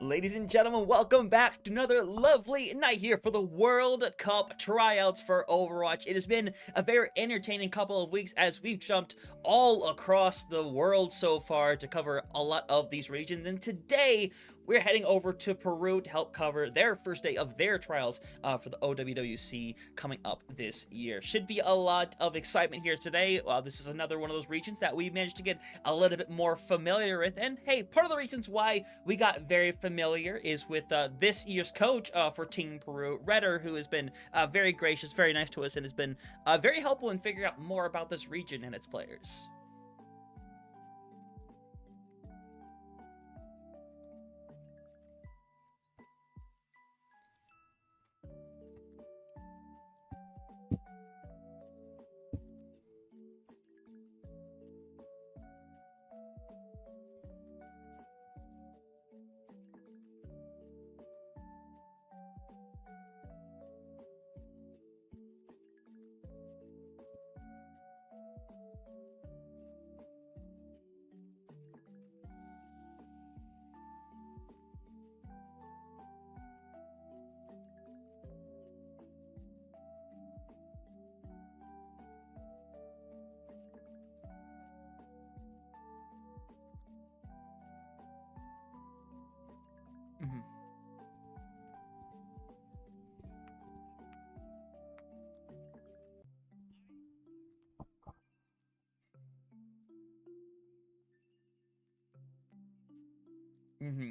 Ladies and gentlemen, welcome back to another lovely night here for the World Cup tryouts for Overwatch. It has been a very entertaining couple of weeks as we've jumped all across the world so far to cover a lot of these regions, and today we're heading over to Peru to help cover their first day of their trials for the OWWC coming up this year. Should be a lot of excitement here today. This is another one of those regions that we managed to get a little bit more familiar with, and hey, part of the reasons why we got very familiar is with this year's coach for Team Peru, Redder, who has been very gracious, very nice to us, and has been very helpful in figuring out more about this region and its players. Mm-hmm. Mm-hmm.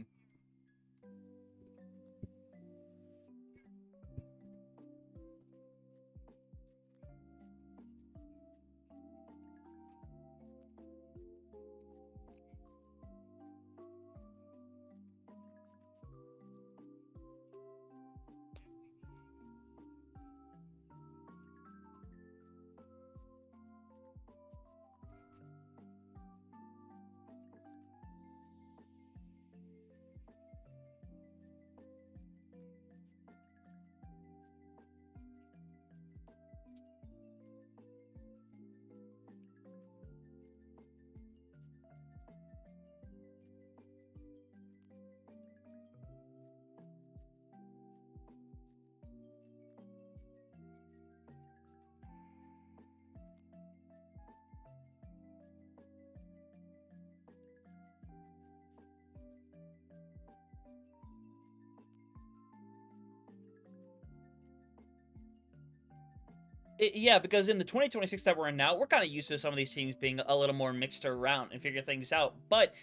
Yeah, because in the 2026 that we're in now, we're kind of used to some of these teams being a little more mixed around and figure things out. But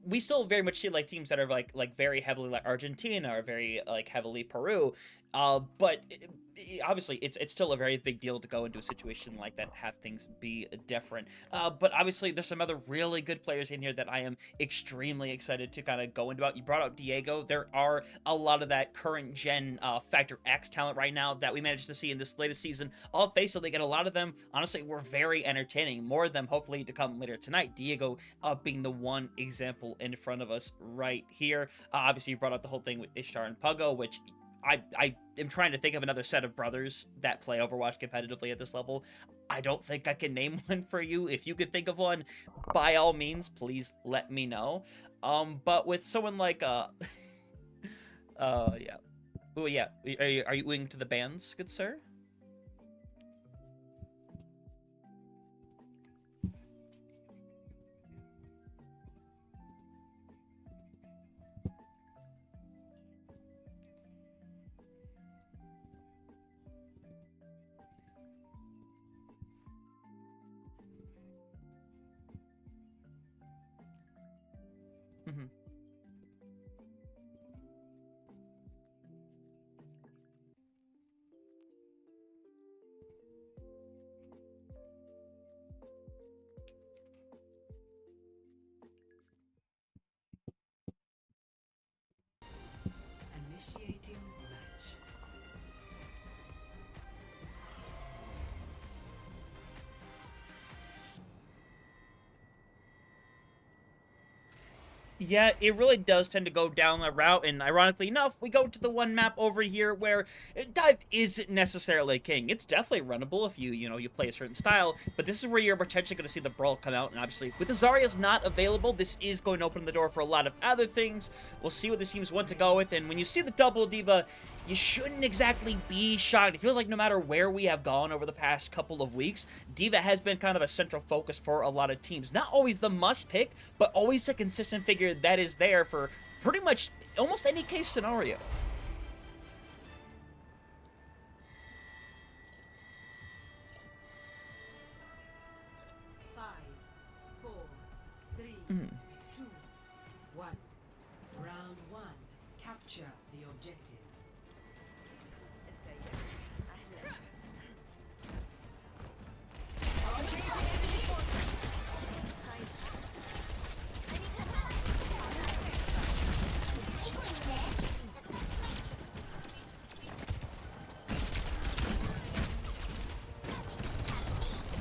we still very much see like teams that are like very heavily like Argentina or very like heavily Peru. But obviously, it's still a very big deal to go into a situation like that and have things be different. But obviously, there's some other really good players in here that I am extremely excited to kind of go into. You brought up Diego. There are a lot of that current gen Factor X talent right now that we managed to see in this latest season of Face. So they get a lot of them. Honestly, were very entertaining. More of them hopefully to come later tonight. Diego being the one example in front of us right here. Obviously, you brought up the whole thing with Ishtar and Puggo, which I am trying to think of another set of brothers that play Overwatch competitively at this level. I don't think I can name one for you. If you could think of one, by all means, please let me know. But with someone like yeah. Oh yeah. Are you winged to the bands, good sir? Mm-hmm. Yeah, it really does tend to go down that route, and ironically enough, we go to the one map over here where dive isn't necessarily king. It's definitely runnable if you play a certain style, but this is where you're potentially going to see the brawl come out, and obviously, with the Zarya's not available, this is going to open the door for a lot of other things. We'll see what the teams want to go with, and when you see the double D.Va, you shouldn't exactly be shocked. It feels like no matter where we have gone over the past couple of weeks, D.Va has been kind of a central focus for a lot of teams. Not always the must pick, but always a consistent figure that is there for pretty much almost any case scenario. Five, four, three, two, one. Round one. Capture the objective.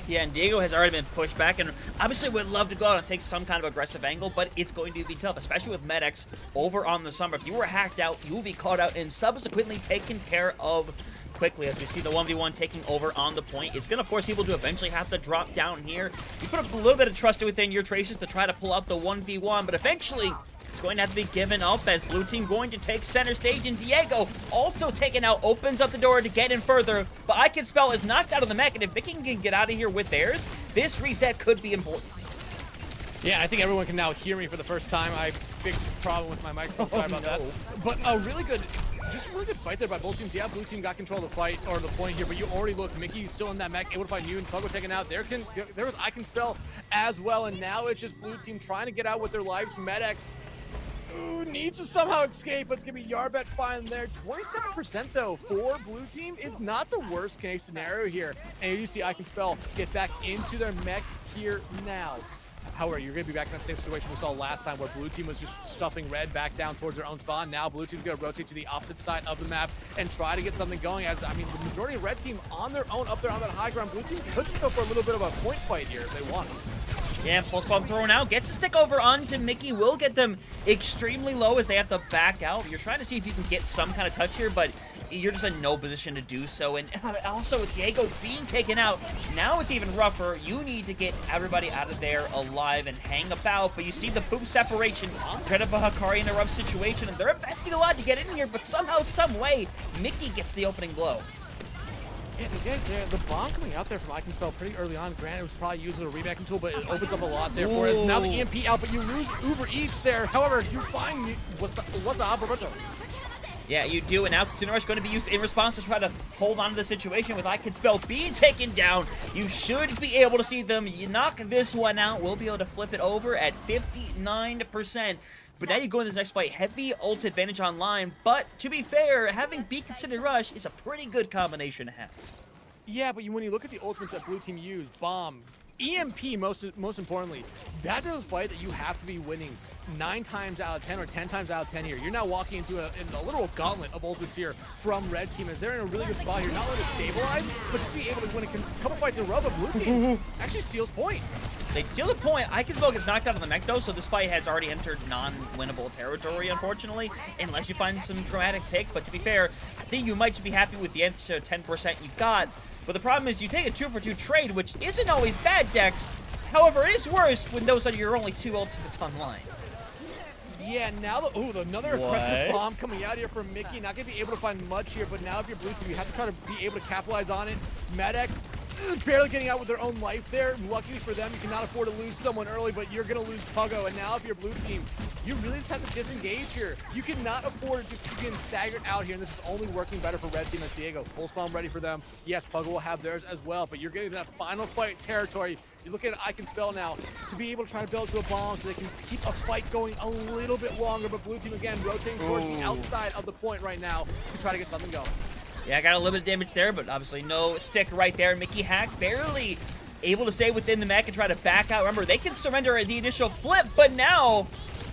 Yeah, and Diego has already been pushed back, and obviously would love to go out and take some kind of aggressive angle, but it's going to be tough, especially with Medex over on the Summer. If you were hacked out, you will be caught out and subsequently taken care of quickly, as we see the 1v1 taking over on the point. It's going to force people to eventually have to drop down here. You put a little bit of trust within your traces to try to pull out the 1v1, but eventually it's going to have to be given up as blue team going to take center stage, and Diego also taken out, opens up the door to get in further, but Iconspell is knocked out of the mech, and if Vicky can get out of here with theirs, this reset could be important. Yeah, I think everyone can now hear me for the first time. I big problem with my microphone, sorry about that. But a really good fight there by both teams. Yeah, blue team got control of the fight, or the point here, but you already look, Mickey's still in that mech, able to find you, and Puggo taken out. There was Iconspell as well, and now it's just blue team trying to get out with their lives. Medex needs to somehow escape, but it's gonna be Yarbet fine there. 27% though for blue team is not the worst case scenario here. And you see Iconspell get back into their mech here now. However, you're going to be back in that same situation we saw last time where blue team was just stuffing red back down towards their own spawn. Now blue team's going to rotate to the opposite side of the map and try to get something going, as, I mean, the majority of red team on their own up there on that high ground. Blue team could just go for a little bit of a point fight here if they want. Yeah, pulse bomb thrown out, gets a stick over onto Mickey, will get them extremely low as they have to back out. You're trying to see if you can get some kind of touch here, but you're just in no position to do so. And also with Diego being taken out, now it's even rougher. You need to get everybody out of there alive and hang about, but you see the poop separation. Trying to put Hakari in a rough situation, and they're investing a lot to get in here, but somehow, some way, Mickey gets the opening blow. Yeah, the bomb coming out there from Iconspell pretty early on. Granted, it was probably used as a rebacking tool, but it opens up a lot there for us. Now the EMP out, but you lose Uber Eats there. However, you find what's up, Roberto? Yeah, you do, and now Incineroar is going to be used in response to try to hold on to the situation with Iconspell being taken down. You should be able to see them knock this one out. We'll be able to flip it over at 59%. But now you go in this next fight, heavy ult advantage online, but to be fair, having Beacon City Rush is a pretty good combination to have. Yeah, but when you look at the ultimates that blue team use, Bomb, EMP most importantly, that is a fight that you have to be winning 9 times out of 10 or 10 times out of 10 here. You're now walking into a literal gauntlet of ultimates here from red team, as they're in a really good spot here, not only to stabilize, but just be able to win a couple fights in a row, but blue team actually steals point. They steal the point. Iconspell gets knocked out of the mech though, so this fight has already entered non-winnable territory, unfortunately, unless you find some dramatic pick. But to be fair, I think you might just be happy with the extra 10% you got. But the problem is you take a 2-for-2 trade, which isn't always bad, Dex. However, it is worse when those are your only 2 ultimates online. Yeah, now another aggressive bomb coming out here from Mickey. Not gonna be able to find much here, but now if you're blue team, you have to try to be able to capitalize on it. Medex barely getting out with their own life there. Luckily for them, you cannot afford to lose someone early, but you're gonna lose Puggo. And now if you're blue team, you really just have to disengage here. You cannot afford to just begin staggered out here, and this is only working better for red team as Diego. Pulse bomb ready for them. Yes, Puggo will have theirs as well, but you're getting that final fight territory. You're looking at Iconspell now to be able to try to build to a bomb so they can keep a fight going a little bit longer, but blue team again rotating towards the outside of the point right now to try to get something going. Yeah, I got a little bit of damage there, but obviously no stick right there. Mickey Hack barely able to stay within the mech and try to back out. Remember, they can surrender the initial flip, but now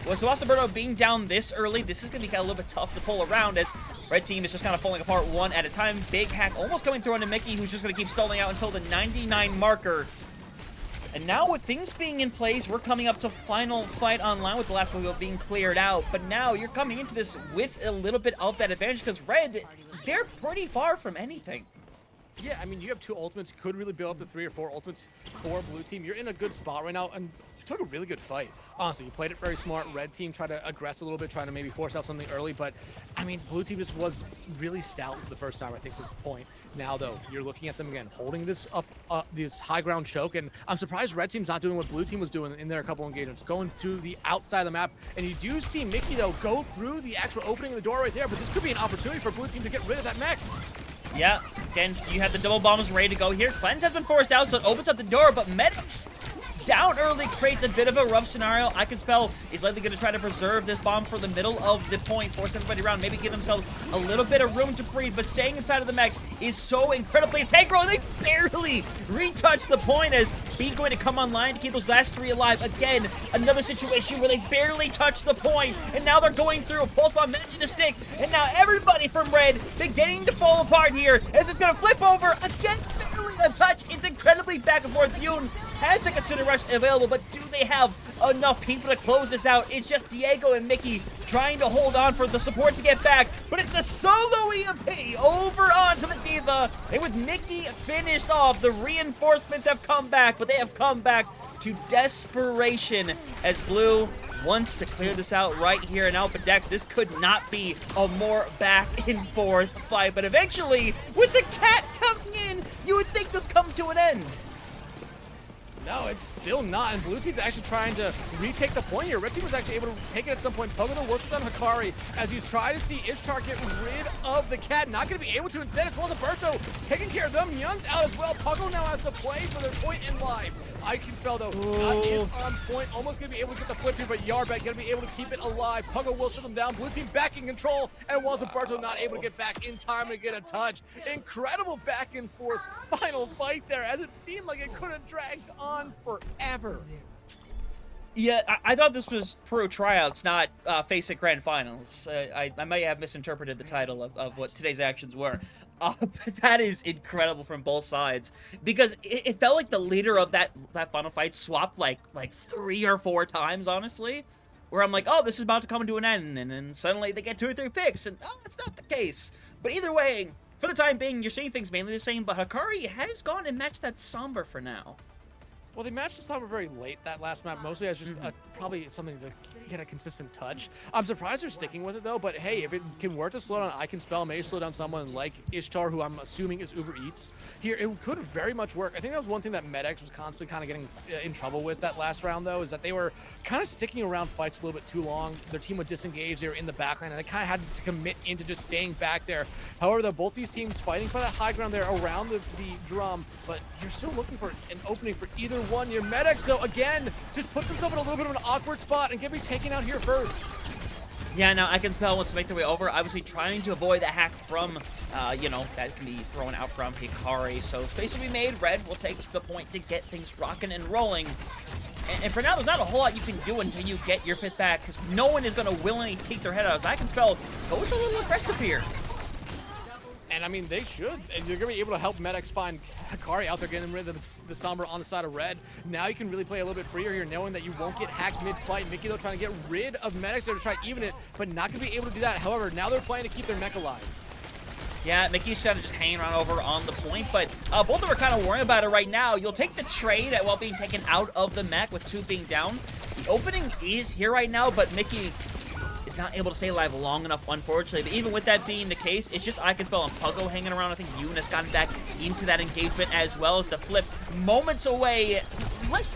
with Suasaberto being down this early, this is going to be a little bit tough to pull around as red team is just kind of falling apart one at a time. Big Hack almost coming through onto Mickey, who's just going to keep stalling out until the 99 marker. And now with things being in place, we're coming up to final fight online with the last wheel being cleared out. But now you're coming into this with a little bit of that advantage because Red, they're pretty far from anything. Yeah, I mean, you have 2 ultimates, could really build up to 3 or 4 ultimates for blue team. You're in a good spot right now, and you took a really good fight. Honestly, you played it very smart. Red team tried to aggress a little bit, trying to maybe force out something early, but, I mean, blue team just was really stout the first time, I think, this point. Now, though, you're looking at them again, holding this up, this high ground choke, and I'm surprised red team's not doing what blue team was doing in their couple engagements, going to the outside of the map, and you do see Mickey, though, go through the actual opening of the door right there, but this could be an opportunity for blue team to get rid of that mech. Yeah, again, you have the double bombs ready to go here. Cleanse has been forced out, so it opens up the door, but Medics down early creates a bit of a rough scenario. Iconspell is likely going to try to preserve this bomb for the middle of the point, force everybody around, maybe give themselves a little bit of room to breathe, but staying inside of the mech is so incredibly integral. They barely retouch the point as B going to come online to keep those last 3 alive. Again, another situation where they barely touch the point, and now they're going through a pulse bomb managing to stick, and now everybody from Red beginning to fall apart here as it's going to flip over. Again, barely a touch. It's incredibly back and forth. Yoon has a consider rush available, but do they have enough people to close this out? It's just Diego and Mickey trying to hold on for the support to get back, but it's the solo EMP over onto the Diva, and with Mickey finished off, the reinforcements have come back, but they have come back to desperation as Blue wants to clear this out right here in Alpha Dex. This could not be a more back and forth fight, but eventually, with the cat coming in, you would think this come to an end. No, it's still not, and blue team's actually trying to retake the point here. Red team was actually able to take it at some point. Pogo the works on Hikari as you try to see Ishtar get rid of the cat. Not going to be able to. Instead, it's Berto taking care of them. Yun's out as well. Pogo now has to play for their point in live. Iconspell, though, is on point. Almost going to be able to get the flip here, but Yarbet going to be able to keep it alive. Pogo will shut them down. Blue team back in control, and Berto not able to get back in time to get a touch. Incredible back and forth final fight there, as it seemed like it could have dragged on forever. Yeah, I thought this was Peru Tryouts, not Face It Grand Finals. I may have misinterpreted the title of what today's actions were. But that is incredible from both sides, because it felt like the leader of that final fight swapped like 3 or 4 times, honestly, where I'm like, oh, this is about to come to an end, and then suddenly they get 2 or 3 picks, and oh, that's not the case. But either way, for the time being, you're seeing things mainly the same, but Hikari has gone and matched that Somber for now. Well, they matched the Somber very late that last map, mostly as just probably something to get a consistent touch. I'm surprised they're sticking with it, though, but hey, if it can work to slow down Iconspell, maybe slow down someone like Ishtar, who I'm assuming is Uber Eats, here, it could very much work. I think that was one thing that Medex was constantly kind of getting in trouble with that last round, though, is that they were kind of sticking around fights a little bit too long. Their team would disengage, they were in the backline, and they kind of had to commit into just staying back there. However, though, both these teams fighting for that high ground there around the drum, but you're still looking for an opening for either one. Your Medex, though, again, just puts himself in a little bit of an awkward spot and get me taken out here first. Yeah, now Iconspell wants to make their way over, obviously trying to avoid the hack from, you know, that can be thrown out from Hikari. So space will be made. Red will take the point to get things rocking and rolling. And for now, there's not a whole lot you can do until you get your 5th back, because no one is going to willingly peek their head out. As Iconspell goes a little aggressive here. And I mean, they should. And you're going to be able to help Medex find Hikari out there, getting rid of the Somber on the side of Red. Now you can really play a little bit freer here, knowing that you won't get hacked mid-fight. Mickey, though, trying to get rid of Medex there to try to even it, but not going to be able to do that. However, now they're playing to keep their mech alive. Yeah, Mickey's trying to just hang around over on the point, but both of them are kind of worrying about it right now. You'll take the trade while being taken out of the mech with 2 being down. The opening is here right now, but Mickey is not able to stay alive long enough, unfortunately. But even with that being the case, it's just Iconspell and Pogo hanging around. I think Yoon has gotten back into that engagement, as well as the flip moments away,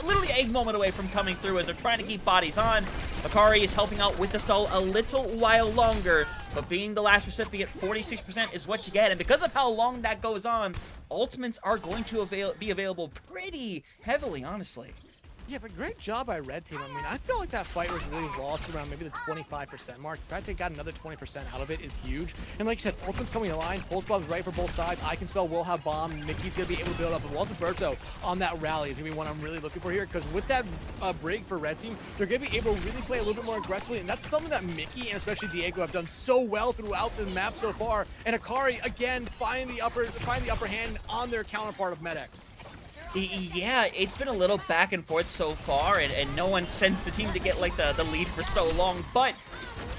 literally a moment away from coming through as they're trying to keep bodies on. Hikari is helping out with the stall a little while longer, but being the last recipient, 46% is what you get. And because of how long that goes on, ultimates are going to be available pretty heavily, honestly. Yeah, but great job by Red Team. I mean, I feel like that fight was really lost around maybe the 25% mark. The fact they got another 20% out of it is huge. And like you said, Ultimate's coming in line. Pulse Bomb's right for both sides. Iconspell will have Bomb. Mickey's going to be able to build up. And Berto on that rally is going to be one I'm really looking for here, because with that break for Red Team, they're going to be able to really play a little bit more aggressively. And that's something that Mickey and especially Diego have done so well throughout the map so far. And Hikari, again, find the upper hand on their counterpart of Medex. Yeah, it's been a little back and forth so far, and no one sends the team to get like the lead for so long. But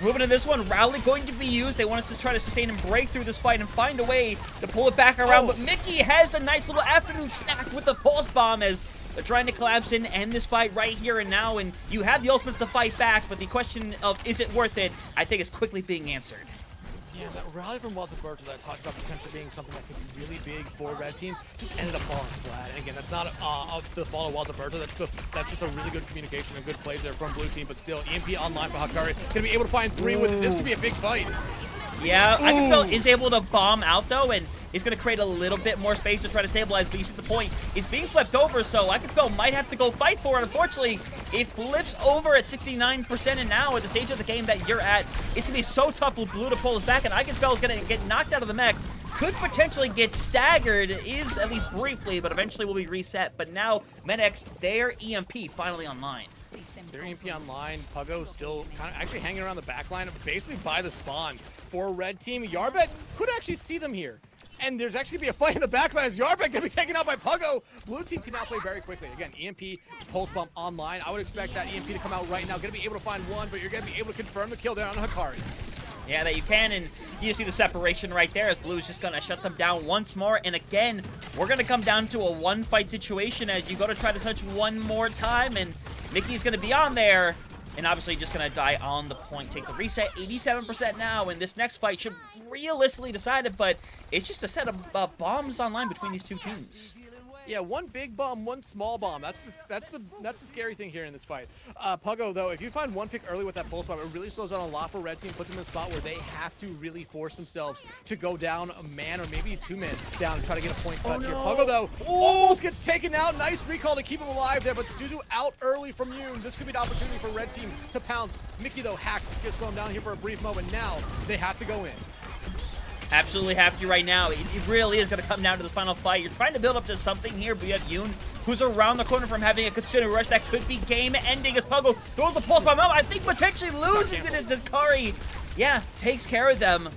moving to this one, Rowley going to be used. They want us to try to sustain and break through this fight and find a way to pull it back around. But Mickey has a nice little afternoon snack with the pulse bomb as they're trying to collapse and end this fight right here and now. And you have the ultimates to fight back, but the question of is it worth it, I think is quickly being answered. Yeah, that rally from Wazaberto that I talked about potentially being something that could be really big for Red Team just ended up falling flat. And again, that's not the fault of Wazaberto. That's just a really good communication and good plays there from Blue Team. But still, EMP online for Hakari. Gonna be able to find 3 with it. This could be a big fight. Yeah, Iconspell is able to bomb out though, and it's going to create a little bit more space to try to stabilize, but you see the point. It's being flipped over, so Iconspell might have to go fight for it. Unfortunately, it flips over at 69%, and now at the stage of the game that you're at, it's going to be so tough with Blue to pull us back, and Iconspell is going to get knocked out of the mech. Could potentially get staggered, is at least briefly, but eventually will be reset. But now, Medex, their EMP finally online. Their EMP online, Puggo still kind of actually hanging around the back line, basically by the spawn for Red Team. Yarbet could actually see them here. And there's actually going to be a fight in the back line as Yarbet going to be taken out by Puggo. Blue Team can now play very quickly. Again, EMP, Pulse Bomb online. I would expect that EMP to come out right now. Going to be able to find one, but you're going to be able to confirm the kill there on Hakari. Yeah, that you can, and you see the separation right there as Blue's just going to shut them down once more. And again, we're going to come down to a one-fight situation as you go to try to touch one more time, and Mickey's going to be on there, and obviously just going to die on the point. Take the reset, 87% now, and this next fight should realistically decide it, but it's just a set of bombs online between these two teams. Yeah, one big bomb, one small bomb. That's the scary thing here in this fight. Puggo, though, if you find one pick early with that pulse bomb, it really slows down a lot for Red Team, puts them in a spot where they have to really force themselves to go down a man or maybe 2 men down and try to get a point touch here. Puggo, though, almost gets taken out. Nice recall to keep him alive there, but Suzu out early from Yoon. This could be an opportunity for Red Team to pounce. Mickey, though, hacked, gets thrown down here for a brief moment. Now they have to go in. Absolutely have to right now. It really is going to come down to this final fight. You're trying to build up to something here, but you have Yoon, who's around the corner from having a considerable rush that could be game-ending as Puggo throws the pulse bomb out. I think potentially loses it as Hakari, yeah, takes care of them.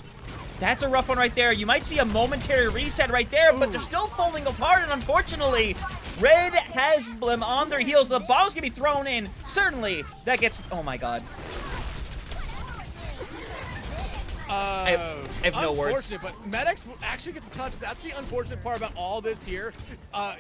That's a rough one right there. You might see a momentary reset right there, but they're still falling apart, and unfortunately, Red has them on their heels. The bomb's going to be thrown in. Certainly, that gets... Oh, my God. I have no words. But Medex will actually get to touch. That's the unfortunate part about all this here.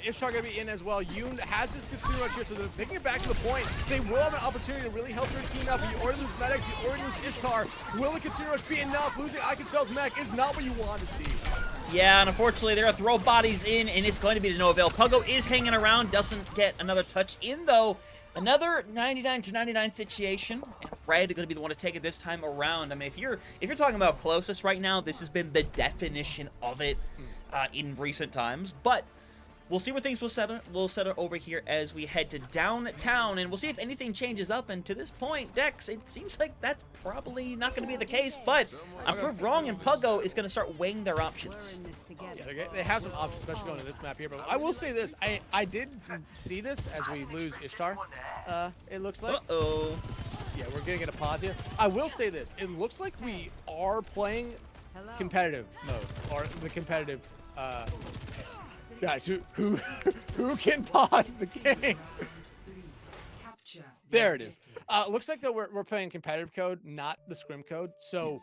Ishtar going to be in as well. Yoon has this Kitsune rush here, so they're taking it back to the point. They will have an opportunity to really help their team out, but you already lose Medex, you already lose Ishtar. Will the Kitsune rush be enough? Losing Iconspell's mech is not what you want to see. Yeah, and unfortunately, they're going to throw bodies in, and it's going to be to no avail. Puggo is hanging around, doesn't get another touch in, though. Another 99-99 situation, and Red going to be the one to take it this time around. I mean, if you're talking about closest right now, this has been the definition of it in recent times. But we'll see where things will settle over here as we head to downtown, and we'll see if anything changes up. And to this point, Dex, it seems like that's probably not going to be the case. But I'm proved wrong, and Puggo is going to start weighing their options. Yeah, they have some options, especially going to this map here. But I will say this: I did see this as we lose Ishtar. It looks like. Uh-oh. Yeah, we're gonna get a pause here. I will say this: it looks like we are playing competitive mode, or the competitive. Guys, who can pause the game? There it is. Looks like though we're playing competitive code, not the scrim code. So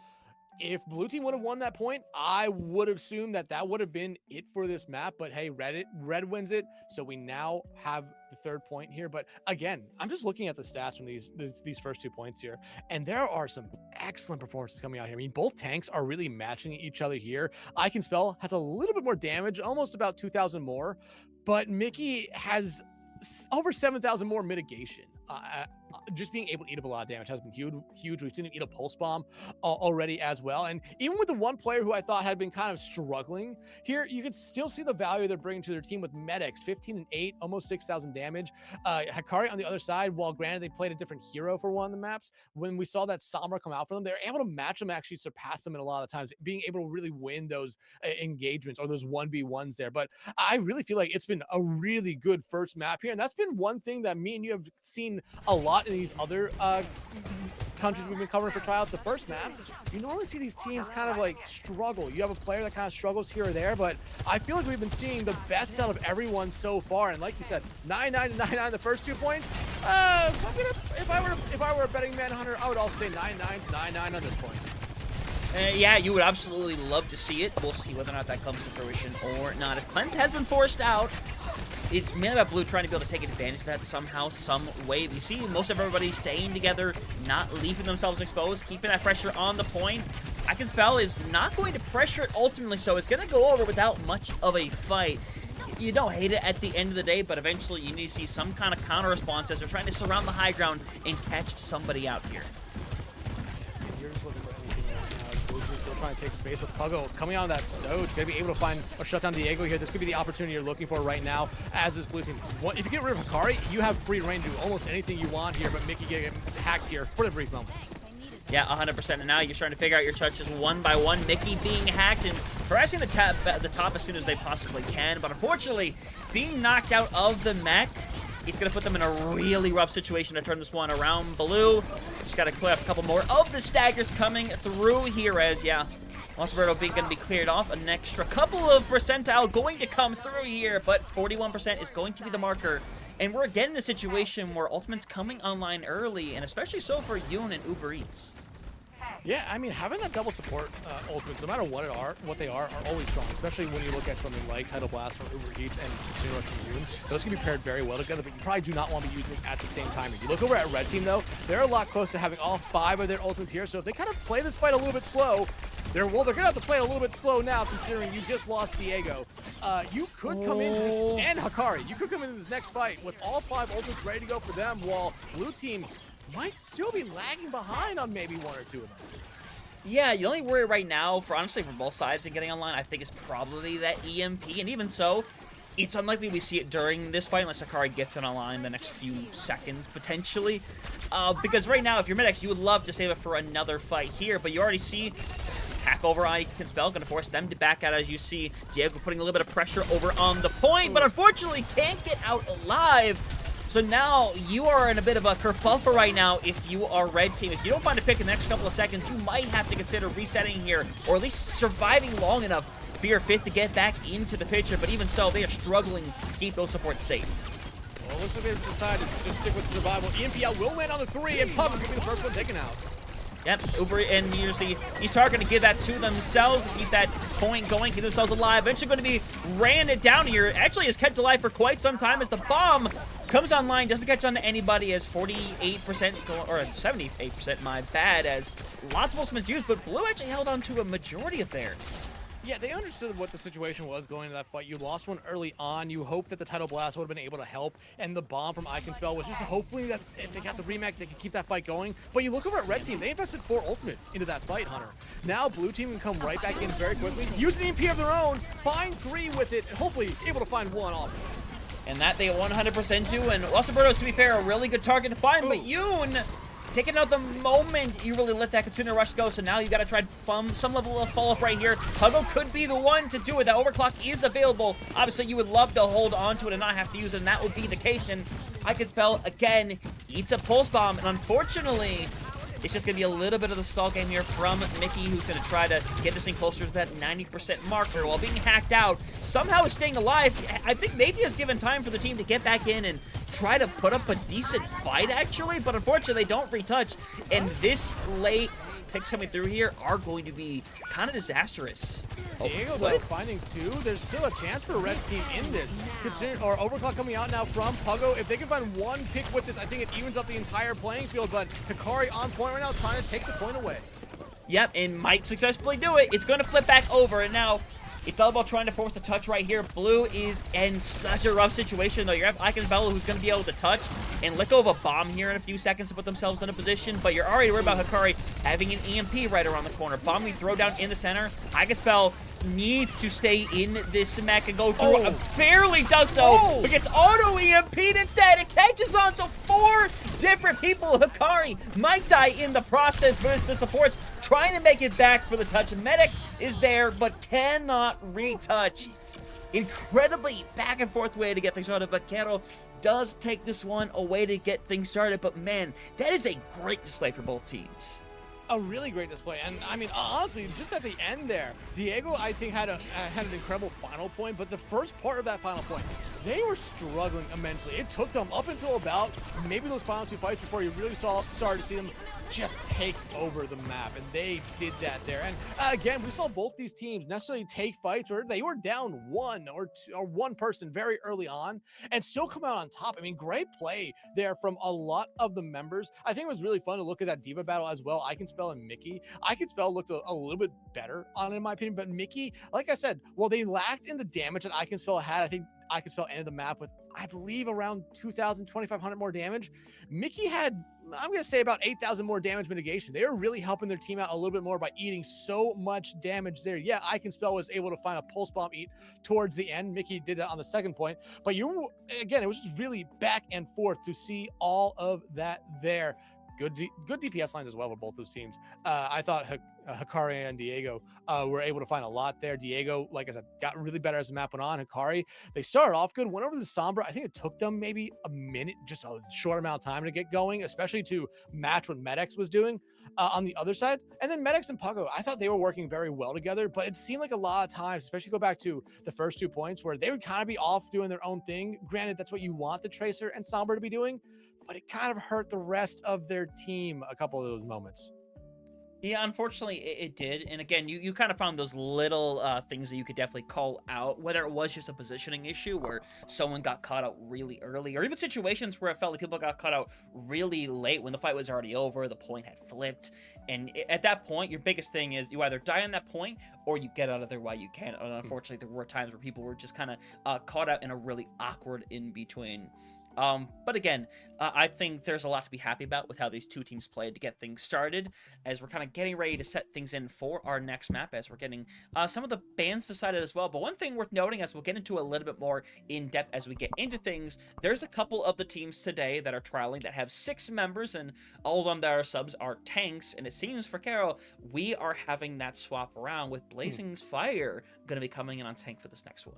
if Blue Team would have won that point, I would have assumed that would have been it for this map. But hey, Red wins it, so we now have the 3rd point here. But again, I'm just looking at the stats from these first 2 points here, and there are some excellent performances coming out here. I mean, both tanks are really matching each other here. Iconspell has a little bit more damage, almost about 2,000 more, but Mickey has over 7,000 more mitigation. Just being able to eat up a lot of damage has been huge. We've seen him eat a pulse bomb already as well. And even with the one player who I thought had been kind of struggling here, you can still see the value they're bringing to their team with Medex, 15 and 8, almost 6,000 damage. Hakari on the other side, while granted they played a different hero for one of the maps, when we saw that Sombra come out for them, they're able to match them, actually surpass them in a lot of times, being able to really win those engagements or those 1v1s there. But I really feel like it's been a really good first map here. And that's been one thing that me and you have seen a lot in these other countries we've been covering for tryouts, the first maps, you normally see these teams kind of like struggle. You have a player that kind of struggles here or there, but I feel like we've been seeing the best out of everyone so far. And like you said, 9-9 to 9-9 the first 2 points. If I were a betting man, Hunter, I would also say 9-9 to 9-9 on this point. Yeah, you would absolutely love to see it. We'll see whether or not that comes to fruition or not. If Cleanse has been forced out, it's mainly about Blue trying to be able to take advantage of that somehow, some way. We see most of everybody staying together, not leaving themselves exposed, keeping that pressure on the point. Iconspell is not going to pressure it ultimately, so it's going to go over without much of a fight. You don't hate it at the end of the day, but eventually you need to see some kind of counter response as they're trying to surround the high ground and catch somebody out here. You're just looking for anything right now. Blue's still trying to take space, but Puggo coming out of that Soch, gonna be able to find or shut down Diego here. This could be the opportunity you're looking for right now as this blue team. If you get rid of Hikari, you have free reign to do almost anything you want here, but Mickey getting hacked here for the brief moment. Yeah, 100%. And now you're trying to figure out your touches one by one. Mickey being hacked and harassing the top as soon as they possibly can. But unfortunately, being knocked out of the mech, it's going to put them in a really rough situation to turn this one around. Blue just got to clear up a couple more of the staggers coming through here as, yeah, Monsterberto being going to be cleared off. An extra couple of percentile going to come through here, but 41% is going to be the marker. And we're again in a situation where Ultimate's coming online early, and especially so for Yoon and Uber Eats. Yeah, I mean, having that double support ultimates, no matter what they are always strong, especially when you look at something like Tidal Blast from Uber Eats and Zero from Yoon. Those can be paired very well together, but you probably do not want to be using at the same time. If you look over at Red Team, though, they're a lot close to having all 5 of their ultimates here, so if they kind of play this fight a little bit slow, they're going to have to play it a little bit slow now, considering you just lost Diego. You could come into this, and Hikari, you could come into this next fight with all 5 ultimates ready to go for them, while Blue Team might still be lagging behind on maybe 1 or 2 of them. Yeah, the only worry right now, honestly, for both sides and getting online, I think is probably that EMP, and even so, it's unlikely we see it during this fight unless Hikari gets it online in the next few seconds, potentially. Because right now, if you're mid-X, you would love to save it for another fight here, but you already see hack over on Iconspell, going to force them to back out as you see Diego putting a little bit of pressure over on the point, but unfortunately can't get out alive. So now you are in a bit of a kerfuffle right now if you are Red Team. If you don't find a pick in the next couple of seconds, you might have to consider resetting here, or at least surviving long enough for your fifth to get back into the picture. But even so, they are struggling to keep those supports safe. Well, it looks like they've decided to just stick with survival. EMP will land on the 3, and Pug will be the first one taken out. Yep, Uber and you see each target going to give that to themselves to keep that point going, keep themselves alive. Eventually going to be ran it down here. Actually is kept alive for quite some time as the bomb comes online, doesn't catch on to anybody as 48% or 78%, my bad, as lots of ultimates used, but Blue actually held on to a majority of theirs. Yeah, they understood what the situation was going into that fight. You lost one early on. You hope that the Tidal Blast would have been able to help, and the bomb from Iconspell was just hopefully that if they got the remake, they could keep that fight going. But you look over at Red Team, they invested 4 ultimates into that fight, Hunter. Now Blue Team can come right back in very quickly, use the EMP of their own, find 3 with it, and hopefully able to find 1 off. And that they 100% do, and Wasserberto's, to be fair, a really good target to find, but Yoon taking out the moment you really let that Kitsune Rush go, so now you got to try some level of follow-up right here. Puggo could be the one to do it. That overclock is available. Obviously, you would love to hold on to it and not have to use it, and that would be the case. And Iconspell, again, eats a Pulse Bomb, and unfortunately, it's just going to be a little bit of the stall game here from Mickey, who's going to try to get this thing closer to that 90% marker while being hacked out. Somehow is staying alive. I think maybe has given time for the team to get back in and try to put up a decent fight, actually, but unfortunately, they don't retouch. And this late picks coming through here are going to be kind of disastrous. Diego, though, finding 2. There's still a chance for Red Team in this. Or Overclock coming out now from Puggo. If they can find 1 pick with this, I think it evens up the entire playing field, but Hikari on point right now, trying to take the point away. Yep, and might successfully do it. It's going to flip back over, and now it's all about trying to force a touch right here. Blue is in such a rough situation, though. You have Iconspell, who's going to be able to touch and let go of a bomb here in a few seconds to put themselves in a position, but you're already worried about Hikari having an EMP right around the corner. Bomb you throw down in the center. Iconspell needs to stay in this mech and go through. Barely does so, but gets auto EMP'd instead. It catches on to 4 different people. Hikari might die in the process, but it's the supports trying to make it back for the touch. Medic is there, but cannot retouch. incredibly back and forth way to get things started, but Kero does take this one away to get things started. But man, that is a great display for both teams. A really great display, and I mean, honestly, just at the end there, Diego, I think, had an incredible final point, but the first part of that final point, they were struggling immensely. It took them up until about maybe those final 2 fights before you really started to see them just take over the map, and they did that there. And again, we saw both these teams necessarily take fights where they were down one or one person very early on and still come out on top. I mean, great play there from a lot of the members. I think it was really fun to look at that Diva battle as well. I Can Spell and Mickey. I Can Spell looked a little bit better on it, in my opinion, but Mickey, like I said, well, they lacked in the damage that I Can Spell had. I think I Can Spell ended the map with, I believe, around 2,000, 2,500 more damage. Mickey had, I'm going to say, about 8,000 more damage mitigation. They were really helping their team out a little bit more by eating so much damage there. Yeah, I Can Spell was able to find a pulse bomb eat towards the end. Mickey did that on the second point. But again, it was just really back and forth to see all of that there. Good DPS lines as well with both those teams. I thought Hikari and Diego were able to find a lot there. Diego, like I said, got really better as the map went on. Hikari, they started off good, went over to the Sombra. I think it took them maybe a minute, just a short amount of time to get going, especially to match what Medex was doing on the other side. And then Medex and Pucko, I thought they were working very well together, but it seemed like a lot of times, especially go back to the first 2 points, where they would kind of be off doing their own thing. Granted, that's what you want the Tracer and Sombra to be doing, but it kind of hurt the rest of their team a couple of those moments. Yeah, unfortunately, it did. And again, you kind of found those little things that you could definitely call out, whether it was just a positioning issue where someone got caught out really early, or even situations where it felt like people got caught out really late when the fight was already over, the point had flipped. And at that point, your biggest thing is you either die on that point or you get out of there while you can. And unfortunately, there were times where people were just kind of caught out in a really awkward in-between. But again, I think there's a lot to be happy about with how these two teams played to get things started, as we're kind of getting ready to set things in for our next map, as we're getting some of the bans decided as well. But one thing worth noting, as we'll get into a little bit more in depth as we get into things, there's a couple of the teams today that are trialing that have 6 members, and all of them that are subs are tanks. And it seems for Carol, we are having that swap around with Blazing's Fire going to be coming in on tank for this next one.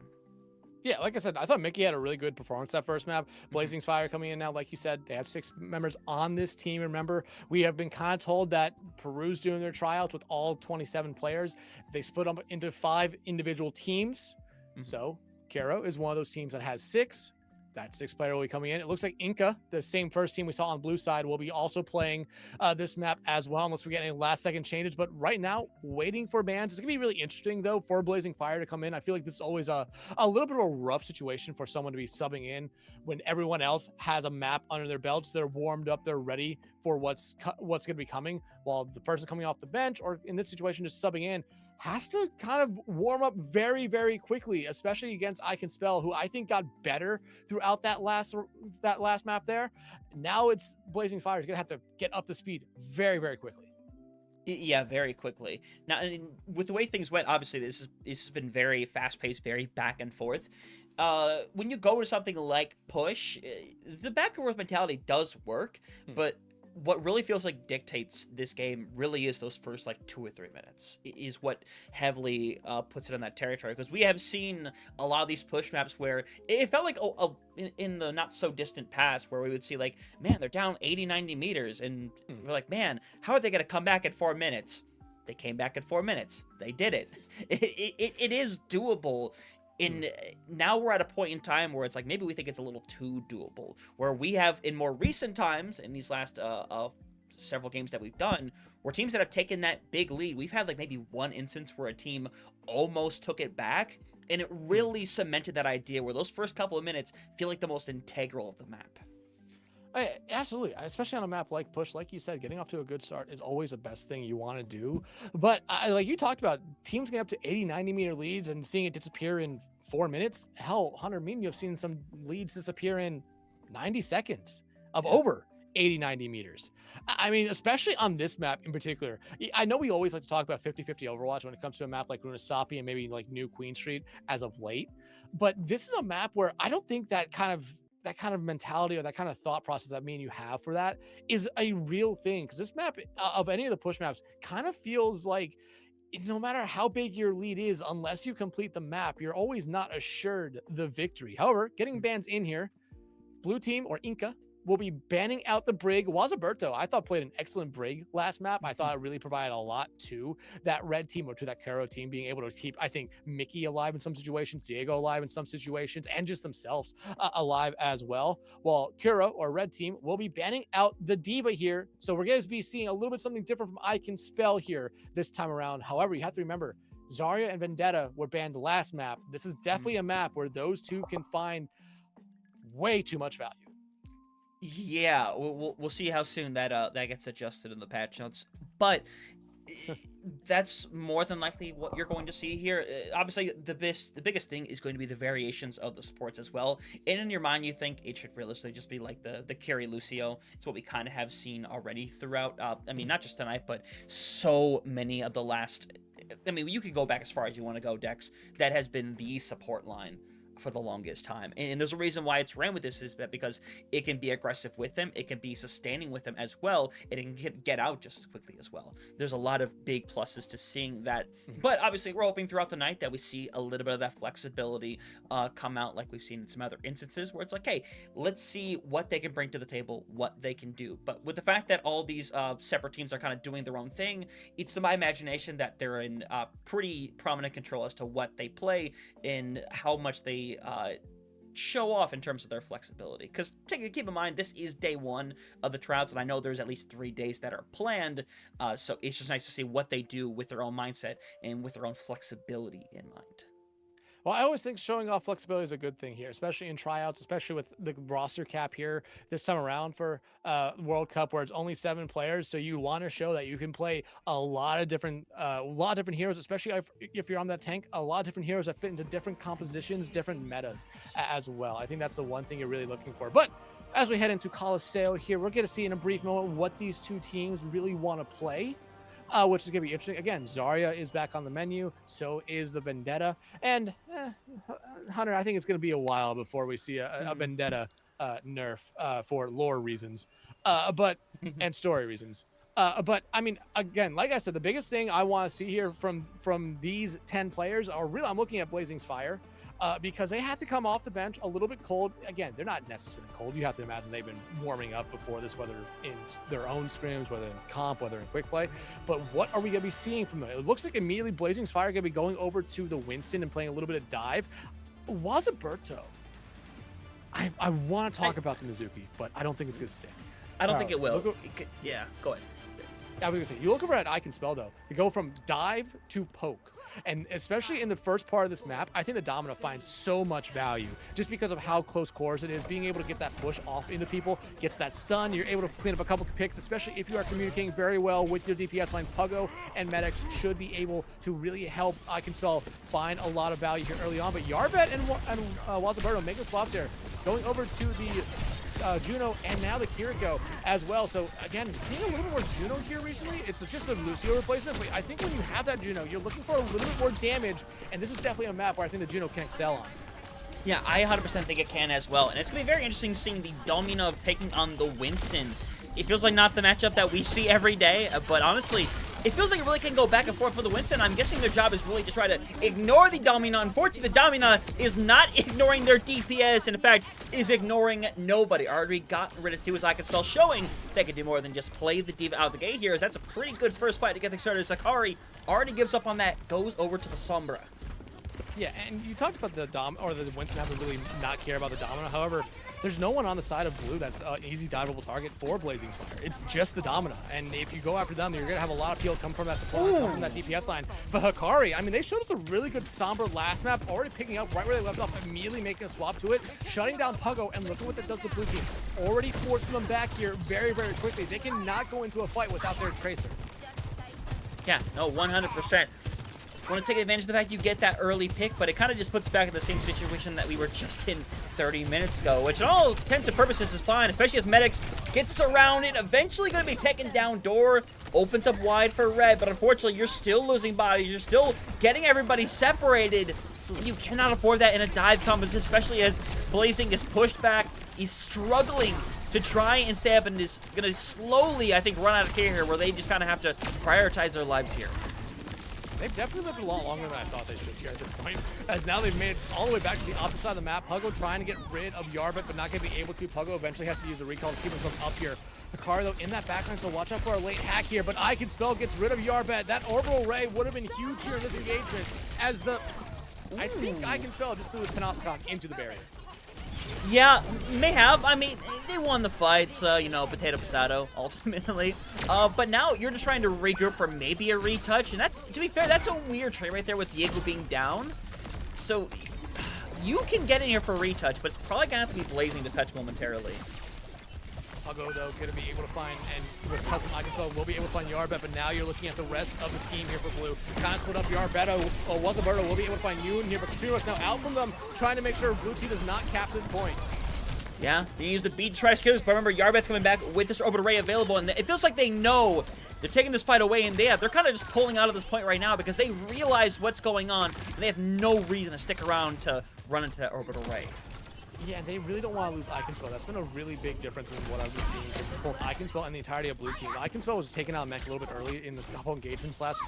Yeah, like I said, I thought Mickey had a really good performance that first map. Blazing's Fire coming in now, like you said, they have 6 members on this team. Remember, we have been kind of told that Peru's doing their tryouts with all 27 players. They split up into 5 individual teams. So Kero is one of those teams that has 6. That 6th player will be coming in. It looks like Inca, the same first team we saw on blue side, will be also playing this map as well, unless we get any last-second changes. But right now, waiting for bans. It's going to be really interesting, though, for Blazing Fire to come in. I feel like this is always a little bit of a rough situation for someone to be subbing in when everyone else has a map under their belts. They're warmed up. They're ready for what's going to be coming, while the person coming off the bench, or in this situation, just subbing in, has to kind of warm up very, very quickly, especially against I Can Spell, who I think got better throughout that last map there. Now it's Blazing Fire is going to have to get up to speed very, very quickly. Yeah, very quickly. Now, with the way things went, obviously, this has been very fast-paced, very back and forth. When you go to something like push, the back and forth mentality does work, but what really feels like dictates this game really is those first like 2 or 3 minutes is what heavily puts it in that territory, because we have seen a lot of these push maps where it felt like in the not so distant past where we would see like, man, they're down 80-90 meters and we're like, man, how are they going to come back at 4 minutes? They came back at 4 minutes. They did it. It is doable. Now we're at a point in time where it's like maybe we think it's a little too doable, where we have in more recent times in these last several games that we've done, where teams that have taken that big lead, we've had like maybe one instance where a team almost took it back, and it really cemented that idea where those first couple of minutes feel like the most integral of the map. Absolutely, especially on a map like push, like you said, getting off to a good start is always the best thing you want to do. But like you talked about, teams getting up to 80-90 meter leads and seeing it disappear in 4 minutes. Hell, Hunter, me and you have seen some leads disappear in 90 seconds of over 80-90 meters. I mean, especially on this map in particular. I know we always like to talk about 50-50 Overwatch when it comes to a map like Runasapi and maybe like New Queen Street as of late, but this is a map where I don't think that kind of mentality or that kind of thought process that me and you have for that is a real thing, because this map of any of the push maps kind of feels like no matter how big your lead is, unless you complete the map, you're always not assured the victory. However, getting bans in here, blue team or Inca will be banning out the Brig. Wazaberto, I thought, played an excellent Brig last map. I thought it really provided a lot to that red team or to that Caro team, being able to keep, I think, Mickey alive in some situations, Diego alive in some situations, and just themselves alive as well. While Curo or red team will be banning out the Diva here. So we're going to be seeing a little bit something different from I Can Spell here this time around. However, you have to remember, Zarya and Vendetta were banned last map. This is definitely a map where those two can find way too much value. Yeah, we'll see how soon that that gets adjusted in the patch notes, but that's more than likely what you're going to see here. Obviously, the biggest thing is going to be the variations of the supports as well. And in your mind, you think it should realistically just be like the carry Lucio. It's what we kind of have seen already throughout. I mean, not just tonight, but so many of the last. I mean, you can go back as far as you want to go, Dex. That has been the support line for the longest time, and there's a reason why it's ran with this, is that because it can be aggressive with them, it can be sustaining with them as well, and it can get out just as quickly as well. There's a lot of big pluses to seeing that, but obviously we're hoping throughout the night that we see a little bit of that flexibility come out, like we've seen in some other instances where it's like, hey, let's see what they can bring to the table, what they can do. But with the fact that all these separate teams are kind of doing their own thing, it's to my imagination that they're in pretty prominent control as to what they play and how much they show off in terms of their flexibility. Because keep in mind, this is day one of the Tryouts, and I know there's at least 3 days that are planned, so it's just nice to see what they do with their own mindset and with their own flexibility in mind. Well, I always think showing off flexibility is a good thing here, especially in Tryouts, especially with the roster cap here this time around for World Cup, where it's only 7 players. So you want to show that you can play a lot of different heroes, especially if you're on that tank. A lot of different heroes that fit into different compositions, different metas as well. I think that's the one thing you're really looking for. But as we head into Colosseo here, we're going to see in a brief moment what these two teams really want to play. Which is going to be interesting. Again, Zarya is back on the menu. So is the Vendetta. And Hunter, I think it's going to be a while before we see a Vendetta nerf for lore reasons, and story reasons. But I mean, again, like I said, the biggest thing I want to see here from these 10 players are really, I'm looking at Blazing's Fire. Because they had to come off the bench a little bit cold. Again, they're not necessarily cold. You have to imagine they've been warming up before this, whether in their own scrims, whether in comp, whether in quick play. But what are we going to be seeing from them? It looks like immediately Blazing's Fire going to be going over to the Winston and playing a little bit of dive. Wazaberto, I want to talk about the Mizuki, but I don't think it's going to stick. I don't think it will. Yeah, go ahead. I was going to say, you look over at I Can Spell, though. They go from dive to poke. And especially in the first part of this map, I think the Domino finds so much value just because of how close quarters it is. Being able to get that push off into people, gets that stun. You're able to clean up a couple of picks, especially if you are communicating very well with your DPS line. Puggo and Medics should be able to really help I Can Spell find a lot of value here early on. But Yarvet and Wazaberto making swaps here, going over to the Juno and now the Kiriko as well. So again, seeing a little bit more Juno here recently. It's just a Lucio replacement, but I think when you have that Juno, you're looking for a little bit more damage, and this is definitely a map where I think the Juno can excel on. Yeah, I 100% think it can as well, and it's going to be very interesting seeing the Domino taking on the Winston. It feels like not the matchup that we see every day, but honestly, it feels like it really can go back and forth for the Winston. I'm guessing their job is really to try to ignore the Domina. Unfortunately, the Domina is not ignoring their DPS, and in fact, is ignoring nobody. Already got rid of 2 as I Can Spell, showing they can do more than just play the Diva out of the gate here, as that's a pretty good first fight to get things started. Sakari already gives up on that, goes over to the Sombra. Yeah, and you talked about the Winston having to really not care about the Domino. However, there's no one on the side of blue that's an easy diveable target for Blazing's Fire. It's just the Domino. And if you go after them, you're going to have a lot of peel come from that support, come from that DPS line. But Hikari, I mean, they showed us a really good Sombra last map, already picking up right where they left off, immediately making a swap to it, shutting down Puggo, and look at what that does to the blue team. Already forcing them back here very, very quickly. They cannot go into a fight without their Tracer. Yeah, no, 100%. Want to take advantage of the fact you get that early pick, but it kind of just puts back in the same situation that we were just in 30 minutes ago, which in all intents and purposes is fine, especially as Medics gets surrounded, eventually going to be taken down. Door opens up wide for Red, but unfortunately you're still losing bodies, you're still getting everybody separated, and you cannot afford that in a dive composition, especially as Blazing is pushed back. He's struggling to try and stay up and is going to slowly, I think, run out of care here, where they just kind of have to prioritize their lives here. They've definitely lived a lot longer than I thought they should here at this point, as now they've made it all the way back to the opposite side of the map. Puggo trying to get rid of Yarbet, but not going to be able to. Puggo eventually has to use the recall to keep himself up here. Hikari, though, in that backline, so watch out for a late hack here, but I Can Spell gets rid of Yarbet. That orbital ray would have been huge here in this engagement, as the... I think I Can Spell just threw his Panopticon into the barrier. Yeah, may have. I mean, they won the fight, so, you know, potato, ultimately. But now you're just trying to regroup for maybe a retouch, and that's, to be fair, that's a weird trade right there with Diego being down. So, you can get in here for a retouch, but it's probably going to have to be Blazing to touch momentarily. Puggo, though, going to be able to find, and with help from Iconspell, will be able to find Yarbet, but now you're looking at the rest of the team here for Blue. Kind of split up Yarbet, Wasaberto will be able to find Yoon here, but Tsuno's now out from them, trying to make sure Blue team does not cap this point. Yeah, they use the beat to try to kills, but remember, Yarbet's coming back with this orbital ray available, and it feels like they know they're taking this fight away, and they're kind of just pulling out of this point right now because they realize what's going on, and they have no reason to stick around to run into that orbital ray. Yeah, and they really don't want to lose Iconspell. That's been a really big difference in what I've been seeing from both Iconspell and the entirety of Blue team. Iconspell was taking out mech a little bit early in the couple engagements last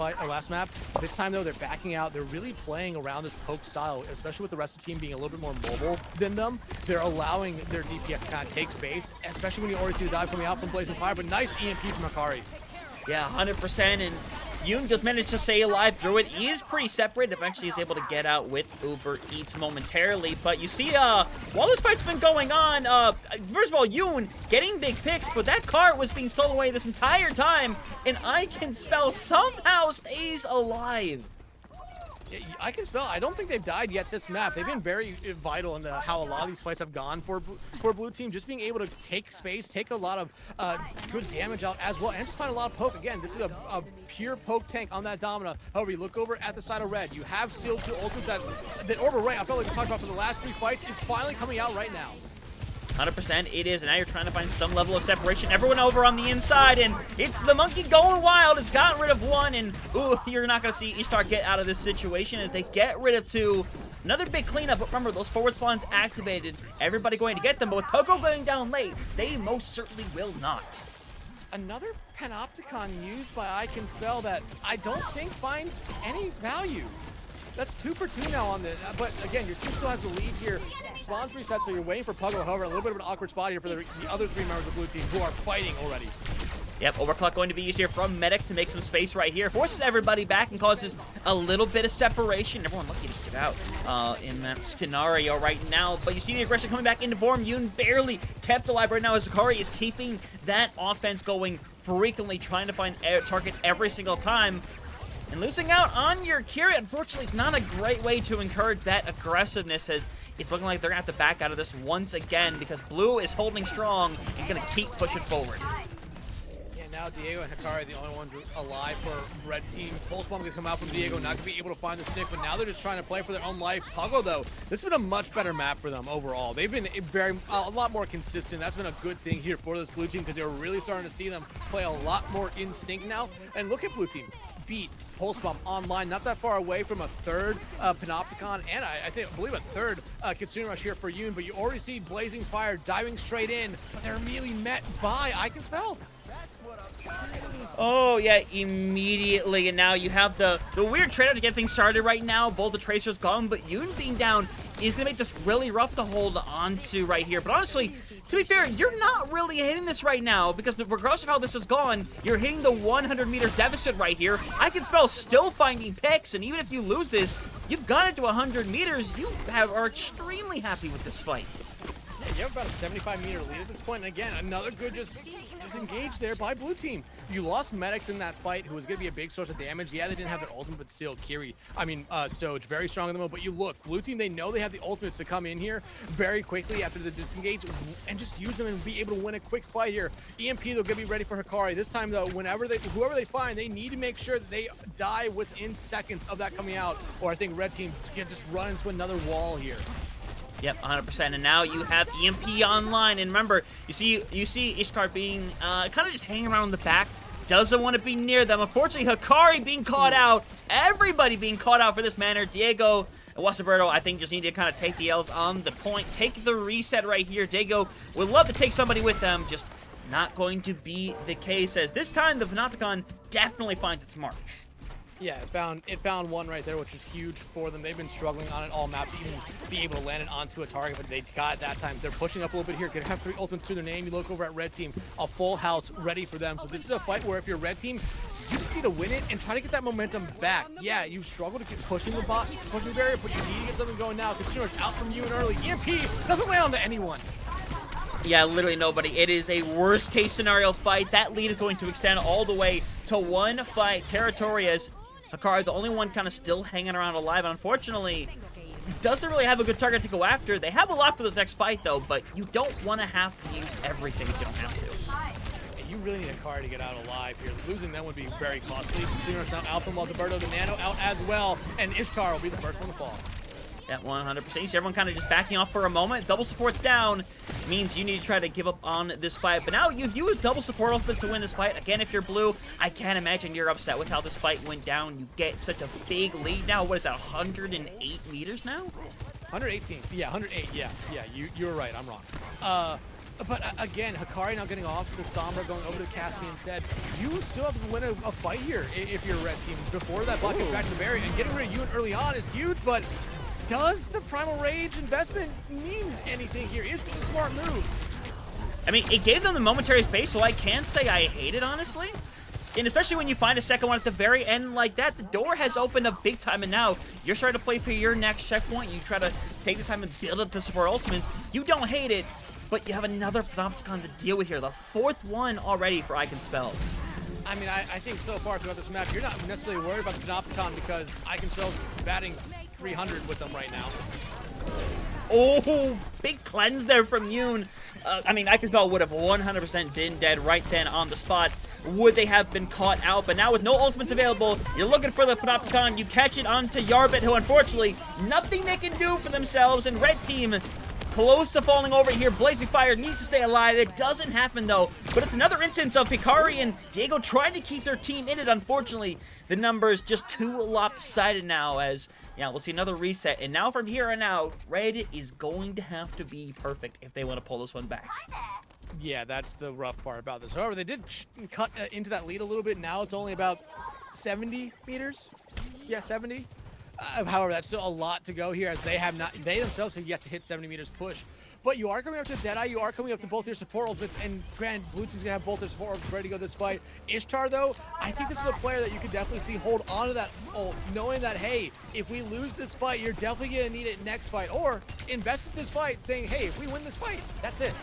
map. This time, though, they're backing out. They're really playing around this poke style, especially with the rest of the team being a little bit more mobile than them. They're allowing their DPS to kind of take space, especially when you already see the dive coming out from Blazing Fire, but nice EMP from Hikari. Yeah, 100%, and Yoon just managed to stay alive through it. He is pretty separate. Eventually, he's able to get out with Uber Eats momentarily. But you see, while this fight's been going on, first of all, Yoon getting big picks, but that cart was being stolen away this entire time, and I Can Spell somehow stays alive. I Can Spell, I don't think they've died yet this map. They've been very vital in how a lot of these fights have gone for Blue team, just being able to take space, take a lot of good damage out as well, and just find a lot of poke. Again, this is a pure poke tank on that Domina. However, you look over at the side of Red, you have still two ultimates that Orbital Ray, I felt like we talked about for the last 3 fights, is finally coming out right now. 100% it is, and now you're trying to find some level of separation. Everyone over on the inside, and it's the monkey going wild. Has gotten rid of one, and ooh, you're not going to see Ishtar get out of this situation as they get rid of 2. Another big cleanup, but remember, those forward spawns activated. Everybody going to get them, but with Poco going down late, they most certainly will not. Another Panopticon used by I Can Spell that I don't think finds any value. That's 2 for 2 now on this, but again, your team still has the lead here. Spawns reset, so you're waiting for Puggo. However, a little bit of an awkward spot here for the other 3 members of Blue team who are fighting already. Yep, Overclock going to be used here from Medics to make some space right here. Forces everybody back and causes a little bit of separation. Everyone lucky to get out in that scenario right now. But you see the aggression coming back into form. Yoon barely kept alive right now as Hikari is keeping that offense going frequently, trying to find a target every single time. And losing out on your Kira, unfortunately, is not a great way to encourage that aggressiveness, as it's looking like they're going to have to back out of this once again because Blue is holding strong and going to keep pushing forward. Yeah, now Diego and Hikari, the only ones alive for Red team. Pulse bomb going to come out from Diego, not going to be able to find the stick, but now they're just trying to play for their own life. Puggo, though, this has been a much better map for them overall. They've been a lot more consistent. That's been a good thing here for this Blue team because they're really starting to see them play a lot more in sync now. And look at Blue team. Beat Pulse Bomb online, not that far away from a 3rd Panopticon, and I believe a 3rd Kitsune Rush here for Yoon, but you already see Blazing Fire diving straight in, but they're immediately met by I Can Spell. Oh, yeah, immediately, and now you have the weird trade-off to get things started right now. Both the Tracers gone, but Yoon being down is going to make this really rough to hold on to right here. But honestly, to be fair, you're not really hitting this right now because regardless of how this is gone, you're hitting the 100-meter deficit right here. I Can Spell still finding picks, and even if you lose this, you've got it to 100 meters. You are extremely happy with this fight. Yeah, you have about a 75-meter lead at this point, and again, another good just disengage there by Blue team. You lost Medics in that fight, who was going to be a big source of damage. Yeah, they didn't have their ultimate, but still, Soj, very strong in the moment. But you look, Blue team, they know they have the ultimates to come in here very quickly after the disengage and just use them and be able to win a quick fight here. EMP, they're going to be ready for Hikari. This time, though, whoever they find, they need to make sure that they die within seconds of that coming out, or I think Red teams can just run into another wall here. Yep, 100%. And now you have EMP online. And remember, you see Ishtar being kind of just hanging around the back. Doesn't want to be near them. Unfortunately, Hikari being caught out. Everybody being caught out for this manner. Diego and Wasaberto, I think, just need to kind of take the L's on the point. Take the reset right here. Diego would love to take somebody with them. Just not going to be the case, as this time the Panopticon definitely finds its mark. Yeah, it found one right there, which is huge for them. They've been struggling on it all map to even be able to land it onto a target, but they got it that time. They're pushing up a little bit here. Gonna have 3 ultimates to their name. You look over at red team, a full house ready for them. So this is a fight where if you're red team, you just need to win it and try to get that momentum back. Yeah, you struggle to get pushing the bot, pushing the barrier, but you need to get something going now. Consumer's out from you and early. EMP doesn't land onto anyone. Yeah, literally nobody. It is a worst case scenario fight. That lead is going to extend all the way to one fight territory as Hikari, the only one kind of still hanging around alive. Unfortunately, doesn't really have a good target to go after. They have a lot for this next fight, though, but you don't want to have to use everything if you don't have to. You really need a car to get out alive here. Losing them would be very costly. Consumer's now out from Alberto, the Nano out as well, and Ishtar will be the first one to fall. Yeah, 100%. You see everyone kind of just backing off for a moment. Double support's down. Means you need to try to give up on this fight. But now you've used double support ultimates to win this fight. Again, if you're blue, I can't imagine you're upset with how this fight went down. You get such a big lead now. What is that, 108 meters now? 118. Yeah, 108. Yeah, you were right. I'm wrong. But again, Hikari now getting off the Sombra, going over to Cassidy instead. You still have to win a fight here if you're a red team. Before that block gets back to the barrier, and getting rid of you early on is huge, but does the Primal Rage investment mean anything here? Is this a smart move? I mean, it gave them the momentary space, so I can't say I hate it, honestly. And especially when you find a second one at the very end like that, the door has opened up big time, and now you're starting to play for your next checkpoint. You try to take this time and build up to support ultimates. You don't hate it, but you have another Panopticon to deal with here. The 4th one already for I Can Spell. I mean, I think so far throughout this match, you're not necessarily worried about the Panopticon because I Can Spell's batting 300 with them right now. Oh, big cleanse there from Yoon. I mean, I Can Spell would have 100% been dead right then on the spot. Would they have been caught out? But now with no ultimates available, you're looking for the Panopticon. You catch it onto Yarbit, who unfortunately, nothing they can do for themselves. And red team close to falling over here. Blazing Fire needs to stay alive. It doesn't happen, though. But it's another instance of Hikari and Diego trying to keep their team in it. Unfortunately, the numbers just too lopsided now as, yeah, we'll see another reset. And now from here on out, red is going to have to be perfect if they want to pull this one back. Yeah, that's the rough part about this. However, they did cut into that lead a little bit. Now it's only about 70 meters. Yeah, 70. However, that's still a lot to go here as they themselves have yet to hit 70 meters push. But you are coming up to Deadeye, you are coming up to both your support ultimates, and Grand Blue Team's gonna have both their support ultimates ready to go this fight. Ishtar, though, I think this is a player that you could definitely see hold on to that ult, knowing that, hey, if we lose this fight, you're definitely gonna need it next fight. Or invest in this fight, saying, hey, if we win this fight, that's it.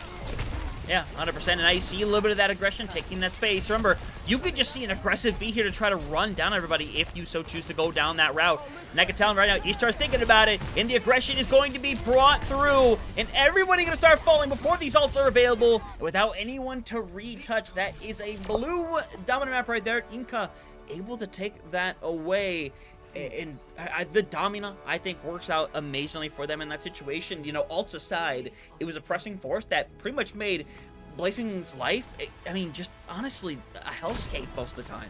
Yeah, 100%, and I see a little bit of that aggression taking that space. Remember, you could just see an aggressive B here to try to run down everybody if you so choose to go down that route. And I can tell him right now, Ishtar's thinking about it, and the aggression is going to be brought through, and everybody going to start falling before these ults are available, without anyone to retouch. That is a blue dominant map right there. Inca able to take that away. And the Domina, I think, works out amazingly for them in that situation. You know, ults aside, it was a pressing force that pretty much made Blazing's life, I mean, just honestly, a hellscape most of the time.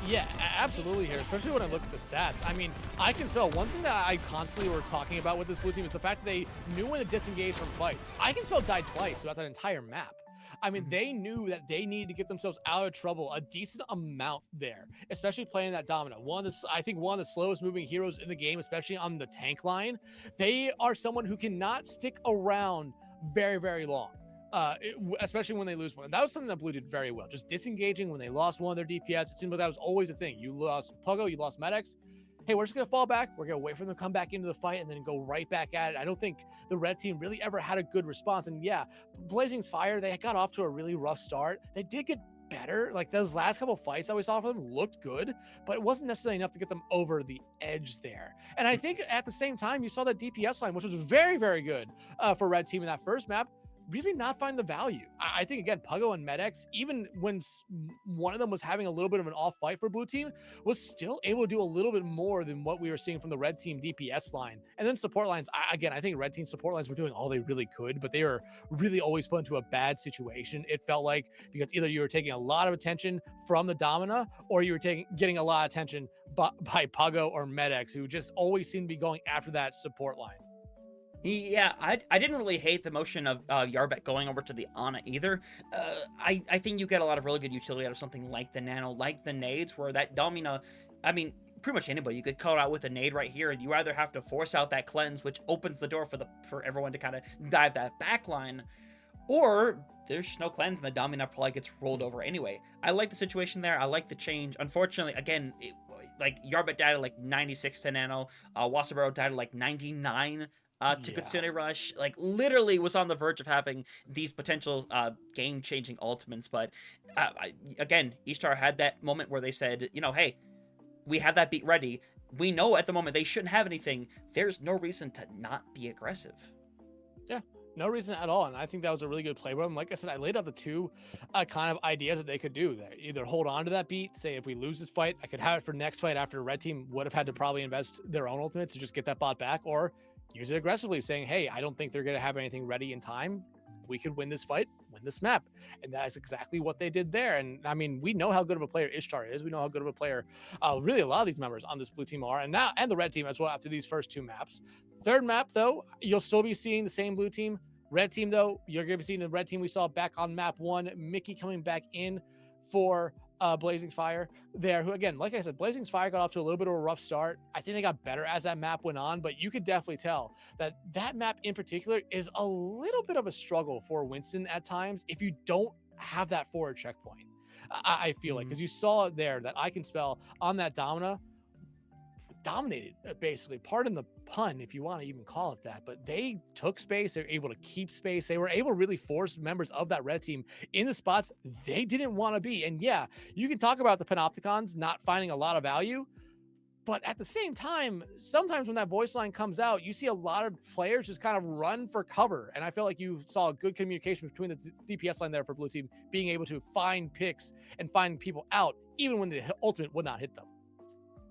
Yeah, absolutely here, especially when I look at the stats. I mean, I Can Spell, one thing that I constantly were talking about with this blue team is the fact that they knew when to disengage from fights. I Can Spell died twice throughout that entire map. I mean, they knew that they needed to get themselves out of trouble a decent amount there, especially playing that Domino. I think one of the slowest moving heroes in the game, especially on the tank line. They are someone who cannot stick around very, very long, especially when they lose one. That was something that Blue did very well, just disengaging when they lost one of their DPS. It seemed like that was always a thing. You lost Pogo, you lost Medics. Hey, we're just going to fall back. We're going to wait for them to come back into the fight and then go right back at it. I don't think the red team really ever had a good response. And yeah, Blazing's Fire, they got off to a really rough start. They did get better. Like those last couple fights that we saw from them looked good, but it wasn't necessarily enough to get them over the edge there. And I think at the same time, you saw that DPS line, which was very, very good for red team in that first map, really not find the value. I think, again, Pugo and Medex, even when one of them was having a little bit of an off fight for blue team, was still able to do a little bit more than what we were seeing from the red team DPS line. And then support lines, again, I think red team support lines were doing all they really could, but they were really always put into a bad situation, it felt like, because either you were taking a lot of attention from the Domina, or you were getting a lot of attention by Pugo or Medex, who just always seemed to be going after that support line. Yeah, I didn't really hate the motion of Yarbet going over to the Ana either. I think you get a lot of really good utility out of something like the Nano, like the Nades, where that Domina, I mean, pretty much anybody. You could call it out with a nade right here, and you either have to force out that cleanse, which opens the door for everyone to kind of dive that back line, or there's no cleanse and the Domina probably gets rolled over anyway. I like the situation there. I like the change. Unfortunately, again, like Yarbet died at like 96 to nano. Wasaburo died at like 99 to Kitsune Rush. Like literally was on the verge of having these potential game-changing ultimates. But again, Ishtar had that moment where they said, you know, hey, we have that beat ready. We know at the moment they shouldn't have anything. There's no reason to not be aggressive. Yeah. No reason at all, and I think that was a really good play by them. Like I said, I laid out the two kind of ideas that they could do there. Either hold on to that beat, say if we lose this fight, I could have it for next fight after red team would have had to probably invest their own ultimates to just get that bot back, or use it aggressively, saying, hey, I don't think they're going to have anything ready in time. We could win this fight, win this map. And that is exactly what they did there. And I mean, we know how good of a player Ishtar is. We know how good of a player really a lot of these members on this blue team are, and the red team as well after these first two maps. Third map, though, you'll still be seeing the same blue team. Red team, though, you're going to be seeing the red team we saw back on map 1. Mickey coming back in for Blazing Fire there, who, again, like I said, Blazing Fire got off to a little bit of a rough start. I think they got better as that map went on, but you could definitely tell that that map in particular is a little bit of a struggle for Winston at times if you don't have that forward checkpoint. I feel like, because you saw it there that I Can Spell on that Domina dominated, basically. Pardon the pun if you want to even call it that, but they took space. They were able to keep space. They were able to really force members of that red team in the spots they didn't want to be. And yeah, you can talk about the Panopticons not finding a lot of value, but at the same time, sometimes when that voice line comes out, you see a lot of players just kind of run for cover. And I feel like you saw good communication between the DPS line there for blue team, being able to find picks and find people out, even when the ultimate would not hit them.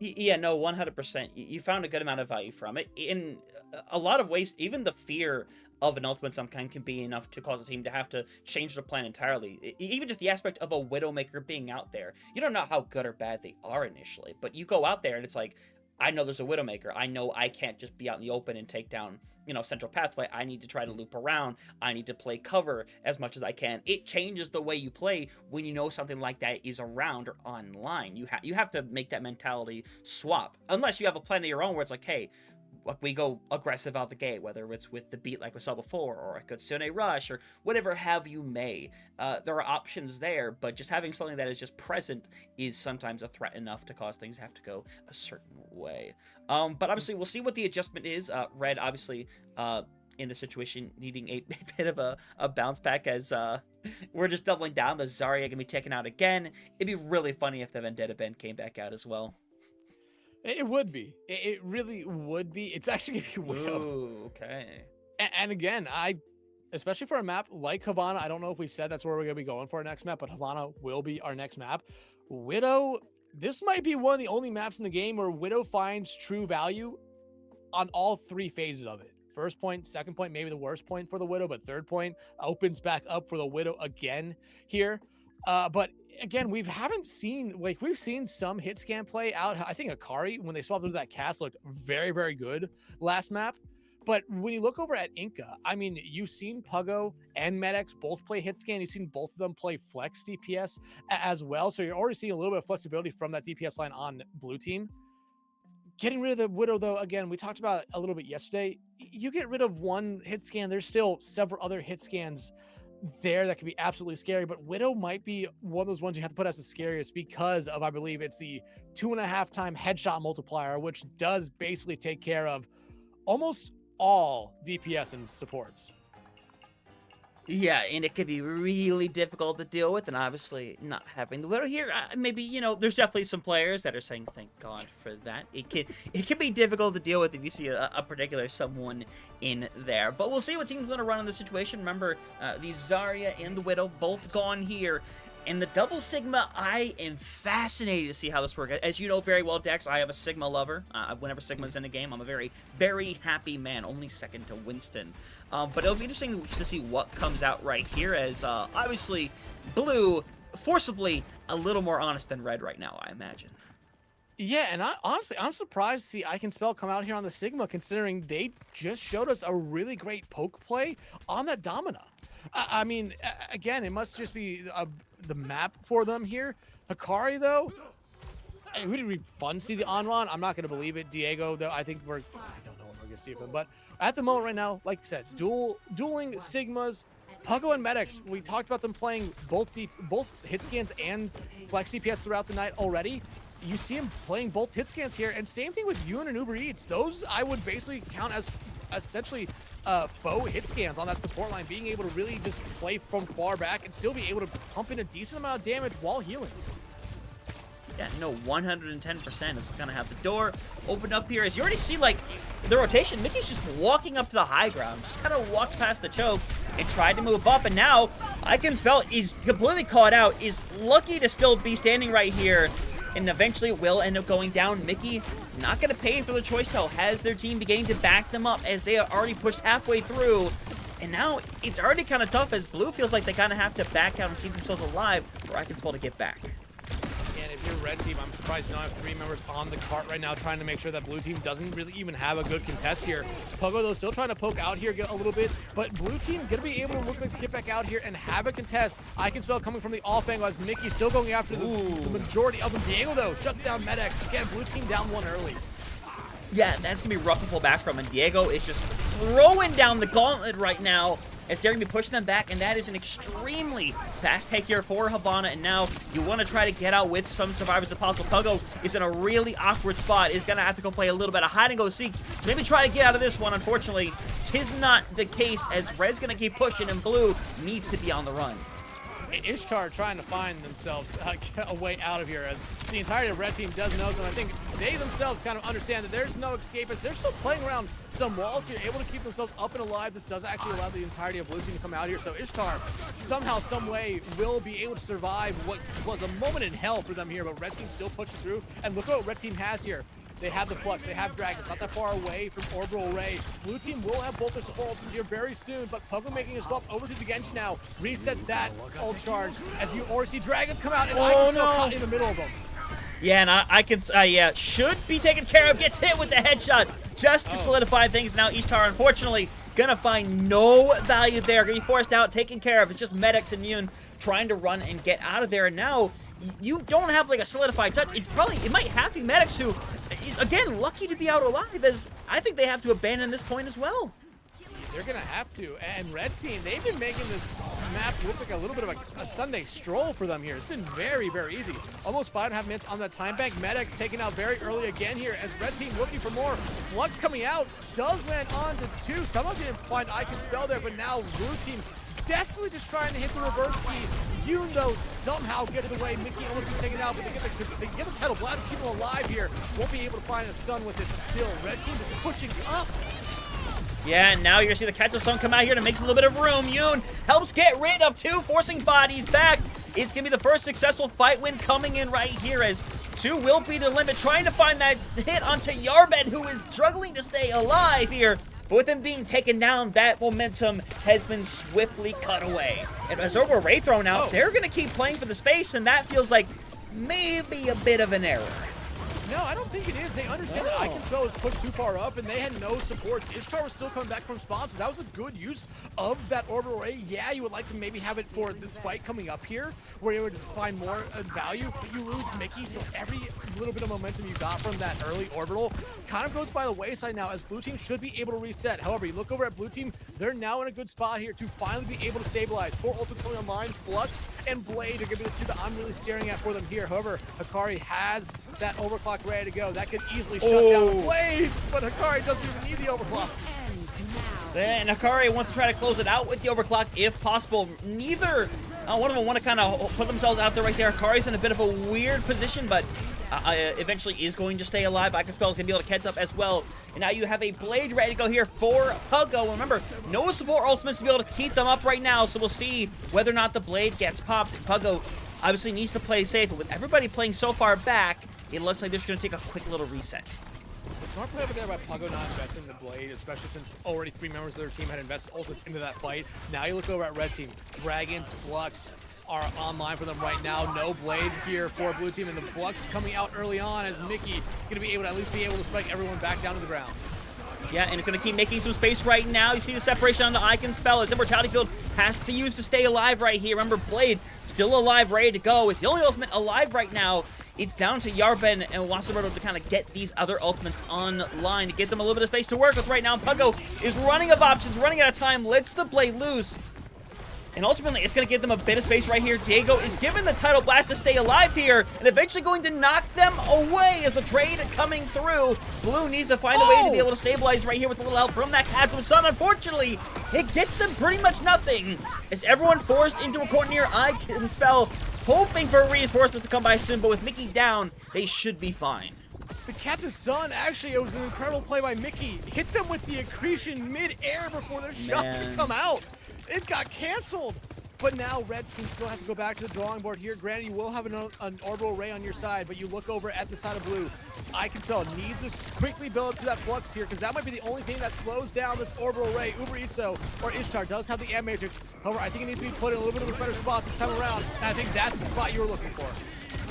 Yeah, no, 100%. You found a good amount of value from it. In a lot of ways, even the fear of an ultimate some kind can be enough to cause a team to have to change their plan entirely. Even just the aspect of a Widowmaker being out there. You don't know how good or bad they are initially, but you go out there and it's like, I know there's a Widowmaker. I know I can't just be out in the open and take down, central pathway. I need to try to loop around. I need to play cover as much as I can. It changes the way you play when you know something like that is around or online. You have to make that mentality swap. Unless you have a plan of your own where it's like, hey, we go aggressive out the gate, whether it's with the beat like we saw before, or a Kitsune Rush, or whatever have you may. There are options there, but just having something that is just present is sometimes a threat enough to cause things to have to go a certain way. But obviously, we'll see what the adjustment is. Red, obviously, in the situation, needing a bit of a bounce back as we're just doubling down. The Zarya going to be taken out again. It'd be really funny if the Vendetta Band came back out as well. It would be. It really would be. It's actually going to be Widow. Ooh, okay. And again, especially for a map like Havana, I don't know if we said that's where we're going to be going for our next map, but Havana will be our next map. Widow, this might be one of the only maps in the game where Widow finds true value on all three phases of it. First point, second point, maybe the worst point for the Widow, but third point opens back up for the Widow again here. But again, we've seen some hit scan play out. I think Akari, when they swapped into that cast, looked very, very good last map. But when you look over at Inca, I mean, you've seen Puggo and Medex both play hit scan. You've seen both of them play flex DPS as well. So you're already seeing a little bit of flexibility from that DPS line on blue team. Getting rid of the Widow, though, again, we talked about it a little bit yesterday. You get rid of one hit scan, there's still several other hit scans there that could be absolutely scary, but Widow might be one of those ones you have to put as the scariest because of, I believe it's the 2.5 time headshot multiplier, which does basically take care of almost all DPS and supports. Yeah, and it could be really difficult to deal with, and obviously not having the Widow here, maybe, there's definitely some players that are saying, thank God for that. It can be difficult to deal with if you see a particular someone in there. But we'll see what team's going to run in this situation. Remember, the Zarya and the Widow both gone here. In the double Sigma, I am fascinated to see how this works. As you know very well, Dex, I am a Sigma lover. Whenever Sigma's in a game, I'm a very, very happy man, only second to Winston. But it'll be interesting to see what comes out right here, as obviously Blue, forcibly a little more honest than Red right now, I imagine. Yeah, and honestly, I'm surprised to see I Can Spell come out here on the Sigma, considering they just showed us a really great poke play on that Domina. I mean, again, it must just be the map for them here. Hikari, though, it would be fun to see the on-run. I'm not going to believe it. Diego, though, I don't know what we're going to see of him. But at the moment right now, like you said, dueling Sigmas, Puggo and Medics. We talked about them playing both hit scans and flex CPS throughout the night already. You see him playing both hit scans here, and same thing with Yoon and Uber Eats. Those I would basically count as essentially faux hit scans on that support line, being able to really just play from far back and still be able to pump in a decent amount of damage while healing. Yeah, no, 110% is gonna have the door opened up here. As you already see, like, the rotation, Mickey's just walking up to the high ground, just kind of walked past the choke and tried to move up, and now Iconspell is completely caught out, is lucky to still be standing right here, and eventually will end up going down. Mickey not gonna pay for the choice, though, has their team beginning to back them up as they are already pushed halfway through. And now it's already kind of tough as Blue feels like they kind of have to back out and keep themselves alive for Iconspell to get back. And if you're red team, I'm surprised you don't have 3 members on the cart right now trying to make sure that blue team doesn't really even have a good contest here. Puggo, though, still trying to poke out here, get a little bit, but blue team going to be able to look like get back out here and have a contest. Iconspell coming from the off angle as Mickey still going after the majority of them. Diego, though, shuts down Medics. Again, blue team down 1 early. Yeah, that's going to be rough to pull back from, and Diego is just throwing down the gauntlet right now as they're going to be pushing them back, and that is an extremely fast take here for Havana, and now you want to try to get out with some survivors if possible. Puggo is in a really awkward spot, is going to have to go play a little bit of hide-and-go-seek, maybe try to get out of this one. Unfortunately, 'tis not the case, as Red's going to keep pushing, and Blue needs to be on the run. Ishtar trying to find themselves a way out of here, as the entirety of red team does know, and I think they themselves kind of understand that there's no escape as they're still playing around some walls here, able to keep themselves up and alive. This does actually allow the entirety of blue team to come out here, so Ishtar somehow, some way will be able to survive what was a moment in hell for them here, but red team still pushing through, and look at what red team has here. They have the Flux, they have Dragons, not that far away from Orbital Ray. Blue team will have both their support ultimates here very soon, but Puggo making a swap over to the Genji now, resets that ult charge as you already see Dragons come out, and Iconspell caught in the middle of them. Yeah, and I can, should be taken care of, gets hit with the headshot just to solidify things. Now Ishtar, unfortunately, gonna find no value there, gonna be forced out, taken care of. It's just Medics and Yoon trying to run and get out of there, and now you don't have like a solidified touch. It might have to be Medics who is again lucky to be out alive, as I think they have to abandon this point as well. They're gonna have to, and red team, they've been making this map look like a little bit of a Sunday stroll for them here. It's been very, very easy. Almost 5.5 minutes on that time bank. Medics taken out very early again here as red team looking for more. Flux coming out, does land on to 2. Someone didn't find Iconspell there, but now blue team desperately just trying to hit the reverse key. Yoon, though, somehow gets away. Mickey almost gets taken out, but they get the title blast to keep him alive here. Won't be able to find a stun with it, but still, red team is pushing up. Yeah, and now you're gonna see the catch-up song come out here to make a little bit of room. Yoon helps get rid of 2, forcing bodies back. It's gonna be the first successful fight win coming in right here, as 2 will be the limit, trying to find that hit onto Yarbed, who is struggling to stay alive here. But with him being taken down, that momentum has been swiftly cut away. And as Orbital Ray thrown out, they're going to keep playing for the space, and that feels like maybe a bit of an error. No, I don't think it is. They understand that Iconspell was pushed too far up, and they had no supports. Ishtar was still coming back from spawn, so that was a good use of that Orbital Ray. Yeah, you would like to maybe have it for this fight coming up here, where you would find more value, but you lose Mickey, so every little bit of momentum you got from that early Orbital kind of goes by the wayside now, as blue team should be able to reset. However, you look over at blue team, they're now in a good spot here to finally be able to stabilize. 4 ultimates coming online, Flux and Blade are going to be the 2 that I'm really staring at for them here. However, Hakari has that overclock ready to go. That could easily shut down Blade, but Hakari doesn't even need the overclock. And Hakari wants to try to close it out with the overclock if possible. Neither one of them want to kind of put themselves out there right there. Hakari's in a bit of a weird position, but eventually is going to stay alive. Iconspell is going to be able to catch up as well. And now you have a Blade ready to go here for Puggo. Remember, no support ultimates to be able to keep them up right now, so we'll see whether or not the Blade gets popped. Puggo obviously needs to play safe, but with everybody playing so far back, it looks like they're just going to take a quick little reset. The smart play over there by Puggo not investing in the Blade, especially since already 3 members of their team had invested ultimates into that fight. Now you look over at red team. Dragons, Flux are online for them right now. No Blade here for blue team, and the Flux coming out early on as Mickey going to be able to at least be able to spike everyone back down to the ground. Yeah, and it's going to keep making some space right now. You see the separation on the Iconspell as Immortality Field has to be used to stay alive right here. Remember, Blade still alive, ready to go. It's the only ultimate alive right now it's down to Yarben and Wasaburo to kind of get these other ultimates online to get them a little bit of space to work with right now. Puggo is running of options, running out of time, lets the blade loose. And ultimately, it's going to give them a bit of space right here. Diego is given the Tidal Blast to stay alive here, and eventually going to knock them away as the trade coming through. Blue needs to find a way to be able to stabilize right here with a little help from that Captain Sun. Unfortunately, it gets them pretty much nothing. As everyone forced into a corner here, I can spell, hoping for reinforcements to come by soon, but with Mickey down, they should be fine. The Captain Sun, actually, it was an incredible play by Mickey. Hit them with the accretion mid-air before their shot could come out. It got canceled. But now Red Team still has to go back to the drawing board here. Granted, you will have an orbital array on your side, but you look over at the side of Blue. I can tell needs to quickly build up to that flux here, because that might be the only thing that slows down this orbital array. Uber Itzo or Ishtar does have the M Matrix. However, I think it needs to be put in a little bit of a better spot this time around. And I think that's the spot you were looking for.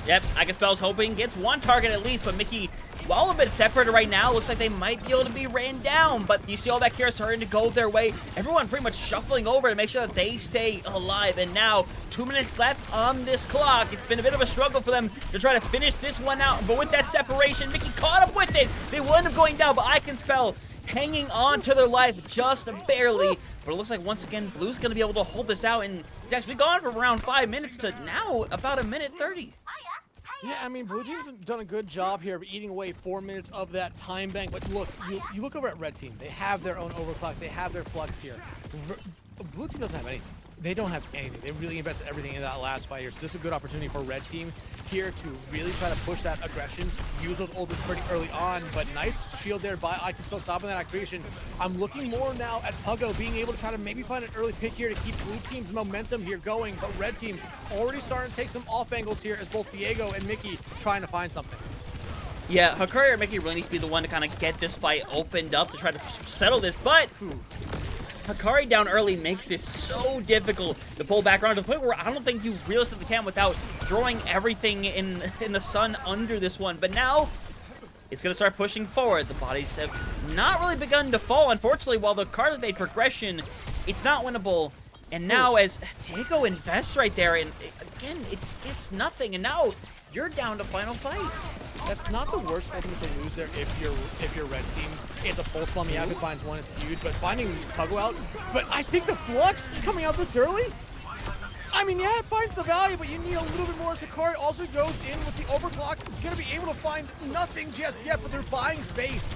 Yep, Spell's hoping gets one target at least, but Mickey, while a bit separated right now, looks like they might be able to be ran down, but you see all that Kira starting to go their way. Everyone pretty much shuffling over to make sure that they stay alive, and now 2 minutes left on this clock. It's been a bit of a struggle for them to try to finish this one out, but with that separation, Mickey caught up with it. They will end up going down, but Spell hanging on to their life just barely. But it looks like, once again, Blue's going to be able to hold this out, and Dex, we've gone from around 5 minutes to now about 1:30. Yeah, I mean, Blue Team's done a good job here of eating away 4 minutes of that time bank. But look, you look over at Red Team. They have their own overclock. They have their flux here. Blue Team doesn't have anything. They don't have anything. They really invested everything in that last fight here. So this is a good opportunity for Red Team here to really try to push that aggression, use those ultimates pretty early on. But nice shield there by I can still stopping that activation. I'm looking more now at Puggo being able to try to maybe find an early pick here to keep Blue Team's momentum here going. But Red Team already starting to take some off angles here as both Diego and Mickey trying to find something. Yeah, Hakari or Mickey really needs to be the one to kind of get this fight opened up to try to settle this, but Hakari down early makes this so difficult to pull back around to the point where I don't think you realistically can without throwing everything in the sun under this one. But now it's going to start pushing forward. The bodies have not really begun to fall. Unfortunately, while the card has made progression, it's not winnable. And now as Diego invests right there, and again, it's nothing. And now you're down to final fights. That's not the worst ultimate to lose there if you're Red Team. It's a full spam. Yeah, if it finds one, it's huge. But finding Puggo out, but I think the flux coming out this early, I mean, yeah, it finds the value, but you need a little bit more. Sakari also goes in with the overclock. Gonna be able to find nothing just yet, but they're buying space.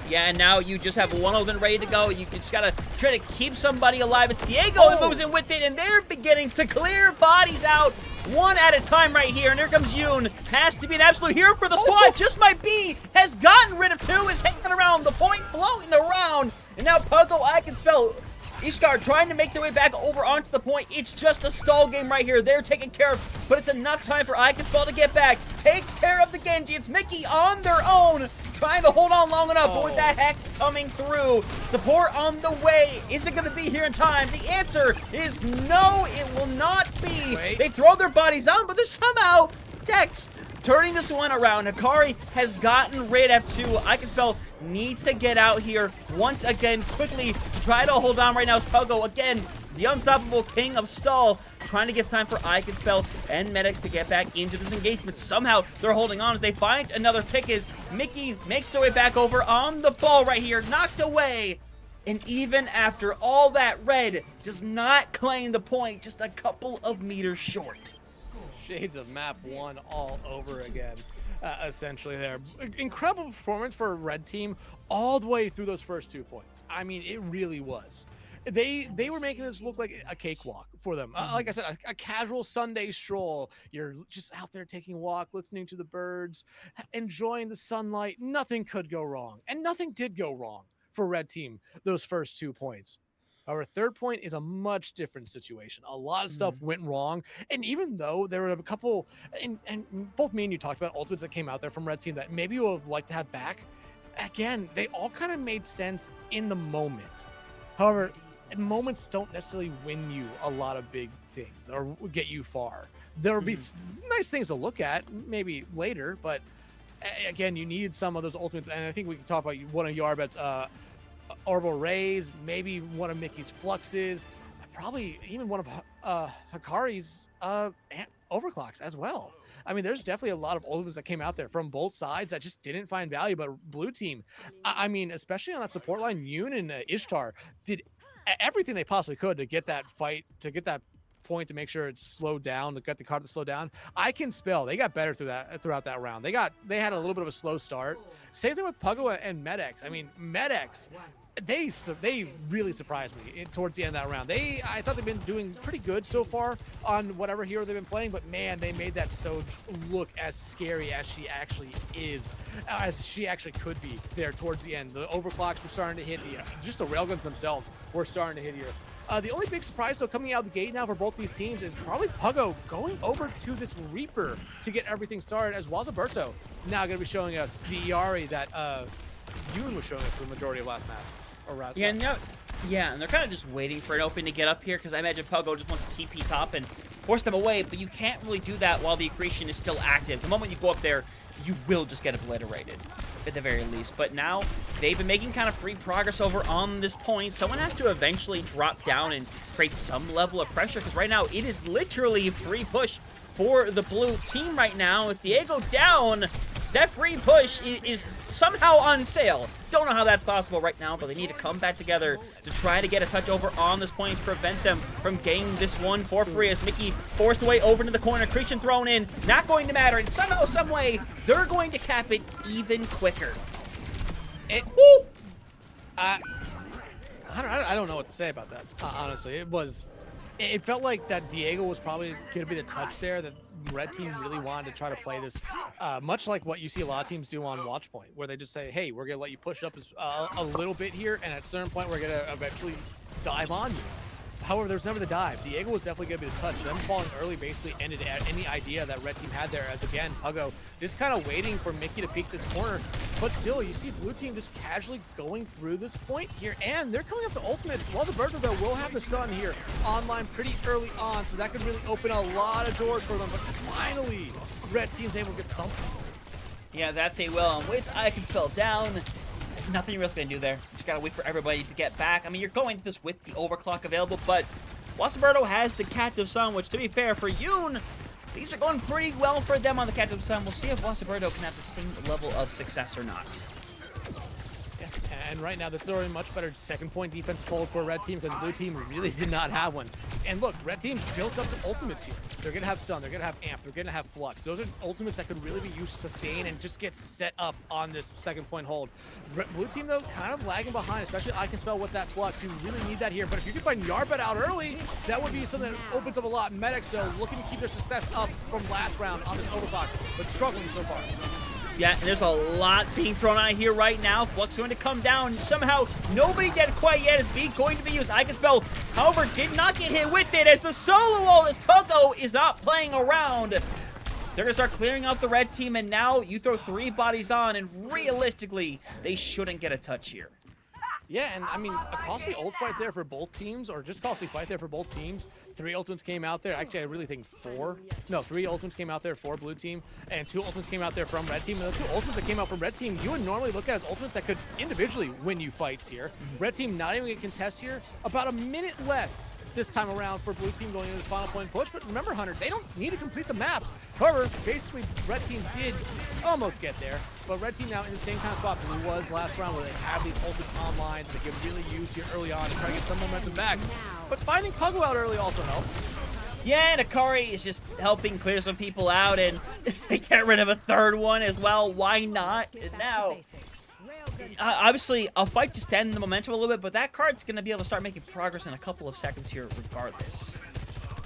Yeah, and now you just have one ultimate ready to go. You just gotta try to keep somebody alive. It's Diego who moves in with it, and they're beginning to clear bodies out one at a time right here. And here comes Yoon. Has to be an absolute hero for the squad. Just might be. Has gotten rid of two. Is hanging around the point, floating around. And now Puggo, I can spell. Ishtar trying to make their way back over onto the point. It's just a stall game right here. They're taken care of, but it's enough time for Iconspell to get back. Takes care of the Genji. It's Mickey on their own, trying to hold on long enough, but with that hack coming through, support on the way. Is it going to be here in time? The answer is no, it will not be. They throw their bodies out, but there's somehow Dex turning this one around. Hakari has gotten rid of two. Iconspell needs to get out here once again quickly to try to hold on right now. As Puggo, again, the unstoppable king of stall, trying to give time for Iconspell and Medics to get back into this engagement. Somehow they're holding on as they find another pick as Mickey makes their way back over on the ball right here, knocked away. And even after all that, Red does not claim the point, just a couple of meters short. Shades of map one all over again, essentially there. Incredible performance for a Red Team all the way through those first 2 points. I mean, it really was. They were making this look like a cakewalk for them. Like I said, a casual Sunday stroll. You're just out there taking a walk, listening to the birds, enjoying the sunlight. Nothing could go wrong. And nothing did go wrong for Red Team those first 2 points. Our third point is a much different situation. A lot of stuff went wrong. And even though there were a couple, and both me and you talked about ultimates that came out there from Red Team that maybe you would like to have back, again, they all kind of made sense in the moment. However, moments don't necessarily win you a lot of big things or get you far. There will be nice things to look at maybe later, but again, you need some of those ultimates. And I think we can talk about one of Yarbet's orbital rays, maybe one of Mickey's fluxes. probably even one of Hikari's overclocks as well. I mean, there's definitely a lot of ultimates that came out there from both sides that just didn't find value. But blue team, I mean, especially on that support line, Yoon and Ishtar did everything they possibly could to get that fight, to get that point, to make sure it's slowed down, to get the card to slow down. I can spell. They got better throughout that round. They had a little bit of a slow start. Same thing with Pugo and Medex. I mean, Medex, they really surprised me towards the end of that round. I thought they've been doing pretty good so far on whatever hero they've been playing, but man, they made that Soj look as scary as she actually is, as she actually could be there towards the end. The overclocks were starting to hit, just the railguns themselves were starting to hit here. The only big surprise, though, coming out of the gate now for both these teams is probably Pugo going over to this Reaper to get everything started, as Wazaberto now going to be showing us the Iari that Yoon was showing us for the majority of last match. Yeah, no, yeah, and they're kind of just waiting for an open to get up here, because I imagine Pugo just wants to TP top and force them away, but you can't really do that while the accretion is still active. The moment you go up there, you will just get obliterated, at the very least. But now, they've been making kind of free progress over on this point. Someone has to eventually drop down and create some level of pressure, because right now, it is literally a free push for the blue team right now. With Diego down, that free push is somehow on sale. Don't know how that's possible right now, but they need to come back together to try to get a touch over on this point to prevent them from getting this one for free, as Mickey forced away over into the corner. Creation thrown in, not going to matter. And somehow, some way, they're going to cap it even quicker. I don't know what to say about that, honestly. It felt like that Diego was probably going to be the touch there, that red team really wanted to try to play this, much like what you see a lot of teams do on Watch Point, where they just say, hey, we're going to let you push it up a little bit here, and at a certain point, we're going to eventually dive on you. However, there's never the dive. Diego was definitely going to be the touch. Them falling early basically ended at any idea that red team had there, as again, Pugo just kind of waiting for Mickey to peek this corner. But still, you see blue team just casually going through this point here, and they're coming up to ultimates. Wazaberto, though, will have the sun here online pretty early on, so that could really open a lot of doors for them. But finally, red team's able to get something. Yeah, that they will. And with I Can Spell down, nothing you're really going to do there. Just got to wait for everybody to get back. I mean, you're going to this with the overclock available, but Wasaberto has the Captive Sun, which, to be fair, for Yoon, these are going pretty well for them on the Captive Sun. We'll see if Wasaberto can have the same level of success or not. Yeah, and right now, this is already a much better second point defense forward for red team, because blue team really did not have one. And look, red team built up the ultimates here. They're going to have Sun, they're going to have Amp, they're going to have Flux. Those are ultimates that could really be used to sustain and just get set up on this second point hold. Blue team, though, kind of lagging behind, especially I Can Spell with that Flux. You really need that here. But if you can find Yarbet out early, that would be something that opens up a lot. Medics, though, looking to keep their success up from last round on this overclock, but struggling so far. Yeah, and there's a lot being thrown out here right now. Flux going to come down. Somehow, nobody dead quite yet. Is B going to be used? I Can Spell, however, did not get hit with it, as the solo ult, as Pugo is not playing around. They're going to start clearing out the red team, and now you throw 3 bodies on, and realistically, they shouldn't get a touch here. Yeah, and I mean, a costly ult fight there for both teams, or just costly fight there for both teams. 3 ultimates came out there. Actually, I really think 4. No, 3 ultimates came out there for blue team, and 2 ultimates came out there from red team. And the 2 ultimates that came out from red team, you would normally look at as ultimates that could individually win you fights here. Red team not even gonna contest here. About a minute less this time around for blue team going into this final point push. But remember, Hunter, they don't need to complete the map. However, basically, red team did almost get there, but red team now in the same kind of spot blue was last round, where they have these ultimates online that they can really use here early on to try to get some momentum back. But finding Pugo out early also helps. Yeah, and Akari is just helping clear some people out, and if they get rid of a 3rd one as well, why not? And now, obviously, a fight to stand the momentum a little bit, but that card's going to be able to start making progress in a couple of seconds here regardless.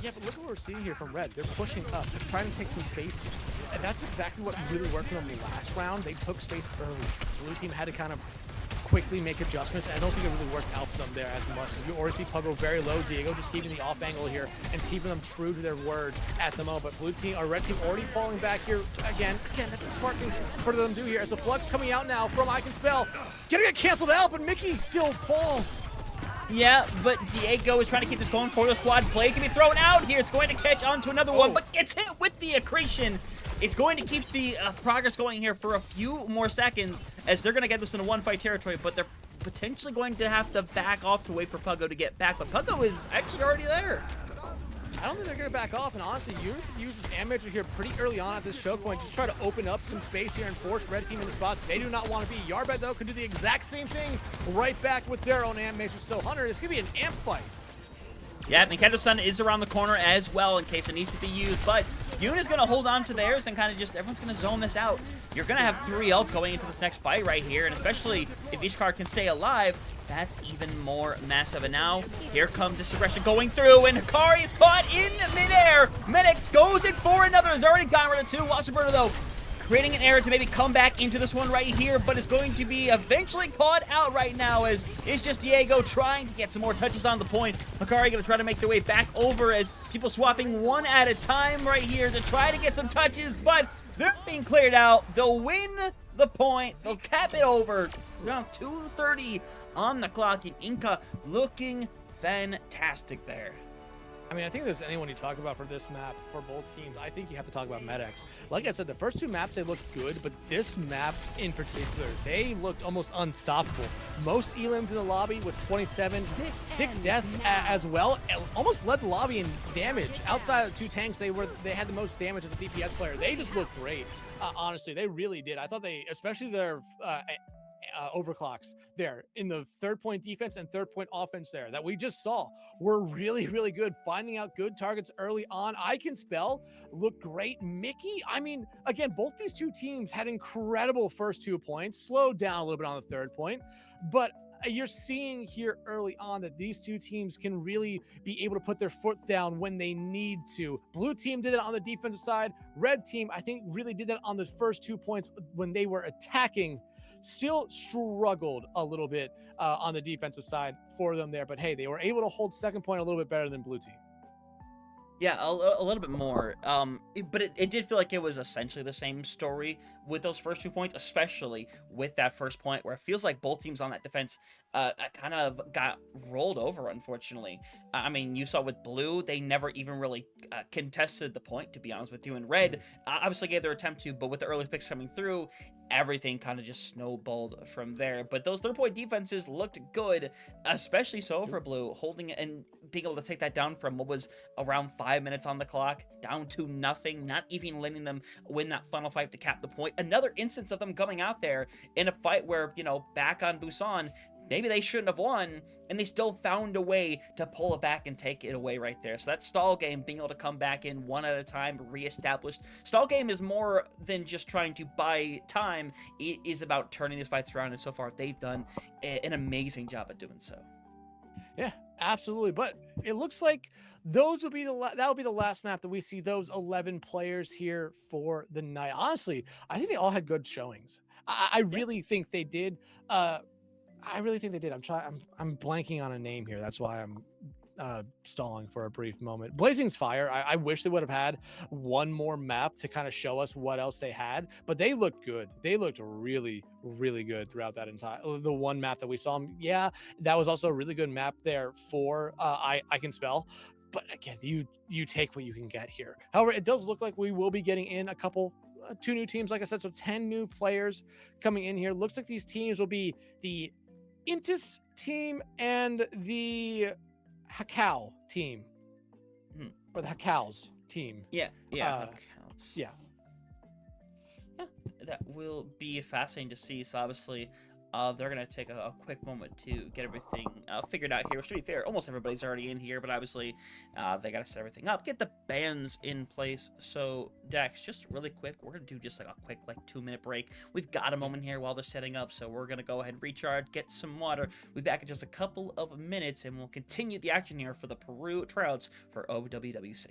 Yeah, but look at what we're seeing here from red. They're pushing up. They're trying to take some space here. And that's exactly what really worked for them in the last round. They took space early. Blue team had to kind of quickly make adjustments, and I don't think it really worked out for them there as much. You already see Pugo very low. Diego just keeping the off angle here and keeping them true to their word at the moment. But blue team, or red team, already falling back here again. Again, that's a smart thing for them to do here. As a Flux coming out now from I Can Spell, gonna get canceled out, but Mickey still falls. Yeah, but Diego is trying to keep this going for the squad. Blade can be thrown out here. It's going to catch onto another one, but gets hit with the accretion. It's going to keep the progress going here for a few more seconds, as they're going to get this in a 1-fight territory, but they're potentially going to have to back off to wait for Puggo to get back, but Puggo is actually already there. I don't think they're going to back off, and honestly, Youth uses Amateur here pretty early on at this choke point to try to open up some space here and force Red Team in the spots they do not want to be. Yardbet, though, can do the exact same thing right back with their own Amateur. So, Hunter, it's going to be an amp fight. Yeah, Nintendo-san is around the corner as well in case it needs to be used, but Yoon is going to hold on to theirs and kind of just, everyone's going to zone this out. You're going to have 3 ults going into this next fight right here, and especially if each card can stay alive, that's even more massive. And now, here comes this aggression going through, and Hikari is caught in midair. Medics goes in for another, has already gotten rid of 2. Wasserburner, though, creating an error to maybe come back into this one right here, but is going to be eventually caught out right now as it's just Diego trying to get some more touches on the point. Hikari going to try to make their way back over as people swapping one at a time right here to try to get some touches, but they're being cleared out. They'll win the point. They'll cap it over. Around 2:30 on the clock, and Inca looking fantastic there. I mean, I think if there's anyone you talk about for this map, for both teams, I think you have to talk about Medics. Like I said, the first 2 maps, they looked good, but this map in particular, they looked almost unstoppable. Most elims in the lobby with 27, 6 deaths as well, almost led the lobby in damage. Outside of 2 tanks, they had the most damage as a DPS player. They just looked great. Honestly, they really did. I thought they, especially their overclocks there in the 3rd-point defense and 3rd-point offense there that we just saw were really, really good, finding out good targets early on. I Can Spell looked great. Mickey, I mean, again, both these 2 teams had incredible first 2 points, slowed down a little bit on the 3rd point, but you're seeing here early on that these 2 teams can really be able to put their foot down when they need to. Blue team did it on the defensive side. Red team, I think, really did that on the first 2 points when they were attacking. Still struggled a little bit on the defensive side for them there. But hey, they were able to hold 2nd point a little bit better than blue team. Yeah, a little bit more. But it did feel like it was essentially the same story with those first 2 points, especially with that first point where it feels like both teams on that defense kind of got rolled over, unfortunately. I mean, you saw with blue, they never even really contested the point, to be honest with you. And red obviously gave their attempt to, but with the early picks coming through, everything kind of just snowballed from there. But those 3rd-point defenses looked good, especially so for blue, holding it and being able to take that down from what was around 5 minutes on the clock, down to nothing, not even letting them win that final fight to cap the point. Another instance of them coming out there in a fight where, you know, back on Busan, maybe they shouldn't have won, and they still found a way to pull it back and take it away right there. So that stall game, being able to come back in one at a time, reestablished. Stall game is more than just trying to buy time. It is about turning these fights around, and so far they've done an amazing job at doing so. Yeah, absolutely. But it looks like those would be that would be the last map that we see those 11 players here for the night. Honestly, I think they all had good showings. I really think they did. I really think they did. I'm blanking on a name here. That's why I'm stalling for a brief moment. Blazing's Fire. I wish they would have had one more map to kind of show us what else they had, but they looked good. They looked really, really good throughout that the one map that we saw. Yeah, that was also a really good map there for I Can Spell. But again, you take what you can get here. However, it does look like we will be getting in a couple 2 new teams, like I said, so 10 new players coming in here. Looks like these teams will be the Intis team and the Hakao team, or the Hakao's team. Yeah, yeah, that will be fascinating to see. So obviously, they're gonna take a quick moment to get everything figured out here. Which, to be fair, almost everybody's already in here, but obviously, they gotta set everything up, get the bands in place. So Dex, just really quick, we're gonna do just like a quick 2-minute break. We've got a moment here while they're setting up, so we're gonna go ahead and recharge, get some water. We'll be back in just a couple of minutes, and we'll continue the action here for the Peru Tryouts for OWWC.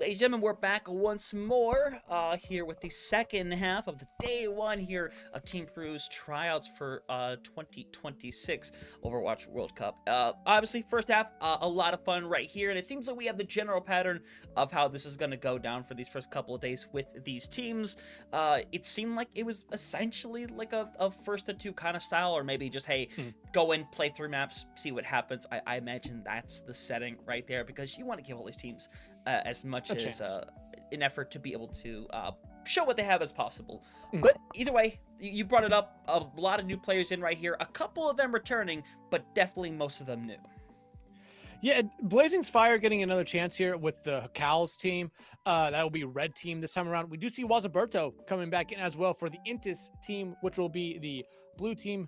ladies and gentlemen, we're back once more here with the second half of the day one here of Team Peru's tryouts for 2026 Overwatch World Cup. Obviously, first half, a lot of fun right here, and it seems like we have the general pattern of how this is going to go down for these first couple of days with these teams. It seemed like it was essentially like a first to two kind of style, or maybe just, hey, go in, play 3 maps, see what happens. I imagine that's the setting right there, because you want to give all these teams as much as an effort to be able to show what they have as possible. But either way, you brought it up, a lot of new players in right here, a couple of them returning, but definitely most of them new. Yeah, Blazing's Fire getting another chance here with the Cows team. That will be red team this time around. We do see Wazaberto coming back in as well for the Intis team, which will be the blue team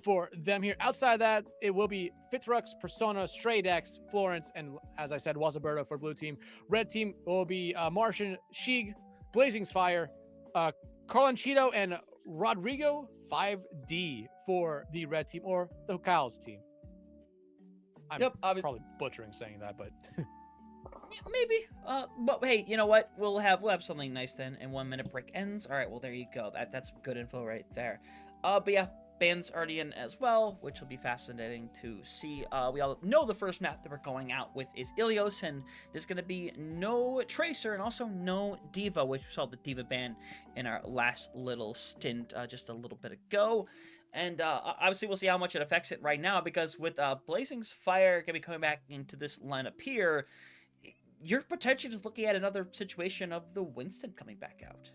for them here. Outside of that, it will be Fitrux, Persona, Stray Dex, Florence, and as I said, Wazaberto for blue team. Red team will be Martian, Sheeg, Blazing's Fire, Carlonchito, and Rodrigo 5D for the red team, or the Cows team. I'm probably butchering saying that, but maybe. But hey, you know what? We'll have something nice then. And 1 minute break ends. All right. Well, there you go. That's good info right there. But yeah, band's already in as well, which will be fascinating to see. We all know the first map that we're going out with is Ilios, and there's going to be no Tracer and also no Diva, which we saw the Diva ban in our last little stint just a little bit ago. And obviously, we'll see how much it affects it right now, because with Blazing's Fire going to be coming back into this lineup here, you're potentially just looking at another situation of the Winston coming back out.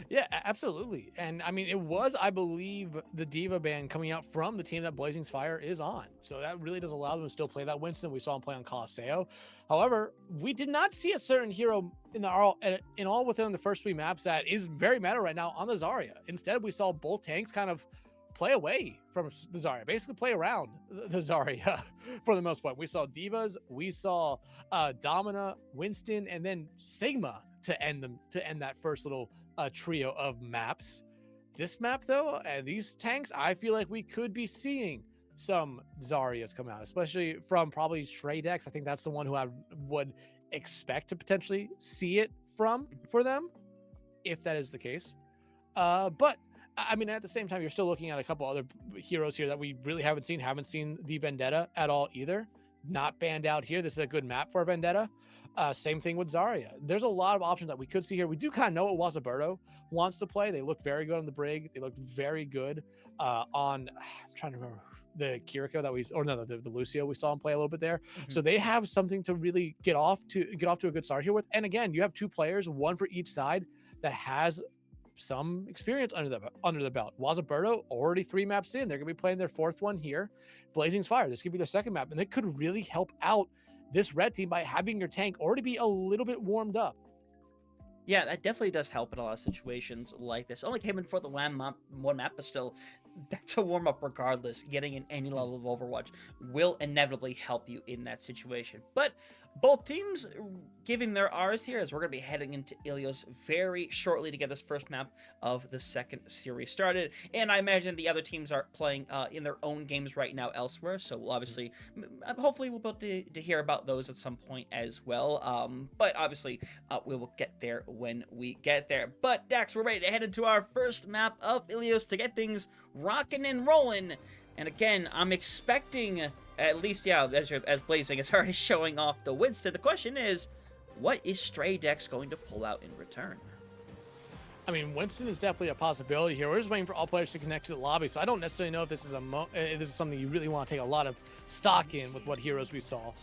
Yeah, absolutely. And I mean, it was, I believe, the Diva ban coming out from the team that Blazing's Fire is on. So that really does allow them to still play that Winston. We saw him play on Colosseo. However, we did not see a certain hero in all within the first 3 maps that is very meta right now on the Zarya. Instead, we saw both tanks kind of play away from the Zarya, basically play around the Zarya for the most part. We saw Divas, we saw Domina, Winston, and then Sigma to end that first little trio of maps. This map though, and these tanks, I feel like we could be seeing some Zaryas come out, especially from probably Stray Dex. I think that's the one who I would expect to potentially see it from for them, if that is the case. But I mean, at the same time, you're still looking at a couple other heroes here that we really haven't seen the Vendetta at all either. Not banned out here. This is a good map for a Vendetta. Same thing with Zarya. There's a lot of options that we could see here. We do kind of know what Wazaberto wants to play. They looked very good on the Brig. They looked very good on, I'm trying to remember, the Kiriko the Lucio we saw him play a little bit there. So they have something to really get off to a good start here with. And again, you have 2 players, one for each side, that has some experience under the belt. Wazaberto already 3 maps in. They're going to be playing their 4th one here. Blazing's Fire, this could be their 2nd map, and it could really help out this red team by having your tank already be a little bit warmed up. Yeah, that definitely does help in a lot of situations like this. Only came in for the one map, but still, that's a warm-up regardless. Getting in any level of Overwatch will inevitably help you in that situation. But both teams giving their R's here, as we're going to be heading into Ilios very shortly to get this first map of the 2nd series started. And I imagine the other teams are playing in their own games right now elsewhere. So we'll obviously, hopefully we'll be able to hear about those at some point as well. But obviously we will get there when we get there. But Dax, we're ready to head into our first map of Ilios to get things rocking and rolling. And again, I'm expecting, at least, yeah, as Blazing is already showing off the Winston, the question is, what is Stray Dex going to pull out in return? I mean, Winston is definitely a possibility here. We're just waiting for all players to connect to the lobby, so I don't necessarily know if this is something you really want to take a lot of stock in with what heroes we saw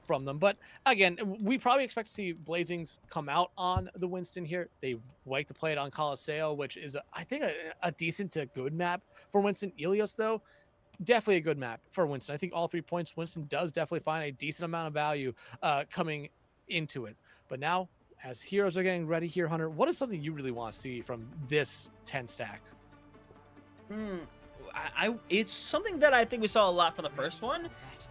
from them. But again, we probably expect to see Blazings come out on the Winston here. They like to play it on Colosseo, which is, I think, a decent to good map for Winston. Ilios, though, definitely a good map for Winston. I think all 3 points, Winston does definitely find a decent amount of value coming into it. But now, as heroes are getting ready here, Hunter, what is something you really want to see from this 10 stack? It's something that I think we saw a lot from the first one,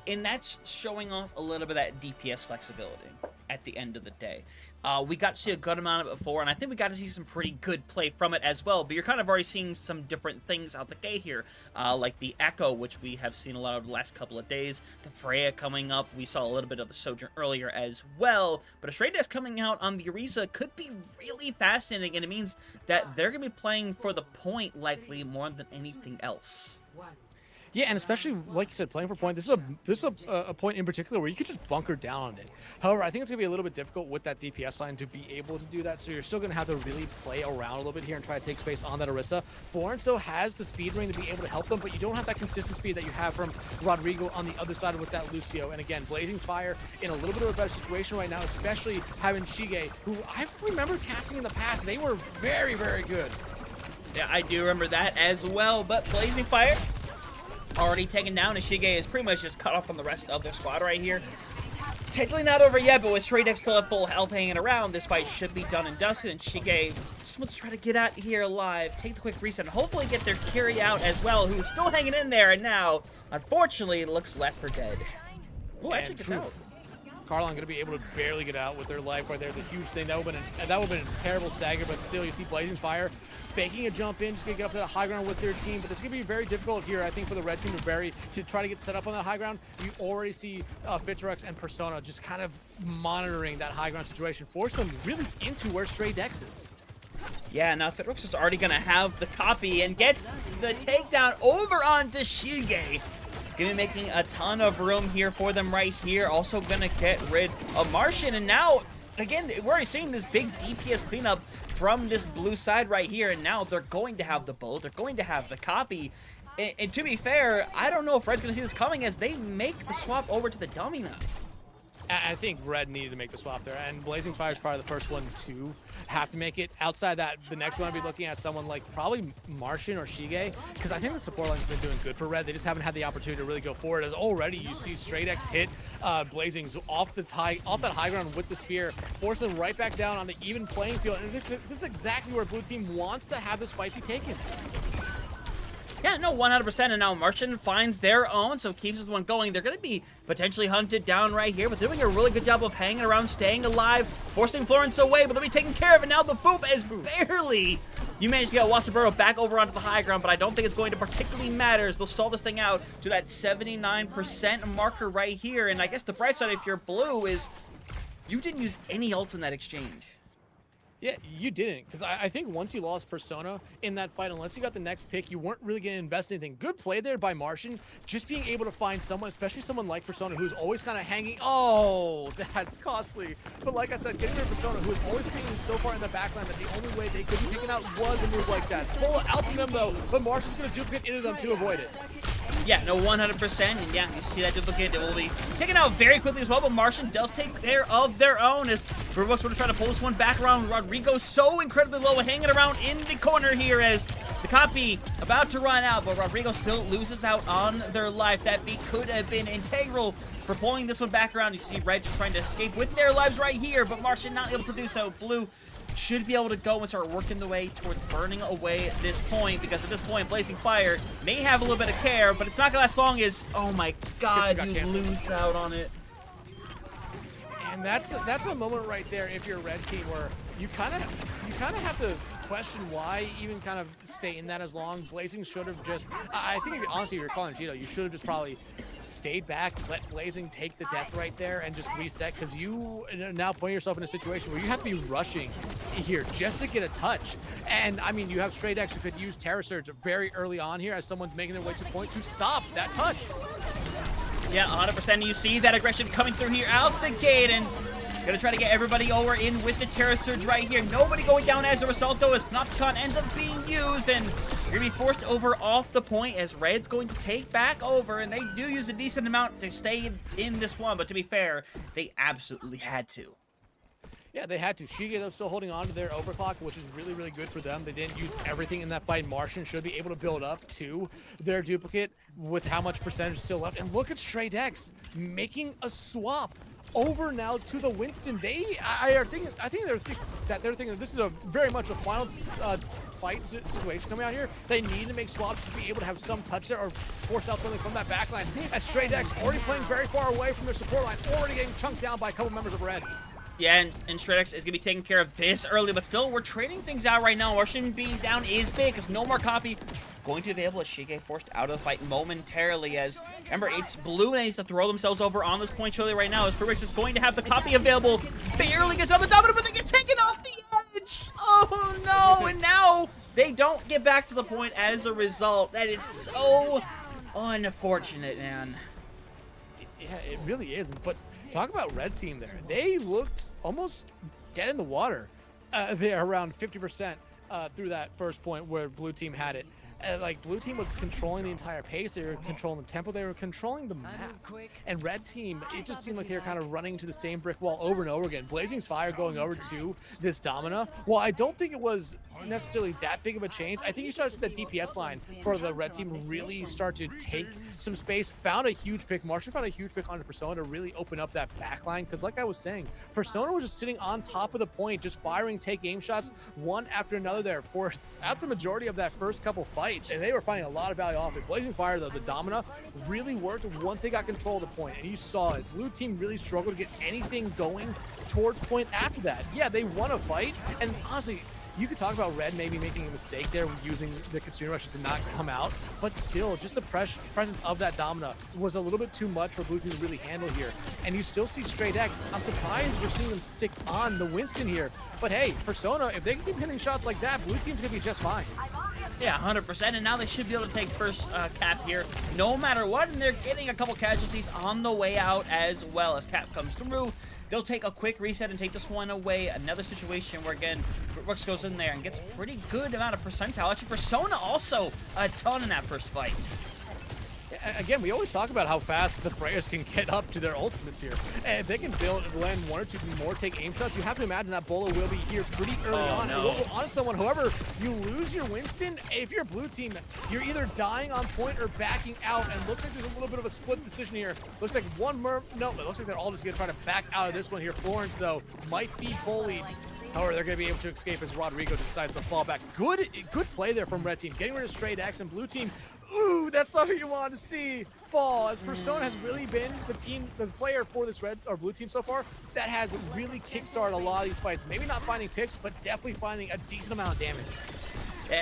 and that's showing off a little bit of that DPS flexibility. at the end of the day. We got to see a good amount of it before, and I think we got to see some pretty good play from it as well, but you're kind of already seeing some different things out the gate here, like the Echo, which we have seen a lot of the last couple of days, the Freya coming up, we saw a little bit of the Sojourn earlier as well, but a Stray Dex coming out on the Orisa could be really fascinating, and it means that they're going to be playing for the point likely more than anything else. Yeah, and especially, like you said, playing for point, this is a point in particular where you could just bunker down on it. However, I think it's going to be a little bit difficult with that DPS line to be able to do that, so you're still going to have to really play around a little bit here and try to take space on that Orisa. Florence, though, has the speed ring to be able to help them, but you don't have that consistent speed that you have from Rodrigo on the other side with that Lucio. And again, Blazing Fire in a little bit of a better situation right now, especially having Shige, who I remember casting in the past. They were very, very good. Yeah, I do remember that as well, but Blazing Fire already taken down, and Shige is pretty much just cut off from the rest of their squad right here. Technically not over yet, but with Stray Dex still at full health hanging around, this fight should be done and dusted, and Shige just wants to try to get out here alive, take the quick reset, and hopefully get their carry out as well, who's still hanging in there, and now, unfortunately, looks left for dead. Oh, actually gets out. Carlon going to be able to barely get out with their life right there. It's a huge thing. That would have been a terrible stagger, but still, you see Blazing Fire faking a jump in, just going to get up to the high ground with their team. But this is going to be very difficult here, I think, for the red team to try to get set up on that high ground. You already see Fitrex and Persona just kind of monitoring that high ground situation, force them really into where Stray Dex is. Yeah, now Fitrex is already going to have the copy and gets the takedown over onto Shige. Gonna be making a ton of room here for them right here. Also gonna get rid of Martian, and now, again, we're already seeing this big DPS cleanup from this blue side right here, and now they're going to have the bullet, they're going to have the copy. And to be fair, I don't know if Red's gonna see this coming as they make the swap over to the dummy now. I think Red needed to make the swap there, and Blazing Fire is probably the first one to have to make it. Outside that, the next one I'd be looking at someone like probably Martian or Shige, because I think the support line's been doing good for Red. They just haven't had the opportunity to really go forward, as already you see Stray Dex hit Blazing's off that high ground with the spear, force them right back down on the even playing field, and this is exactly where Blue Team wants to have this fight be taken. Yeah, no, 100%, and now Martian finds their own, so keeps this one going. They're going to be potentially hunted down right here, but doing a really good job of hanging around, staying alive, forcing Florence away, but they'll be taking care of it. Now the boop is barely. You managed to get Wasaburo back over onto the high ground, but I don't think it's going to particularly matter as they'll stall this thing out to that 79% marker right here, and I guess the bright side if you're blue is you didn't use any ults in that exchange. Yeah, you didn't, because I think once you lost Persona in that fight, unless you got the next pick, you weren't really going to invest in anything. Good play there by Martian, just being able to find someone, especially someone like Persona, who's always kind of hanging. Oh, that's costly. But like I said, getting rid of Persona, who is always hanging so far in the backline that the only way they could be taken out was a move like that. Pull it out from them, though, but Martian's going to duplicate into them to avoid it. Yeah, no, 100%, and yeah, you see that duplicate, it will be taken out very quickly as well, but Martian does take care of their own as Brooks would try to pull this one back around. Rodrigo so incredibly low, hanging around in the corner here as the copy about to run out, but Rodrigo still loses out on their life. That beat could have been integral for pulling this one back around. You see Red just trying to escape with their lives right here, but Martian not able to do so. Blue should be able to go and start working the way towards burning away at this point, because at this point Blazing Fire may have a little bit of care, but it's not gonna last long as, oh my god, you lose out on it. And that's a moment right there if you're a red team where you kind of have to question why even kind of stay in that as long. Blazing should have just, I think honestly if you're calling Gito, you should have just probably stayed back, let Blazing take the death right there and just reset, because you are now putting yourself in a situation where you have to be rushing here just to get a touch. And I mean, you have Stray Dex who could use Terror Surge very early on here as someone's making their way to point to stop that touch. Yeah, 100%. You see that aggression coming through here out the gate, and gonna try to get everybody over in with the Terror Surge right here. Nobody going down as a result, though, as Panopticon ends up being used, and you're gonna be forced over off the point as Red's going to take back over, and they do use a decent amount to stay in this one, but to be fair, they absolutely had to. Yeah, they had to. Shige, though, still holding on to their overclock, which is really, really good for them. They didn't use everything in that fight. Martian should be able to build up to their duplicate with how much percentage is still left. And look at Stray Dex making a swap over now to the Winston. I think they're thinking this is a very much a final fight situation coming out here. They need to make swaps to be able to have some touch there or force out something from that backline. As Stray Dex already playing very far away from their support line, already getting chunked down by a couple members of Red. Yeah, and Shredix is going to be taking care of this early, but still, we're trading things out right now. Martian being down is big, because no more copy going to be able to Shige forced out of the fight momentarily, as, remember, it's blue and needs to throw themselves over on this point surely right now, as Shredix is going to have the copy available, barely gets on the dominant, but they get taken off the edge! Oh no, and now they don't get back to the point as a result. That is so unfortunate, man. Yeah, it really is, but talk about red team there. They looked almost dead in the water. They're around 50% through that first point where blue team had it. Like, blue team was controlling the entire pace, they were controlling the tempo, they were controlling the map. And red team, it just seemed like they were kind of running to the same brick wall over and over again. Blazing's Fire going over to this Domina. Well, I don't think it was necessarily that big of a change. I think you started to see that DPS line for the red team really start to take some space. Found a huge pick. Martian found a huge pick onto Persona to really open up that back line, because like I was saying, Persona was just sitting on top of the point, just firing take aim shots one after another there for at the majority of that first couple fights, and they were finding a lot of value off it. Blazing Fire, though, the Domina really worked once they got control of the point, and you saw it. Blue team really struggled to get anything going towards point after that. Yeah, they won a fight, and honestly, you could talk about red maybe making a mistake there with using the Consumer Rush to not come out, but still, just the presence of that Domina was a little bit too much for blue team to really handle here. And you still see Straight X. I'm surprised we're seeing them stick on the Winston here. But hey, Persona, if they can keep hitting shots like that, blue team's gonna be just fine. Yeah, 100%, and now they should be able to take first cap here, no matter what, and they're getting a couple casualties on the way out as well. As cap comes through, they'll take a quick reset and take this one away. Another situation where, again, Brooks goes in there and gets a pretty good amount of percentile. Actually, Persona also a ton in that first fight. Again, we always talk about how fast the Freyas can get up to their ultimates here. And if they can land one or two more take aim shots, you have to imagine that Bolo will be here pretty early on. No. And will go on someone. However, you lose your Winston. If you're blue team, you're either dying on point or backing out. And looks like there's a little bit of a split decision here. Looks like one no, it looks like they're all just gonna try to back out of this one here. Florence, though, might be bullied. However, they're going to be able to escape as Rodrigo decides to fall back. Good play there from red team. Getting rid of Straight X, and blue team, ooh, that's not what you want to see fall, as Persona has really been the player for this red or blue team so far that has really kickstarted a lot of these fights. Maybe not finding picks, but definitely finding a decent amount of damage.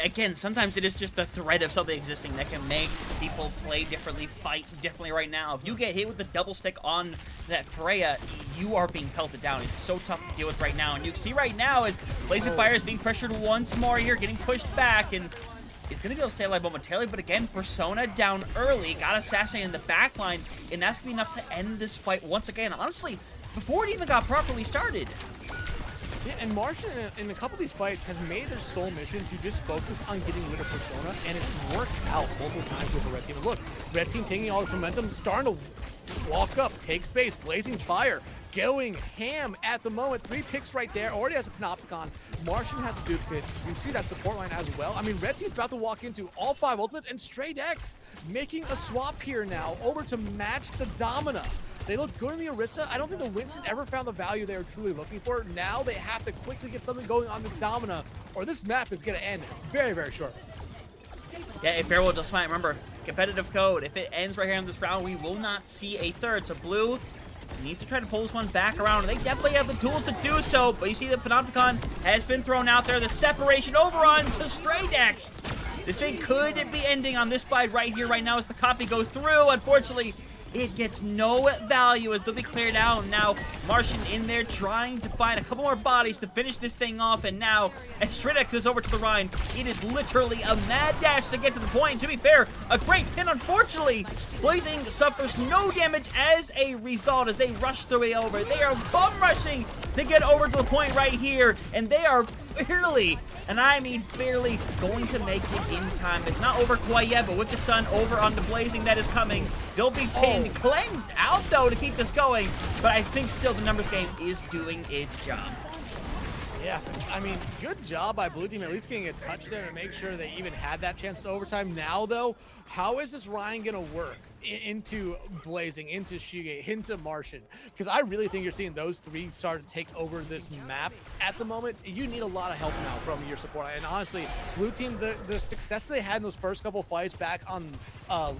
Again, sometimes it is just the threat of something existing that can make people play differently, fight differently right now. If you get hit with the double stick on that Freya, you are being pelted down. It's so tough to deal with right now. And you can see right now as Blazing Fire is being pressured once more here, getting pushed back, and is going to be able to stay alive momentarily. But again, Persona down early, got assassinated in the back line, and that's going to be enough to end this fight once again. Honestly, before it even got properly started. Yeah, and Martian in a couple of these fights has made their sole mission to just focus on getting rid of Persona, and it's worked out multiple times with the red team. And look, red team taking all this momentum, starting to walk up, take space, Blazing Fire, going ham at the moment. 3 picks right there, already has a Panopticon. Martian has a Duke pit. You see that support line as well. I mean, red team's about to walk into all 5 ultimates, and Straight X making a swap here now over to match the Domina. They look good in the Orisa. I don't think the Winston ever found the value they were truly looking for. Now they have to quickly get something going on this Domina, or this map is going to end very, very short. Yeah, if Farewell just might remember, competitive code. If it ends right here in this round, we will not see a third. So blue needs to try to pull this one back around. They definitely have the tools to do so, but you see the Panopticon has been thrown out there. The separation over on to Stray Dex. This thing could be ending on this side right here, right now, as the copy goes through. Unfortunately, it gets no value as they'll be cleared out. Now, Martian in there trying to find a couple more bodies to finish this thing off. And now, as Shredek goes over to the Rhine, it is literally a mad dash to get to the point. To be fair, a great hit. Unfortunately, Blazing suffers no damage as a result as they rush their way over. They are bum rushing to get over to the point right here. And they are barely, and I mean barely, going to make it in time. It's not over quite yet, but with the stun over on the Blazing that is coming, they'll be pinned, cleansed out though to keep this going, but I think still the numbers game is doing its job. Yeah, I mean, good job by blue team at least getting a touch there to make sure they even had that chance to overtime. Now though, how is this Ryan gonna work into Blazing, into Shige, into Martian? Because I really think you're seeing those 3 start to take over this map at the moment. You need a lot of help now from your support. And honestly, blue team, the success they had in those first couple fights back on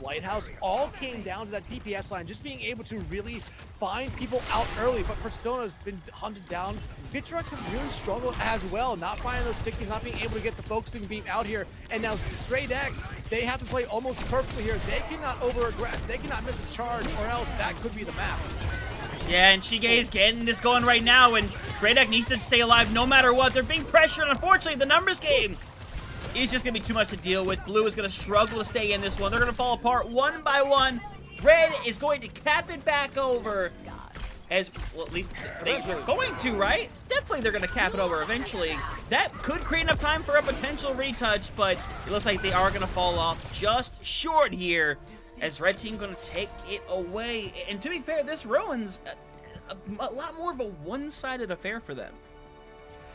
Lighthouse all came down to that DPS line, just being able to really find people out early. But Persona's been hunted down. Vitrox has really struggled as well, not finding those stickies, not being able to get the focusing beam out here. And now Straight X, they have to play almost perfectly here. They cannot over-aggress, they cannot miss a charge, or else that could be the map. Yeah, and Shige's getting this going right now, and Great Deck needs to stay alive no matter what. They're being pressured. Unfortunately, the numbers game is just going to be too much to deal with. Blue is going to struggle to stay in this one. They're going to fall apart one by one. Red is going to cap it back over. As, well, at least they were going to, right? Definitely they're going to cap it over eventually. That could create enough time for a potential retouch, but it looks like they are going to fall off just short here, as Red Team going to take it away. And to be fair, this ruins a lot more of a one-sided affair for them.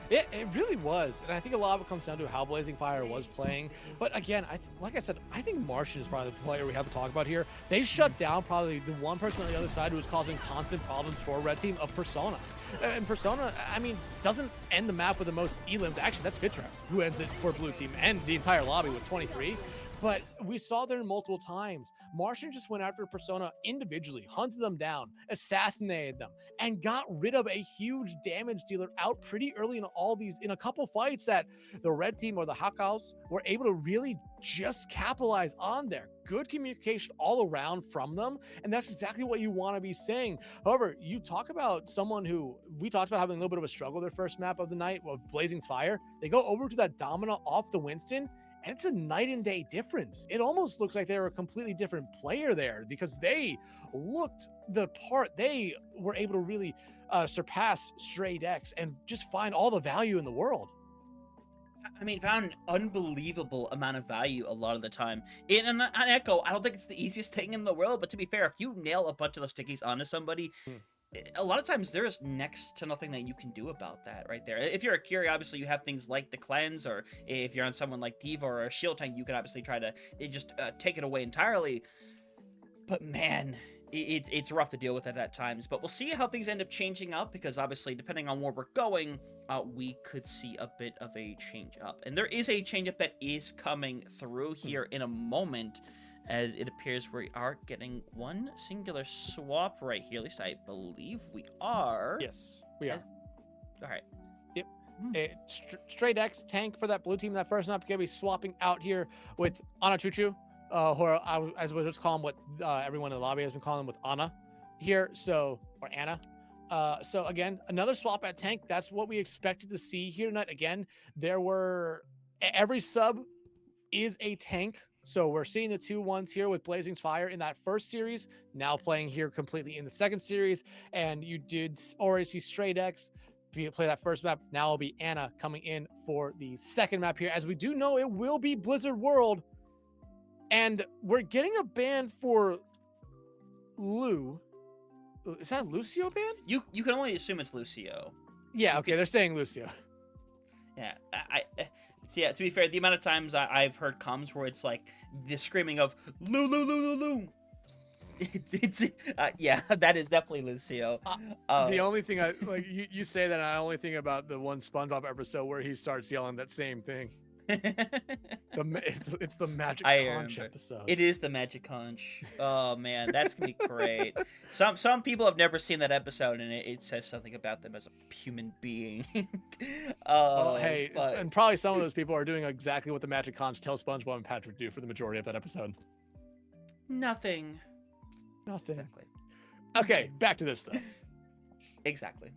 It really was, and I think a lot of it comes down to how Blazing Fire was playing. But again, like I said, I think Martian is probably the player we have to talk about here. They shut down probably the one person on the other side who was causing constant problems for Red Team of Persona. And Persona, I mean, doesn't end the map with the most elims. Actually, that's Vitrox who ends it for Blue Team and the entire lobby with 23. But we saw there multiple times. Martian just went after Persona individually, hunted them down, assassinated them, and got rid of a huge damage dealer out pretty early in a couple fights that the Red Team or the Hackhaus were able to really just capitalize on there. Good communication all around from them, and that's exactly what you want to be saying. However, you talk about someone who we talked about having a little bit of a struggle their first map of the night with Blazing Fire. They go over to that Domina off the Winston, and it's a night and day difference. It almost looks like they were a completely different player there because they looked the part. They were able to really surpass Stray Decks and just find all the value in the world. I mean, found an unbelievable amount of value a lot of the time. On Echo, I don't think it's the easiest thing in the world, but to be fair, if you nail a bunch of those stickies onto somebody, a lot of times there is next to nothing that you can do about that right there. If you're a Curie, obviously you have things like the cleanse, or if you're on someone like Diva or a shield tank, you can obviously try to just take it away entirely. But man, it's rough to deal with at times. But we'll see how things end up changing up, because obviously depending on where we're going, we could see a bit of a change up. And there is a change up that is coming through here in a moment, as it appears we are getting one singular swap right here. At least I believe we are. Yes, we are. All right. Yep. Straight X tank for that Blue Team. That first map going to be swapping out here with Ana Chuchu, or as we just call him, what everyone in the lobby has been calling him, with Ana here. So, or Anna. So again, another swap at tank. That's what we expected to see here tonight. Again, every sub is a tank. So we're seeing the 2-1s here with Blazing Fire in that first series, now playing here completely in the second series. And you did already see Straight X play that first map. Now it'll be Anna coming in for the second map here, as we do know it will be Blizzard World. And we're getting a ban for Lou. Is that Lucio ban? You can only assume it's Lucio. Yeah, okay, they're saying Lucio. Yeah, yeah, to be fair, the amount of times I've heard comms where it's like the screaming of Lou. Yeah, that is definitely Lucio. The only thing I like, you say that, and I only think about the one SpongeBob episode where he starts yelling that same thing. It's the Magic Conch episode. It is the Magic Conch. Oh man, that's gonna be great. Some people have never seen that episode, and it says something about them as a human being. Hey, and probably some of those people are doing exactly what the Magic Conch tells SpongeBob and Patrick do for the majority of that episode. Nothing. Exactly. Okay, back to this though. Exactly.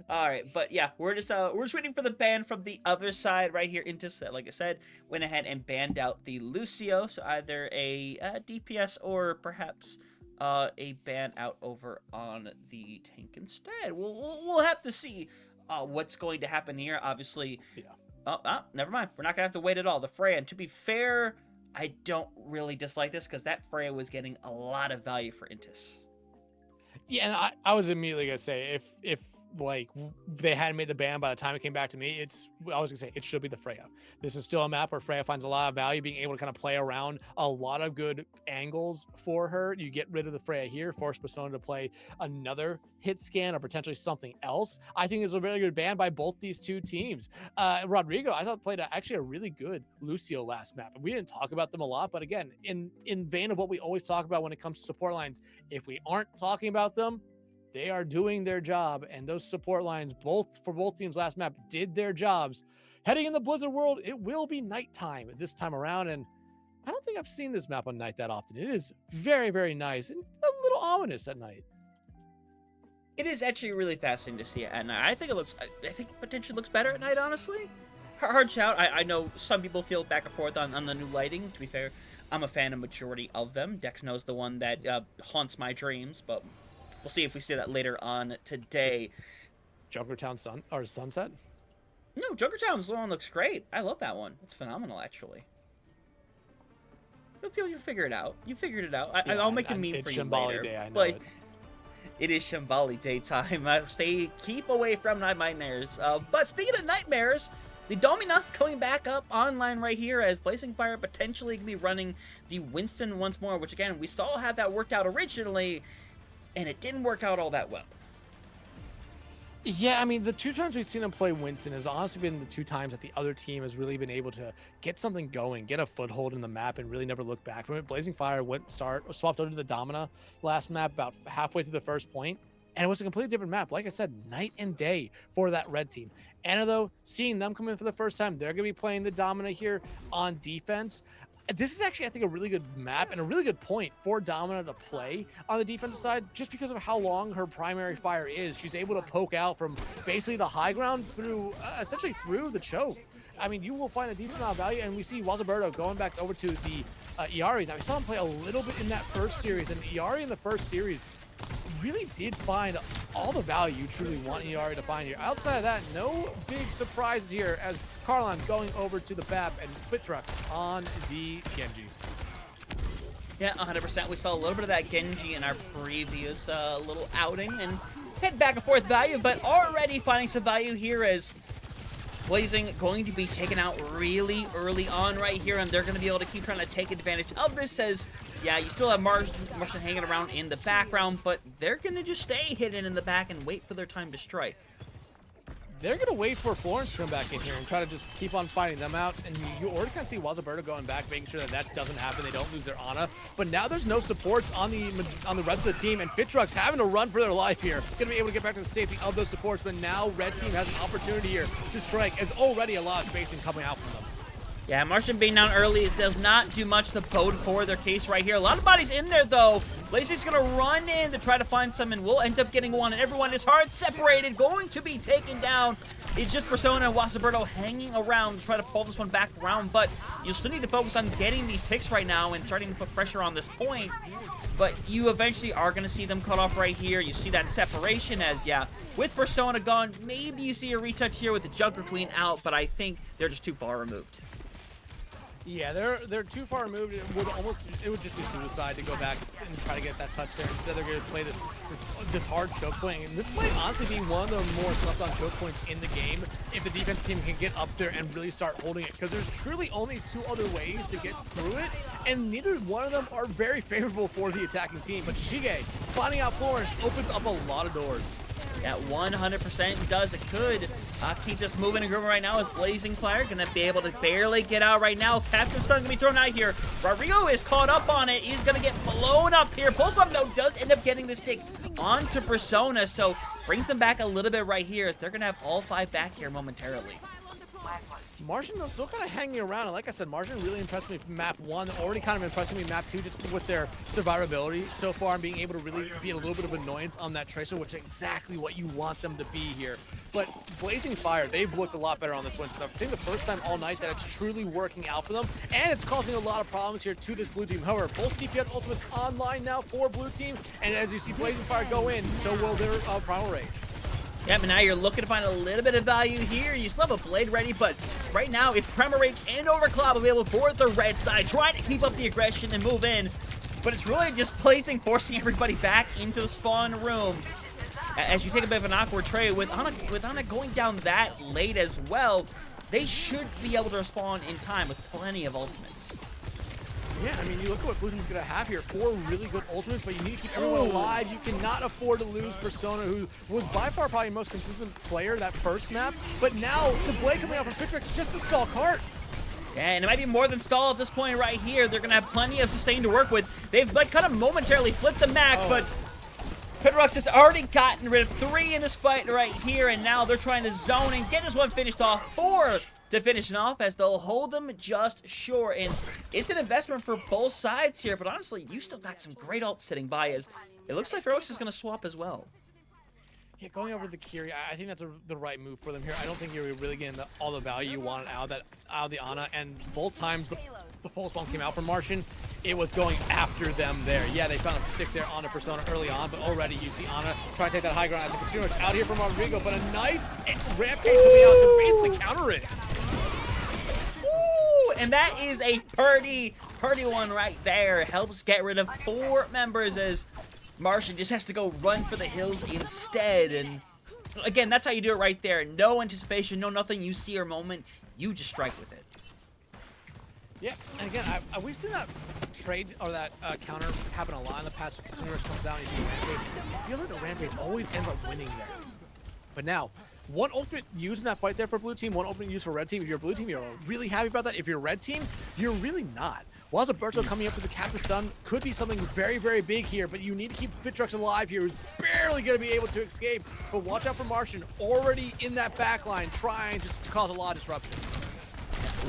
All right, but yeah, we're just waiting for the ban from the other side right here. Into, like I said, went ahead and banned out the Lucio, so either a DPS or perhaps a ban out over on the tank instead. We'll have to see what's going to happen here. Obviously, yeah. Oh, never mind. We're not gonna have to wait at all. The Freya, and to be fair, I don't really dislike this because that Freya was getting a lot of value for Intis. Yeah, and I was immediately gonna say if like they hadn't made the ban by the time it came back to me, I was gonna say it should be the Freya. This is still a map where Freya finds a lot of value, being able to kind of play around a lot of good angles for her. You get rid of the Freya here, force Persona to play another hit scan or potentially something else. I think it's a really good ban by both these two teams. Rodrigo, I thought played actually a really good Lucio last map. We didn't talk about them a lot, but again, in vein of what we always talk about when it comes to support lines, if we aren't talking about them, they are doing their job, and those support lines, for both teams last map, did their jobs. Heading in the Blizzard world, it will be nighttime this time around, and I don't think I've seen this map on night that often. It is very, very nice and a little ominous at night. It is actually really fascinating to see it at night. I think potentially looks better at night, honestly. Hard shout. I know some people feel back and forth on the new lighting. To be fair, I'm a fan of majority of them. Dex knows the one that haunts my dreams, but we'll see if we see that later on today. Junkertown Sunset? No, Junkertown's one looks great. I love that one. It's phenomenal, actually. You'll figure it out. You figured it out. I'll make a meme for you later. Day, I know but it is Shambali daytime. Keep away from nightmares. But speaking of nightmares, the Domina coming back up online right here as Blazing Fire potentially can be running the Winston once more, which again, we saw how that worked out originally, and it didn't work out all that well. Yeah, I mean, the two times we've seen him play Winston has honestly been the two times that the other team has really been able to get something going, get a foothold in the map, and really never look back from it. Blazing Fire swapped over to the Domina last map about halfway through the first point, and it was a completely different map. Like I said, night and day for that red team. Anna, though, seeing them come in for the first time, they're going to be playing the Domina here on defense. This is actually, I think, a really good map and a really good point for Domina to play on the defensive side, just because of how long her primary fire is. She's able to poke out from basically the high ground through, essentially through the choke. I mean, you will find a decent amount of value, and we see Wazaberto going back over to the Iari. Now, we saw him play a little bit in that first series, and Iari in the first series really did find all the value you truly want Iari to find here. Outside of that, no big surprises here as Carlon going over to the BAP and Fitrux on the Genji. Yeah, 100%. We saw a little bit of that Genji in our previous little outing and head back and forth value, but already finding some value here as Blazing going to be taken out really early on right here, and they're going to be able to keep trying to take advantage of this as, yeah, you still have Martian hanging around in the background, but they're going to just stay hidden in the back and wait for their time to strike. They're going to wait for Florence to come back in here and try to just keep on fighting them out. And you already kind of see Wazaberto going back, making sure that that doesn't happen. They don't lose their Ana. But now there's no supports on the rest of the team. And Fitrux having to run for their life here. Going to be able to get back to the safety of those supports. But now Red Team has an opportunity here to strike. As already a lot of spacing coming out from them. Yeah, Martian being down early does not do much to bode for their case right here. A lot of bodies in there, though. Blazing's going to run in to try to find some, and we'll end up getting one. And everyone is hard separated, going to be taken down. It's just Persona and Wasaberto hanging around to try to pull this one back around, but you still need to focus on getting these ticks right now and starting to put pressure on this point. But you eventually are going to see them cut off right here. You see that separation as, yeah, with Persona gone, maybe you see a retouch here with the Junker Queen out, but I think they're just too far removed. Yeah, they're too far removed. It would just be suicide to go back and try to get that touch there. Instead, they're going to play this hard choke point. And this might honestly be one of the more slept on choke points in the game if the defense team can get up there and really start holding it. Because there's truly only two other ways to get through it, and neither one of them are very favorable for the attacking team. But Shige, finding out Florence, opens up a lot of doors. That 100% does. It could keep this moving and grooving right now as Blazing Fire going to be able to barely get out right now. Capture Stun going to be thrown out here. Rodrigo is caught up on it. He's going to get blown up here. Pulse Bomb, though, does end up getting the stick onto Persona, so brings them back a little bit right here as they're going to have all five back here momentarily. Martian, though, still kind of hanging around. And like I said, Martian really impressed me from map 1. Already kind of impressed me map 2 just with their survivability so far and being able to really be a little bit of annoyance on that Tracer, which is exactly what you want them to be here. But Blazing Fire, they've looked a lot better on this one. So I think the first time all night that it's truly working out for them. And it's causing a lot of problems here to this blue team. However, both DPS ultimates online now for blue team. And as you see Blazing Fire go in, so will their Primal Rage. Yeah, but now you're looking to find a little bit of value here. You still have a Blade ready, but right now it's Primal Rage and Overcloud available for the red side, trying to keep up the aggression and move in. But it's really just Blazing, forcing everybody back into the spawn room. as you take a bit of an awkward trade with Ana going down that late as well, they should be able to respond in time with plenty of ultimates. Yeah, I mean, you look at what Blue Team's going to have here. 4 really good ultimates, but you need to keep everyone alive. You cannot afford to lose Persona, who was by far probably the most consistent player that first map. But now, the blade coming out from Citrix is just a stall cart. Yeah, and it might be more than stall at this point right here. They're going to have plenty of sustain to work with. They've like kind of momentarily flipped the map, but Pedrox has already gotten rid of 3 in this fight right here, and now they're trying to zone and get this one finished off. 4 to finish it off as they'll hold them just short. And it's an investment for both sides here, but honestly, you still got some great ults sitting by as it looks like Ferox is going to swap as well. Yeah, going over to the Kiri, I think that's the right move for them here. I don't think you're really getting all the value you wanted out of the Ana, and both times the pulse bomb came out from Martian, it was going after them there. Yeah, they found a stick there on a Persona early on, but already you see Ana try to take that high ground as a consumer. It's out here from Rodrigo, but a nice rampage coming out to basically counter it. And that is a purdy one right there. Helps get rid of 4 members as Martian just has to go run for the hills instead. And again, that's how you do it right there. No anticipation, no nothing. You see your moment, you just strike with it. Yeah, and again, we've seen that trade or that counter happen a lot in the past. Consumers comes down, you see Rampage. It feels like the Rampage always ends up winning there. But now, one ultimate used in that fight there for Blue Team, one ultimate used for Red Team. If you're Blue Team, you're really happy about that. If you're Red Team, you're really not. While Alberto coming up with the Captain Sun could be something very, very big here, but you need to keep Fitrux alive here, who's barely going to be able to escape. But watch out for Martian, already in that back line, trying just to cause a lot of disruption.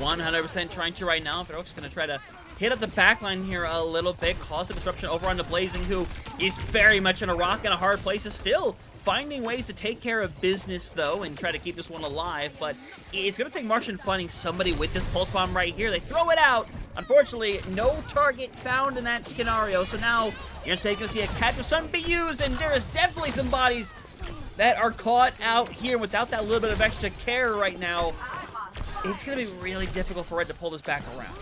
100% trying to right now. Ferox is going to try to hit up the back line here a little bit, cause a disruption over on the Blazing, who is very much in a rock and a hard place, is still finding ways to take care of business, though, and try to keep this one alive. But it's going to take Martian finding somebody with this Pulse Bomb right here. They throw it out. Unfortunately, no target found in that scenario. So now you're going to see a Captain Sun be used, and there is definitely some bodies that are caught out here without that little bit of extra care right now. It's going to be really difficult for Red to pull this back around.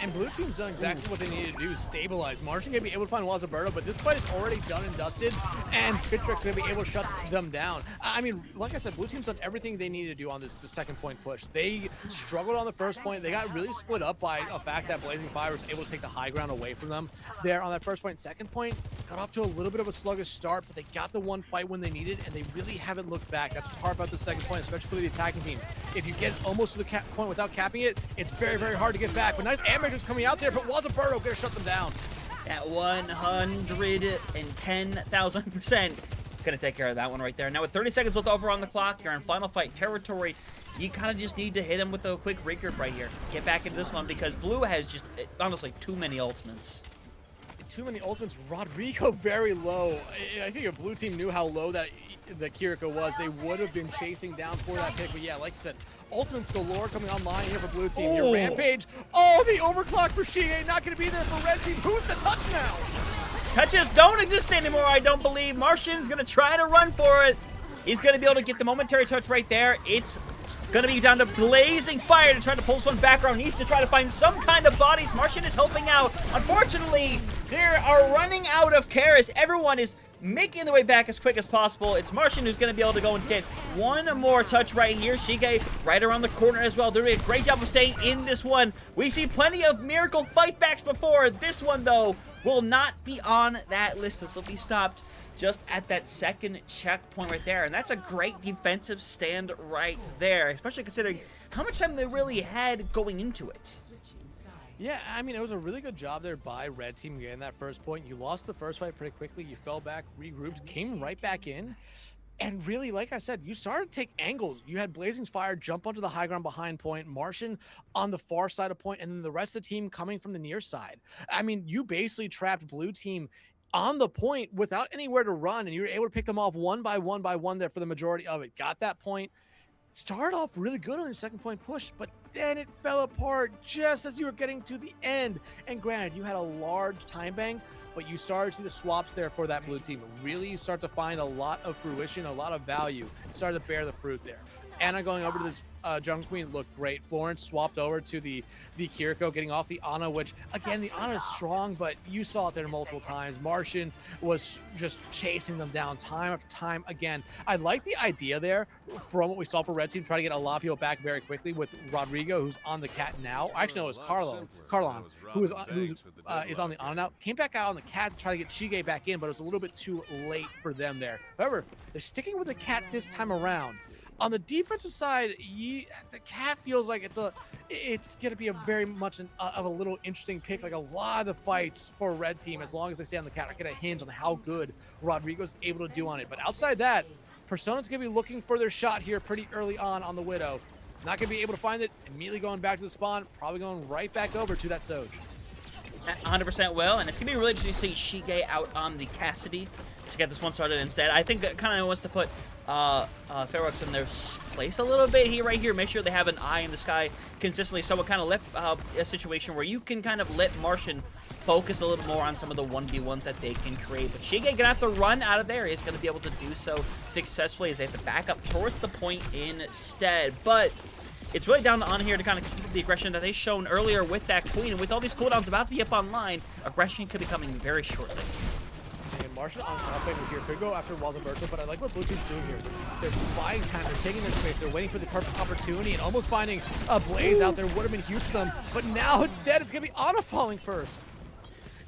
And Blue Team's done exactly what they needed to do, stabilize. Martian gonna be able to find Wazaberto, but this fight is already done and dusted, and Fitrix gonna be able to shut them down. I mean, like I said, Blue Team's done everything they needed to do on the second point push. They struggled on the first point. They got really split up by a fact that Blazing Fire was able to take the high ground away from them there on that first point. Second point, got off to a little bit of a sluggish start, but they got the one fight when they needed, and they really haven't looked back. That's what's hard about the second point, especially for the attacking team. If you get almost to the point without capping it, it's very, very hard to get back. But nice animators coming out there, but Wazaberto gonna shut them down. At 110,000%. Gonna take care of that one right there. Now with 30 seconds left over on the clock, you're in final fight territory. You kind of just need to hit him with a quick regroup right here. Get back into this one because Blue has just, honestly, too many ultimates. Too many ultimates. Rodrigo very low. I think if Blue Team knew how low that the Kiriko was, they would have been chasing down for that pick. But yeah, like you said, ultimates galore coming online here for Blue Team. Your Rampage. Oh, the overclock for Shige. Not going to be there for Red Team. Who's the touch now? Touches don't exist anymore, I don't believe. Martian's going to try to run for it. He's going to be able to get the momentary touch right there. It's going to be down to Blazing Fire to try to pull this one back around. Needs to try to find some kind of bodies. Martian is helping out. Unfortunately, they are running out of care as everyone is making their way back as quick as possible. It's Martian who's going to be able to go and get one more touch right here. Shige right around the corner as well. They're doing a great job of staying in this one. We see plenty of miracle fight backs before. This one, though, will not be on that list. It'll be stopped just at that second checkpoint right there. And that's a great defensive stand right there, especially considering how much time they really had going into it. Yeah, I mean, it was a really good job there by Red Team getting that first point. You lost the first fight pretty quickly. You fell back, regrouped, came right back in. And really, like I said, you started to take angles. You had Blazing Fire jump onto the high ground behind point, Martian on the far side of point, and then the rest of the team coming from the near side. I mean, you basically trapped Blue Team on the point without anywhere to run, and you were able to pick them off one by one there for the majority of it. Got that point. Started off really good on your second point push, but then it fell apart just as you were getting to the end. And granted, you had a large time bank, but you started to see the swaps there for that Blue Team. Really start to find a lot of fruition, a lot of value. It started to bear the fruit there. Ana going over to this Jungle Queen looked great. Florence swapped over to the Kiriko, getting off the Ana, which, again, the Ana is strong, but you saw it there multiple times. Martian was just chasing them down time after time. Again, I like the idea there from what we saw for Red Team, try to get a lot of people back very quickly with Rodrigo, who's on the cat now. Actually, no, it was Carlon, who is on the Ana now. Came back out on the cat to try to get Shige back in, but it was a little bit too late for them there. However, they're sticking with the cat this time around. On the defensive side, the cat feels like it's going to be a very much of a little interesting pick. Like a lot of the fights for Red Team, as long as they stay on the cat, are going to hinge on how good Rodrigo's able to do on it. But outside that, Persona's going to be looking for their shot here pretty early on the Widow. Not going to be able to find it. Immediately going back to the spawn, probably going right back over to that Soj. 100% will, and it's going to be really interesting to see Shige out on the Cassidy to get this one started instead. I think that kind of wants to put Fairworks in their place a little bit here, right here. Make sure they have an eye in the sky consistently, so it kind of left a situation where you can kind of let Martian focus a little more on some of the 1v1s that they can create. But Shige gonna have to run out of there. He's gonna be able to do so successfully as they have to back up towards the point instead. But it's really down to Ana here to kind of keep the aggression that they shown earlier with that Queen. And with all these cooldowns about to be up online, aggression could be coming very shortly. And Martian on offense here could go after Walzenberto, but I like what Blue Team's doing here. They're buying time, they're taking their space, they're waiting for the perfect opportunity, and almost finding a Blaze out there would have been huge for them. But now instead, it's going to be Ana falling first.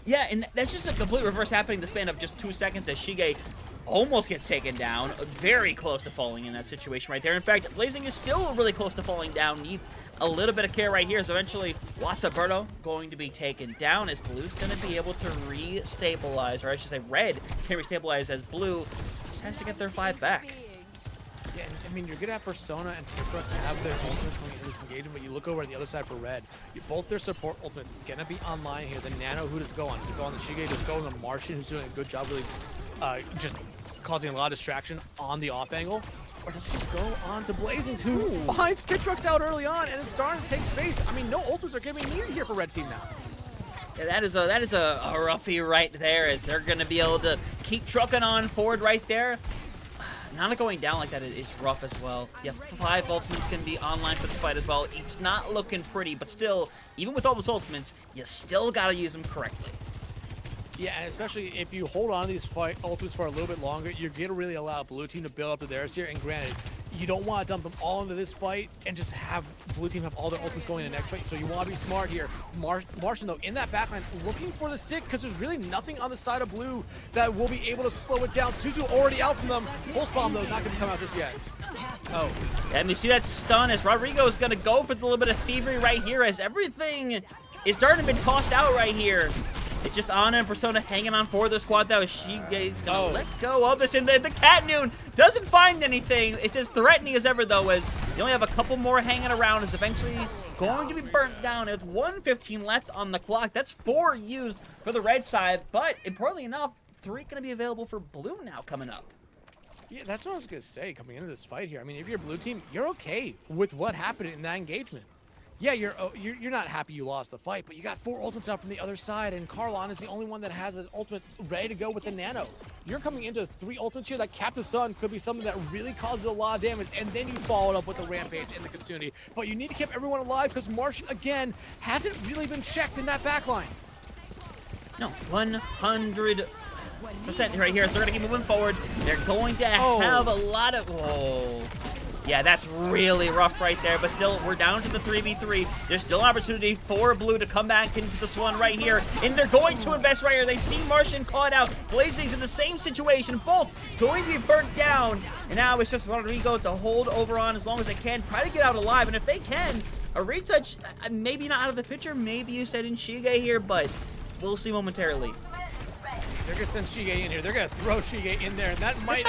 Yeah, and that's just a complete reverse happening in the span of just 2 seconds as Shige almost gets taken down. Very close to falling in that situation right there. In fact, Blazing is still really close to falling down. Needs a little bit of care right here. So eventually, Wasaberto going to be taken down as Blue's going to be able to re-stabilize, or I should say Red can re-stabilize as Blue just has to get their 5 back. Yeah, I mean, you're going to have Persona and Pregame have their ultimates coming into this engagement, but you look over at the other side for Red. Both their support ultimates going to be online here. The Nano, who does it go on? Does it go on the Shige? Does it go on the Martian, who's doing a good job really just causing a lot of distraction on the off angle? Or does it just go on to Blazing, who finds Fitrux out early on and is starting to take space? I mean, no ultimates are going to be needed here for Red Team now. Yeah, that is a roughie right there, as they're going to be able to keep trucking on forward right there. Nana going down like that is rough as well. Yeah, 5 ultimates can be online for this fight as well. It's not looking pretty, but still, even with all those ultimates, you still got to use them correctly. Yeah, and especially if you hold on to these ultimates for a little bit longer, you're going to really allow Blue Team to build up to theirs here. And granted, you don't want to dump them all into this fight and just have Blue Team have all their ultimates going in the next fight. So you want to be smart here. Martian, though, in that backline, looking for the stick because there's really nothing on the side of Blue that will be able to slow it down. Suzu already out from them. Pulse Bomb, though, not going to come out just yet. Oh. And we see that stun as Rodrigo is going to go for the little bit of thievery right here as everything is starting to be tossed out right here. It's just Ana and Persona hanging on for the squad that was Shige's gonna let go of this. And the Cat Noon doesn't find anything. It's as threatening as ever, though, as you only have a couple more hanging around. Is eventually going to be burnt down. It's 1:15 left on the clock. That's 4 used for the red side, but importantly enough, 3 gonna be available for Blue now coming up. Yeah, that's what I was gonna say coming into this fight here. I mean, if you're Blue Team, you're okay with what happened in that engagement. Yeah, you're not happy you lost the fight, but you got 4 ultimates out from the other side, and Carlon is the only one that has an ultimate ready to go with the Nano. You're coming into 3 ultimates here. That Captive Sun could be something that really causes a lot of damage, and then you follow it up with the Rampage and the Kitsune. But you need to keep everyone alive because Martian, again, hasn't really been checked in that backline. No, 100% right here. So they're going to keep moving forward. They're going to have a lot of... Whoa. Yeah, that's really rough right there, but still, we're down to the 3v3. There's still an opportunity for Blue to come back into this one right here, and they're going to invest right here. They see Martian caught out. Blazing's in the same situation, both going to be burnt down, and now it's just Rodrigo to hold over on as long as they can, try to get out alive, and if they can, a retouch, maybe not out of the picture, maybe you said in Shige here, but we'll see momentarily. They're going to send Shige in here. They're going to throw Shige in there, and that might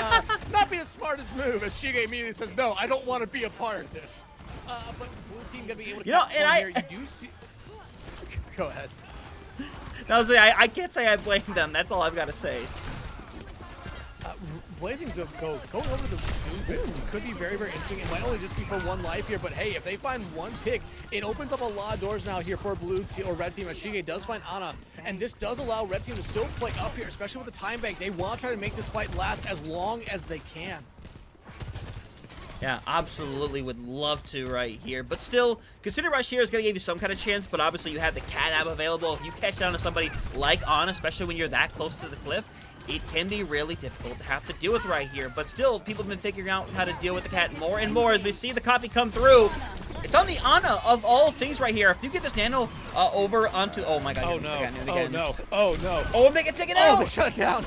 not be the smartest move, as Shige immediately says, no, I don't want to be a part of this. But Blue Team going to be able to here. You do see... Go ahead. I can't say I blame them. That's all I've got to say. Blazing's going over the blue bits could be very, very interesting. It might only just be for 1 life here, but hey, if they find 1 pick, it opens up a lot of doors now here for Blue Team or Red Team. As Shige does find Ana, and this does allow Red Team to still play up here, especially with the time bank. They want to try to make this fight last as long as they can. Yeah, absolutely would love to right here. But still, consider Rush here is going to give you some kind of chance, but obviously you have the Cat app available. If you catch down to somebody like On, especially when you're that close to the cliff, it can be really difficult to have to deal with right here. But still, people have been figuring out how to deal with the Cat more and more as we see the copy come through. It's on the Ana of all things right here. If you get this Nano over onto... Oh my god. Oh no. Oh no. Oh no. Oh, make it take it out. Oh, they shut it down.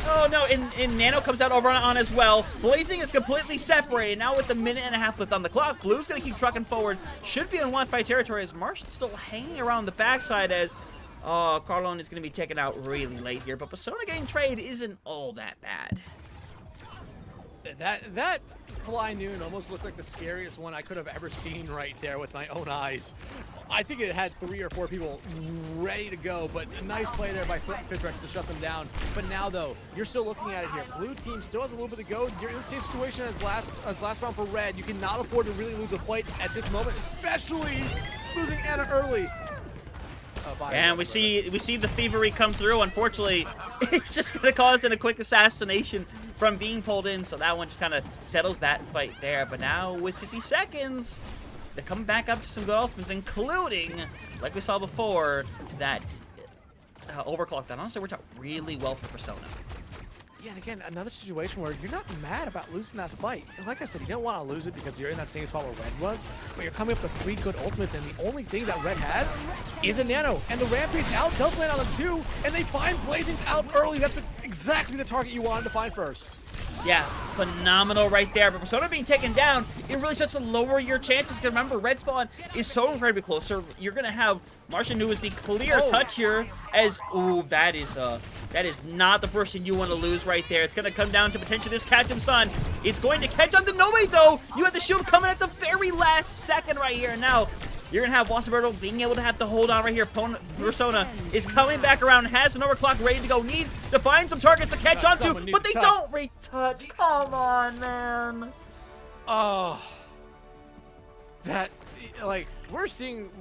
Oh no, and Nano comes out over on as well. Blazing is completely separated. Now with a minute and a half left on the clock, Blue's going to keep trucking forward. Should be in one fight territory as Martian's still hanging around the backside as Carlon is going to be taken out really late here. But Persona getting trade isn't all that bad. That Fly Noon almost looked like the scariest one I could have ever seen right there with my own eyes. I think it had 3 or 4 people ready to go, but a nice play there by Fitrex to shut them down. But now, though, you're still looking at it here. Blue team still has a little bit to go. You're in the same situation as last round for Red. You cannot afford to really lose a fight at this moment, especially losing Ana early. And we see the thievery come through. Unfortunately, it's just going to cause a quick assassination from being pulled in, so that one just kind of settles that fight there. But now with 50 seconds, they're coming back up to some good ultimates, including, like we saw before, that overclock that honestly worked out really well for Persona. Yeah, and again, another situation where you're not mad about losing that fight. And like I said, you don't want to lose it because you're in that same spot where Red was, but you're coming up with 3 good ultimates, and the only thing that Red has is a Nano. And the Rampage out does land on the 2, and they find Blazing's out early. That's exactly the target you wanted to find first. Yeah, phenomenal right there. But Persona being taken down, it really starts to lower your chances. Because remember, red spawn is so incredibly close. So you're going to have Martian, who is the clear touch here, as, ooh, that is not the person you want to lose right there. It's going to come down to potentially this Captain Sun. It's going to catch on the no way, though. You have the shield coming at the very last second right here. And now you're going to have Wasaberto being able to have to hold on right here. Persona is coming back around, has an overclock ready to go, needs to find some targets to catch onto, but they don't retouch. Come on, man. Oh, that, like, we're seeing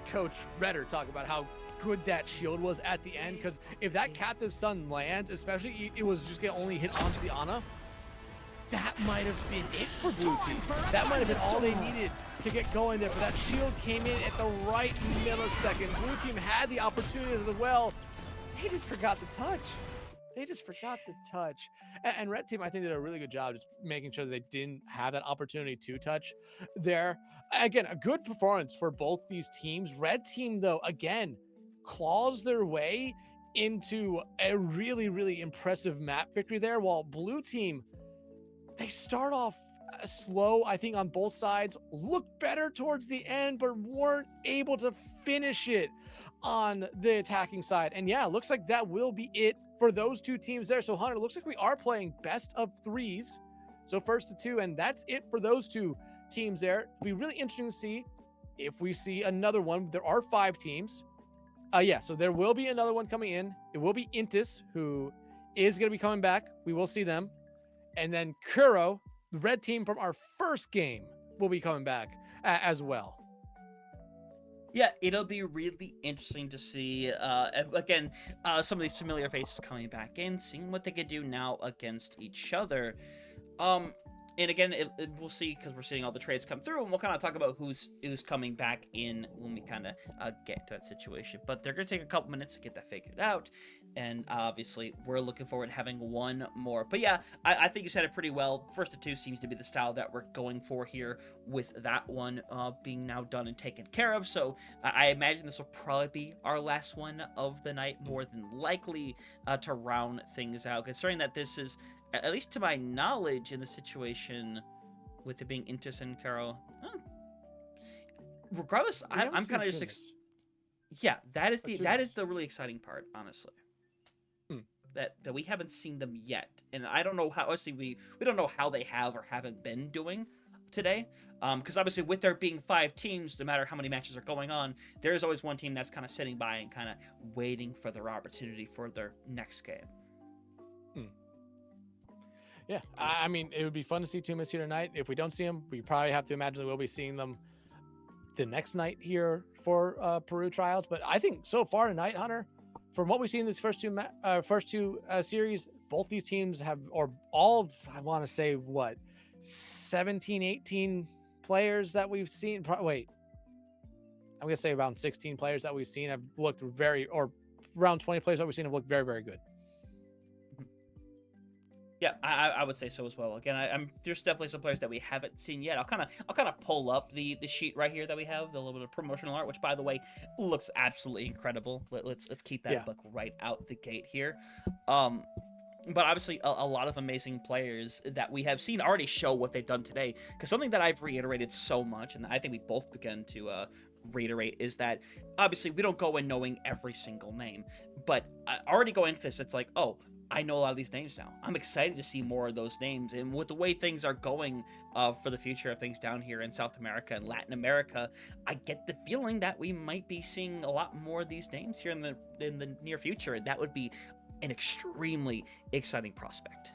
Coach Redder talk about how good that shield was at the end, because if that Captive Sun lands, especially it was just going to only hit onto the Ana, that might have been it for Blue Team. That might have been all they needed to get going there, but that shield came in at the right millisecond. Blue Team had the opportunity as well. They just forgot the touch. They just forgot to touch. And Red Team, I think, did a really good job just making sure that they didn't have that opportunity to touch there. Again, a good performance for both these teams. Red Team, though, again, claws their way into a really, really impressive map victory there, while Blue Team, they start off slow, I think, on both sides, looked better towards the end, but weren't able to finish it on the attacking side. And yeah, looks like that will be it for those 2 teams there. So Hunter, looks like we are playing best of 3s. So first to 2, and that's it for those 2 teams there. It'll be really interesting to see if we see another one. There are 5 teams. Yeah, so there will be another one coming in. It will be Intis, who is going to be coming back. We will see them. And then Kuro, the red team from our first game, will be coming back as well. Yeah, it'll be really interesting to see, again, some of these familiar faces coming back in, seeing what they could do now against each other. And again, we'll see, because we're seeing all the trades come through, and we'll kind of talk about who's coming back in when we kind of get to that situation. But they're going to take a couple minutes to get that figured out, and obviously, we're looking forward to having one more. But yeah, I think you said it pretty well. First to 2 seems to be the style that we're going for here, with that one being now done and taken care of. So I imagine this will probably be our last one of the night, more than likely, to round things out, considering that this is, at least to my knowledge, in the situation with it being Intis and Carol, regardless, I'm kind of just yeah. That is the really exciting part, honestly. That we haven't seen them yet, and I don't know how. Obviously, we don't know how they have or haven't been doing today, because obviously with there being 5 teams, no matter how many matches are going on, there is always one team that's kind of sitting by and kind of waiting for their opportunity for their next game. Yeah, I mean, it would be fun to see Tumas here tonight. If we don't see them, we probably have to imagine that we'll be seeing them the next night here for Peru Tryouts. But I think so far tonight, Hunter, from what we've seen in these first two series, both these teams have, or all, I want to say, what, 17, 18 players that we've seen. Wait, I'm going to say around 16 players that we've seen have looked or around 20 players that we've seen have looked very, very good. Yeah, I would say so as well. Again, I'm there's definitely some players that we haven't seen yet. I'll kind of pull up the sheet right here that we have, the little bit of promotional art, which by the way looks absolutely incredible. Let's keep that look right out the gate here. But obviously a lot of amazing players that we have seen already show what they've done today. Because something that I've reiterated so much, and I think we both began to reiterate, is that obviously we don't go in knowing every single name, but already going into this, it's like, oh, I know a lot of these names now. I'm excited to see more of those names. And with the way things are going for the future of things down here in South America and Latin America, I get the feeling that we might be seeing a lot more of these names here in the near future. And that would be an extremely exciting prospect.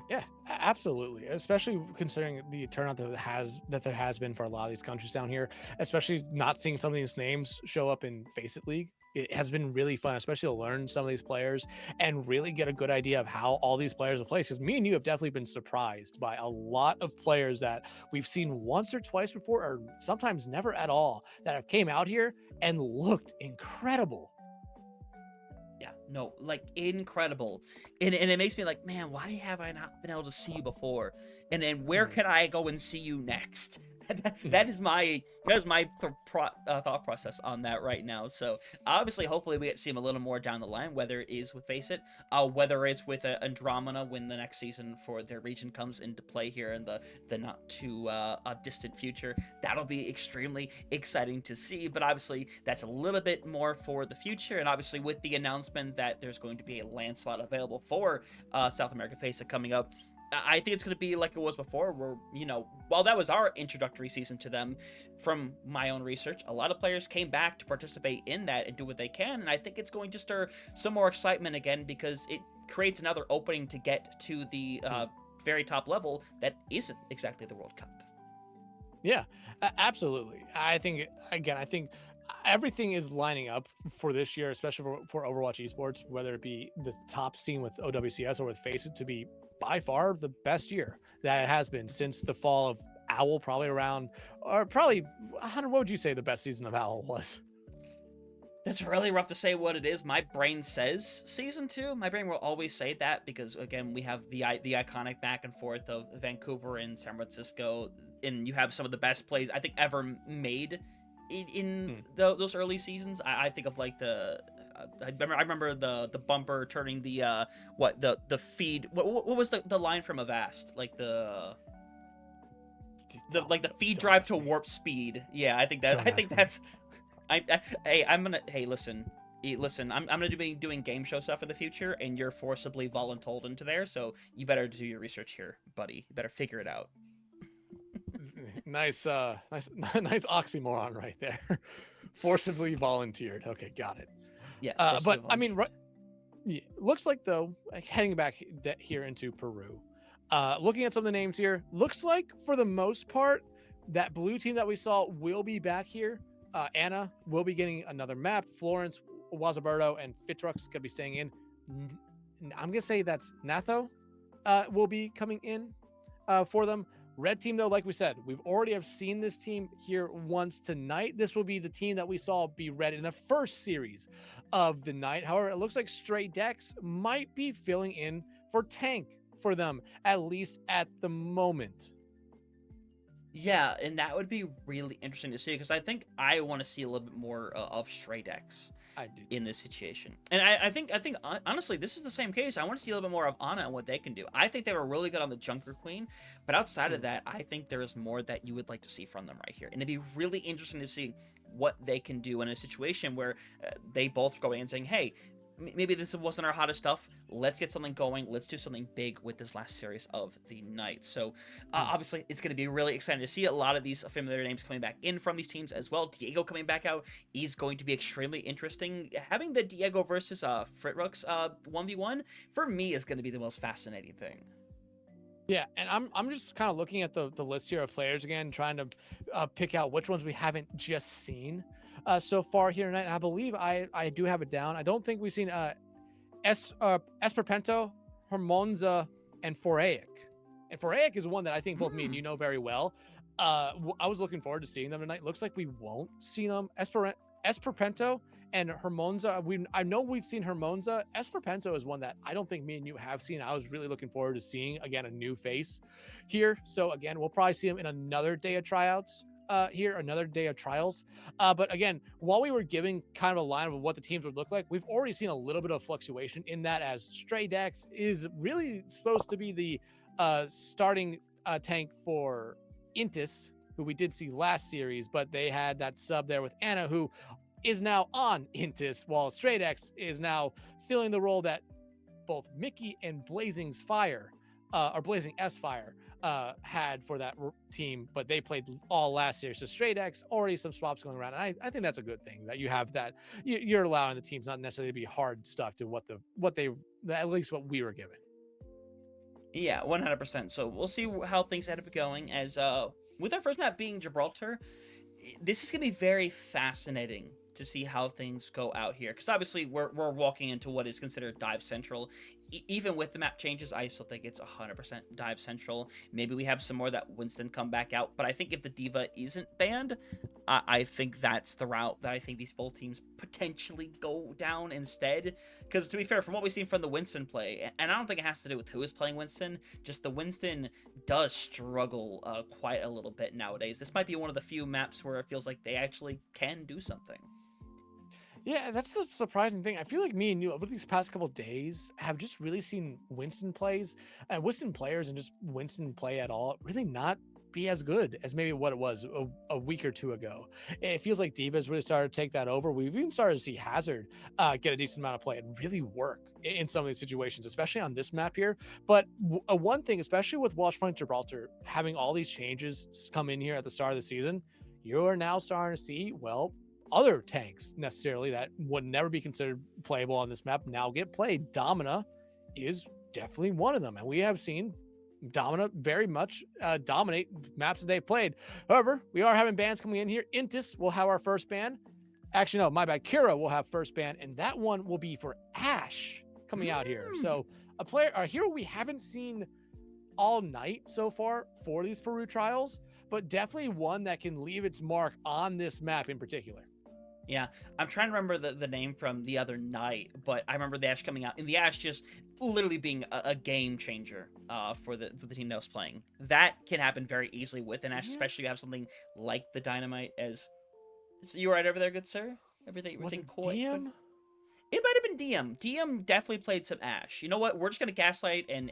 Yeah, absolutely. Especially considering the turnout that there has been for a lot of these countries down here, especially not seeing some of these names show up in Face It League. It has been really fun, especially to learn some of these players and really get a good idea of how all these players will play. Because me and you have definitely been surprised by a lot of players that we've seen once or twice before, or sometimes never at all, that have came out here and looked incredible. Yeah, no, like incredible. And it makes me like, man, why have I not been able to see you before? And then where can I go and see you next? that is my thought process on that right now. So obviously, hopefully, we get to see him a little more down the line, whether it is with Face It, whether it's with Andromeda when the next season for their region comes into play here in the not too distant future. That'll be extremely exciting to see. But obviously, that's a little bit more for the future. And obviously, with the announcement that there's going to be a land slot available for South American Face It coming up, I think it's going to be like it was before, where, while that was our introductory season to them, from my own research, a lot of players came back to participate in that and do what they can, and I think it's going to stir some more excitement again, because it creates another opening to get to the very top level that isn't exactly the World Cup. Yeah, absolutely. I think everything is lining up for this year, especially for Overwatch esports, whether it be the top scene with OWCS or with Face It, to be by far the best year that it has been since the fall of Owl, probably 100. What would you say the best season of Owl was? That's really rough to say what it is. My brain says season 2. My brain will always say that because, again, we have the iconic back and forth of Vancouver and San Francisco, and you have some of the best plays I think ever made in those early seasons. I think of like I remember the bumper turning the feed. What was the line from Avast? Like the feed drive to warp speed. Yeah, I think that's. Listen. I'm gonna be doing game show stuff in the future, and you're forcibly voluntold into there. So you better do your research here, buddy. You better figure it out. Nice oxymoron right there. Forcibly volunteered. Okay, got it. Yes, but I mean, looks like though, heading back here into Peru, looking at some of the names here, looks like for the most part that blue team that we saw will be back here. Anna will be getting another map. Florence, Wazaberto, and Fitrux gonna be staying in. I'm gonna say that's Natho will be coming in for them. Red team, though, like we said, we've already have seen this team here once tonight. This will be the team that we saw be red in the first series of the night. However, it looks like Stray Dex might be filling in for tank for them, at least at the moment. Yeah, and that would be really interesting to see, because I think I want to see a little bit more of Stray Dex in this situation. And I think honestly, this is the same case. I want to see a little bit more of Ana and what they can do. I think they were really good on the Junker Queen, but outside of that, I think there is more that you would like to see from them right here. And it'd be really interesting to see what they can do in a situation where they both go in saying, hey, maybe this wasn't our hottest stuff. Let's get something going. Let's do something big with this last series of the night. So obviously, it's going to be really exciting to see a lot of these familiar names coming back in from these teams as well. Diego coming back out is going to be extremely interesting. Having the Diego versus Fritrux 1v1 for me is going to be the most fascinating thing. Yeah, and I'm just kind of looking at the list here of players again, trying to pick out which ones we haven't just seen so far here tonight. I believe I do have it down. I don't think we've seen Esperpento, Hermonza, and Foraic And Foraic is one that I think both me and you know very well. I was looking forward to seeing them tonight. Looks like we won't see them. Esperpento and Hermonza. I know we've seen Hermonza. Esperpento is one that I don't think me and you have seen. I was really looking forward to seeing, again, a new face here. So again, we'll probably see him in another day of tryouts here, another day of trials. But again, while we were giving kind of a line of what the teams would look like, we've already seen a little bit of fluctuation in that, as Stray Dex is really supposed to be the starting tank for Intis, who we did see last series, but they had that sub there with Anna, who is now on Intis, while Stray Dex is now filling the role that both Mickey and Blazing's Fire, or Blazing S Fire, had for that team, but they played all last year. So Stray Dex, already some swaps going around. And I think that's a good thing, that you have that. You're allowing the teams not necessarily to be hard stuck to what they at least what we were given. Yeah, 100%. So we'll see how things end up going. As with our first map being Gibraltar, this is going to be very fascinating to see how things go out here, because obviously we're walking into what is considered dive central. Even with the map changes, I still think it's 100% dive central. Maybe we have some more that Winston come back out, but I think if the D.Va isn't banned, I think that's the route that I think these both teams potentially go down instead. Because to be fair, from what we've seen from the Winston play, and I don't think it has to do with who is playing Winston, just the Winston does struggle quite a little bit nowadays. This might be one of the few maps where it feels like they actually can do something. Yeah, that's the surprising thing. I feel like me and you over these past couple of days have just really seen Winston plays and Winston players and just Winston play at all really not be as good as maybe what it was a week or two ago. It feels like D.Va's really started to take that over. We've even started to see Hazard get a decent amount of play and really work in some of these situations, especially on this map here. But one thing, especially with Watchpoint Gibraltar, having all these changes come in here at the start of the season, you're now starting to see, well, other tanks necessarily that would never be considered playable on this map now get played. Domina is definitely one of them, and we have seen Domina very much dominate maps that they've played. However, we are having bans coming in here. Intis will have our first ban. Actually, no, my bad. Kira will have first ban, and that one will be for Ash coming out here. So a hero we haven't seen all night so far for these Peru trials, but definitely one that can leave its mark on this map in particular. Yeah, I'm trying to remember the name from the other night, but I remember the Ash coming out, and the Ash just literally being a game changer for the team that was playing. That can happen very easily with an Ash, especially if you have something like the Dynamite. As you right over there, good sir? Everything DM? It might have been DM. DM definitely played some Ash. You know what? We're just gonna gaslight and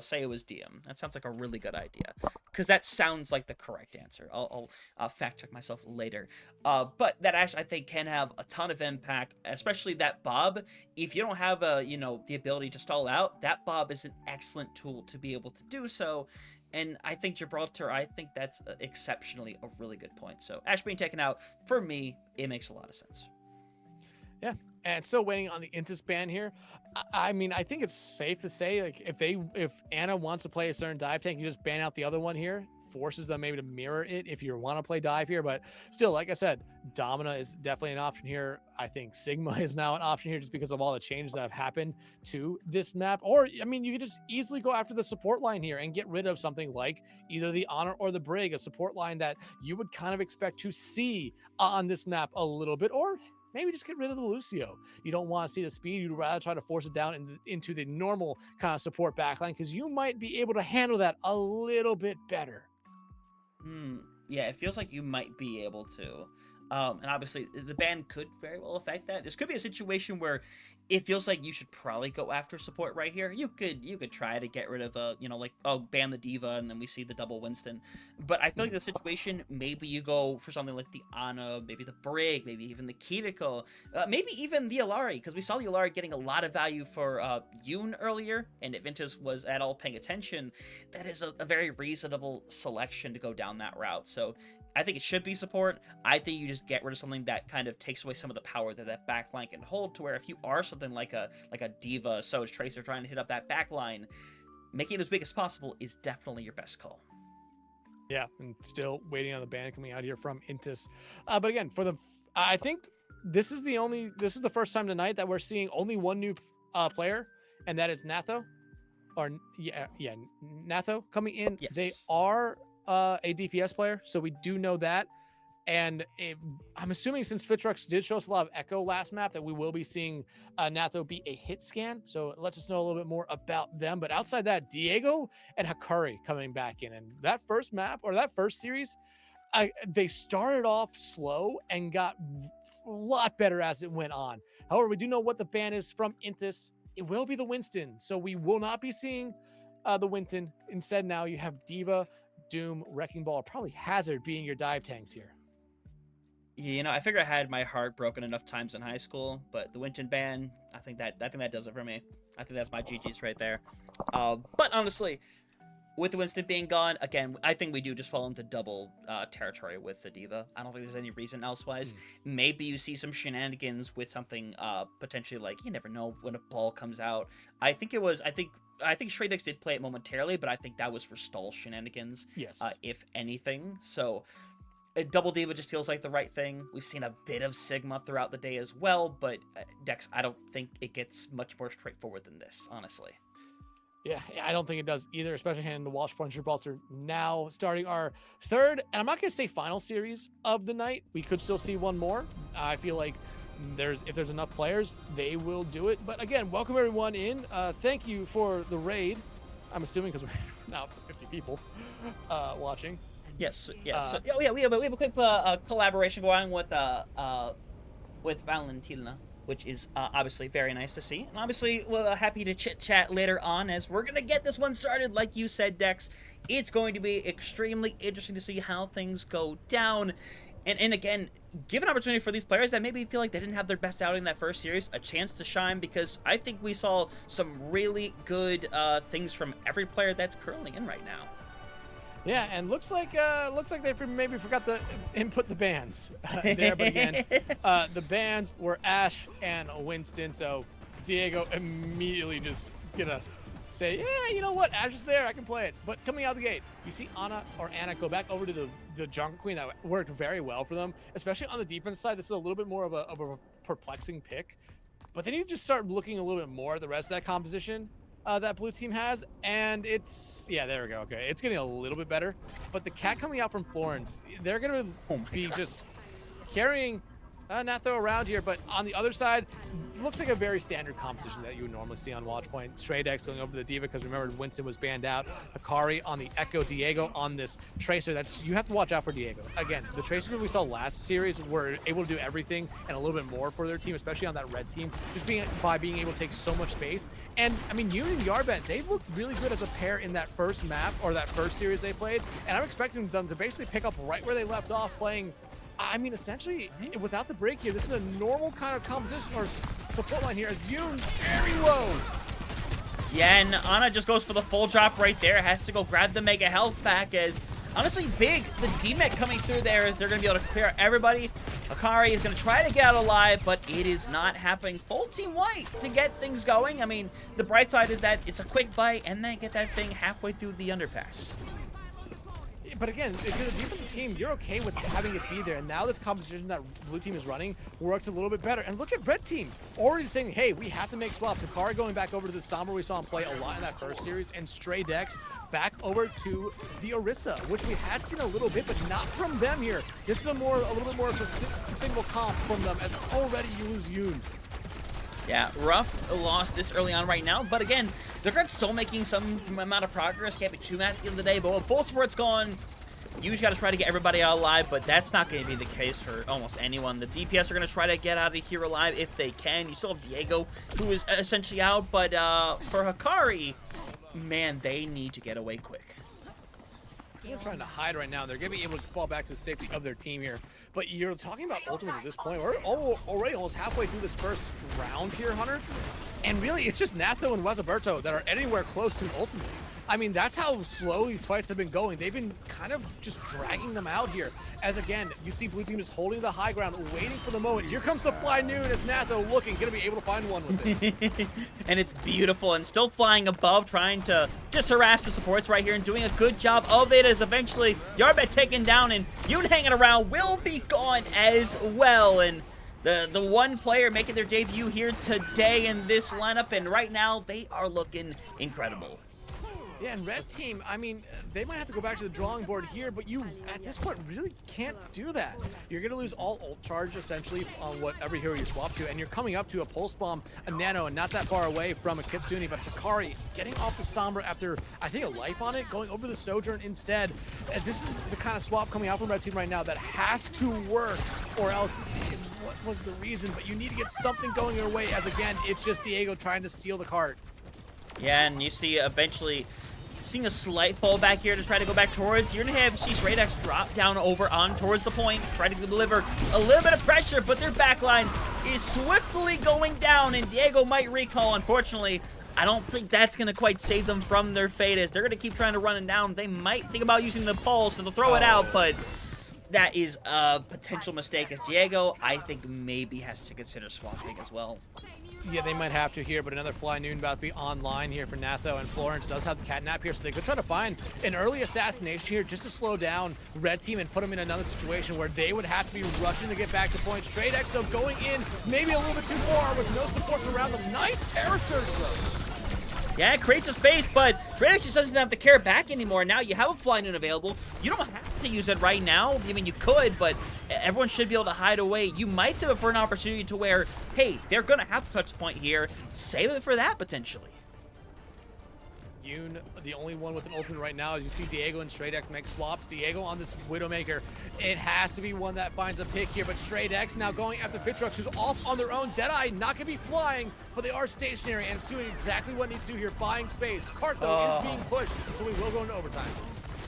say it was DM. That sounds like a really good idea, because that sounds like the correct answer. I'll fact check myself later. But that Ash, I think, can have a ton of impact, especially that Bob. If you don't have the ability to stall out, that Bob is an excellent tool to be able to do so. And I think Gibraltar, I think that's exceptionally a really good point. So Ash being taken out, for me, it makes a lot of sense. Yeah. And still waiting on the Intis ban here. I mean, I think it's safe to say, like, if Anna wants to play a certain dive tank, you just ban out the other one here. Forces them maybe to mirror it if you want to play dive here. But still, like I said, Domina is definitely an option here. I think Sigma is now an option here just because of all the changes that have happened to this map. Or, I mean, you could just easily go after the support line here and get rid of something like either the Honor or the Brig, a support line that you would kind of expect to see on this map a little bit. Or maybe just get rid of the Lucio. You don't want to see the speed. You'd rather try to force it down into the normal kind of support backline, because you might be able to handle that a little bit better. Yeah, it feels like you might be able to. And obviously, the ban could very well affect that. This could be a situation where it feels like you should probably go after support right here. You could try to get rid of ban the D.Va, and then we see the double Winston. But I feel like the situation, maybe you go for something like the Ana, maybe the Brig, maybe even the Kiriko, maybe even the Alari, because we saw the Alari getting a lot of value for Yoon earlier, and if Ventus was at all paying attention, that is a very reasonable selection to go down that route. So I think it should be support. I think you just get rid of something that kind of takes away some of the power that backline can hold, to where if you are something like a D.Va, Soj, Tracer trying to hit up that backline, making it as big as possible is definitely your best call. Yeah, and still waiting on the ban coming out here from Intis. But again, I think this is the first time tonight that we're seeing only one new player, and that is Natho. or yeah, Natho coming in. Yes. They are a DPS player, so we do know that. And I'm assuming since Fitrux did show us a lot of Echo last map that we will be seeing Natho be a hit scan. So it lets us know a little bit more about them. But outside that, Diego and Hakari coming back in. And that first map or that first series, they started off slow and got a lot better as it went on. However, we do know what the ban is from Inthis. It will be the Winston. So we will not be seeing the Winston. Instead, now you have D.Va, Doom, Wrecking Ball, probably Hazard being your dive tanks here. You know, I figure I had my heart broken enough times in high school, but the Winston ban, I think that does it for me. I think that's my GG's right there. But honestly, with the Winston being gone, again, I think we do just fall into double territory with the D.Va. I don't think there's any reason elsewise. Maybe you see some shenanigans with something potentially like, you never know when a ball comes out. I think Stray Dicks did play it momentarily, but I think that was for stall shenanigans. Yes. If anything. So double D.Va just feels like the right thing. We've seen a bit of Sigma throughout the day as well, but Dex, I don't think it gets much more straightforward than this, honestly. Yeah, I don't think it does either, especially handing the Walsh Punch Gibraltar now starting our third, and I'm not going to say final series of the night. We could still see one more. I feel like if there's enough players, they will do it. But again, welcome everyone in. Thank you for the raid. I'm assuming because we're now 50 people watching. Yes. We have a quick collaboration going with Valentina, which is obviously very nice to see. And obviously, we're happy to chit-chat later on as we're going to get this one started. Like you said, Dex, it's going to be extremely interesting to see how things go down. And again, give an opportunity for these players that maybe feel like they didn't have their best outing in that first series a chance to shine, because I think we saw some really good things from every player that's currently in right now. Yeah, and looks like they maybe forgot to input the bans there. But again, the bans were Ash and Winston. So Diego immediately just gonna say, yeah, you know what, Ash is there, I can play it. But coming out the gate, you see Anna go back over to the Jungle Queen. That worked very well for them, especially on the defense side. This is a little bit more of a perplexing pick. But then you just start looking a little bit more at the rest of that composition that blue team has, and yeah, there we go. Okay, it's getting a little bit better. But the cat coming out from Florence, they're gonna be just carrying Natho around here. But on the other side, looks like a very standard composition that you would normally see on Watchpoint. Stray Dex going over to the D.Va, because remember Winston was banned out. Hakari on the Echo, Diego on this Tracer. You have to watch out for Diego. Again, the Tracers that we saw last series were able to do everything and a little bit more for their team, especially on that red team, just by being able to take so much space. And I mean, Yoon and Yarbet, they looked really good as a pair in that first map or that first series they played. And I'm expecting them to basically pick up right where they left off, playing, I mean, essentially, without the break here, this is a normal kind of composition or support line here as Yoon very low. Yeah, and Ana just goes for the full drop right there. Has to go grab the Mega Health pack as, honestly, big, the D-Mech coming through there as they're going to be able to clear everybody. Akari is going to try to get out alive, but it is not happening. Full Team White to get things going. I mean, the bright side is that it's a quick bite and then get that thing halfway through the underpass. But again, if you're the defensive team, you're okay with having it be there. And now this composition that blue team is running works a little bit better. And look at red team already saying, hey, we have to make swaps. Akari going back over to the Sombra we saw him play a lot in that first series, and Stray Dex back over to the Orisa, which we had seen a little bit, but not from them here. This is a little bit more of a sustainable comp from them, as already you lose Yoon. Yeah, rough loss this early on right now, but again, they're still making some amount of progress. Can't be too mad at the end of the day, but with full support's gone, you just got to try to get everybody out alive, but that's not going to be the case for almost anyone. The DPS are going to try to get out of here alive if they can. You still have Diego, who is essentially out, but for Hakari, man, they need to get away quick. They're trying to hide right now. They're going to be able to fall back to the safety of their team here. But you're talking about ultimates at this point. We're already almost halfway through this first round here, Hunter. And really, it's just Natho and Wezaberto that are anywhere close to an ultimate. I mean, that's how slow these fights have been going. They've been kind of just dragging them out here. As again, you see blue team is holding the high ground, waiting for the moment. Here comes the Fly Noon as Natho looking, gonna be able to find one with it. And it's beautiful, and still flying above, trying to just harass the supports right here and doing a good job of it, as eventually Yarbet taken down and Yoon hanging around will be gone as well. And The one player making their debut here today in this lineup, and right now they are looking incredible. Yeah, and red team, I mean, they might have to go back to the drawing board here, but you, at this point, really can't do that. You're going to lose all ult charge, essentially, on whatever hero you swap to, and you're coming up to a Pulse Bomb, a Nano, and not that far away from a Kitsune, but Hikari getting off the Sombra after, I think, a life on it, going over the Sojourn instead. And this is the kind of swap coming out from red team right now that has to work, or else what was the reason? But you need to get something going your way, as again, it's just Diego trying to steal the cart. Yeah, and you see eventually seeing a slight pullback here to try to go back towards. You're going to see Stray-X drop down over on towards the point, try to deliver a little bit of pressure, but their backline is swiftly going down, and Diego might recall. Unfortunately, I don't think that's going to quite save them from their fate, as they're going to keep trying to run it down. They might think about using the pulse, and they'll throw it out, but that is a potential mistake, as Diego, I think, maybe has to consider swapping as well. Yeah, they might have to here, but another Fly Noon about to be online here for Natho, and Florence does have the Catnap here, so they could try to find an early assassination here just to slow down red team and put them in another situation where they would have to be rushing to get back to point. Stray-X, though, going in maybe a little bit too far with no supports around them. Nice terror surge, though. Yeah, it creates a space, but Tryouts just doesn't have the care back anymore. Now you have a Fly Noon available. You don't have to use it right now. I mean, you could, but everyone should be able to hide away. You might save it for an opportunity to where, hey, they're going to have to touch the point here. Save it for that, potentially. Yoon, the only one with an ultimate right now, as you see Diego and Stray-X make swaps. Diego on this Widowmaker. It has to be one that finds a pick here, but Stray-X now going after Fitrux, who's off on their own. Deadeye not going to be flying, but they are stationary, and it's doing exactly what it needs to do here, buying space. Cart, though, is being pushed, so we will go into overtime.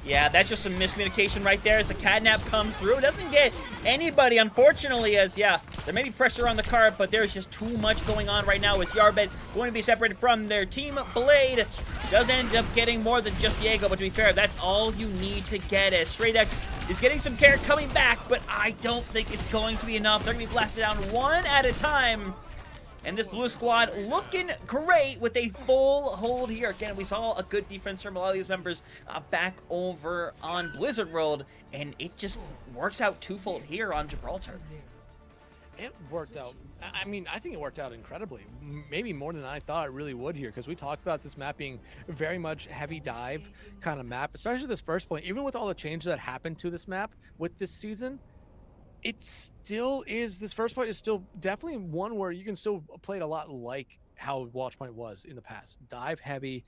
Yeah, that's just some miscommunication right there as the Catnap comes through. It doesn't get anybody, unfortunately, as, yeah, there may be pressure on the cart, but there's just too much going on right now as Yarbed going to be separated from their team. Blade does end up getting more than just Diego, but to be fair, that's all you need to get, as Stray-X is getting some care coming back, but I don't think it's going to be enough. They're going to be blasted down one at a time. And this blue squad looking great with a full hold here. Again, we saw a good defense from a lot of these members back over on Blizzard World, and it just works out twofold here on Gibraltar. It worked out. I mean, I think it worked out incredibly. Maybe more than I thought it really would here, because we talked about this map being very much heavy dive kind of map, especially this first point. Even with all the changes that happened to this map with this season, it still is, this first point is still definitely one where you can still play it a lot like how Watch Point was in the past. Dive heavy,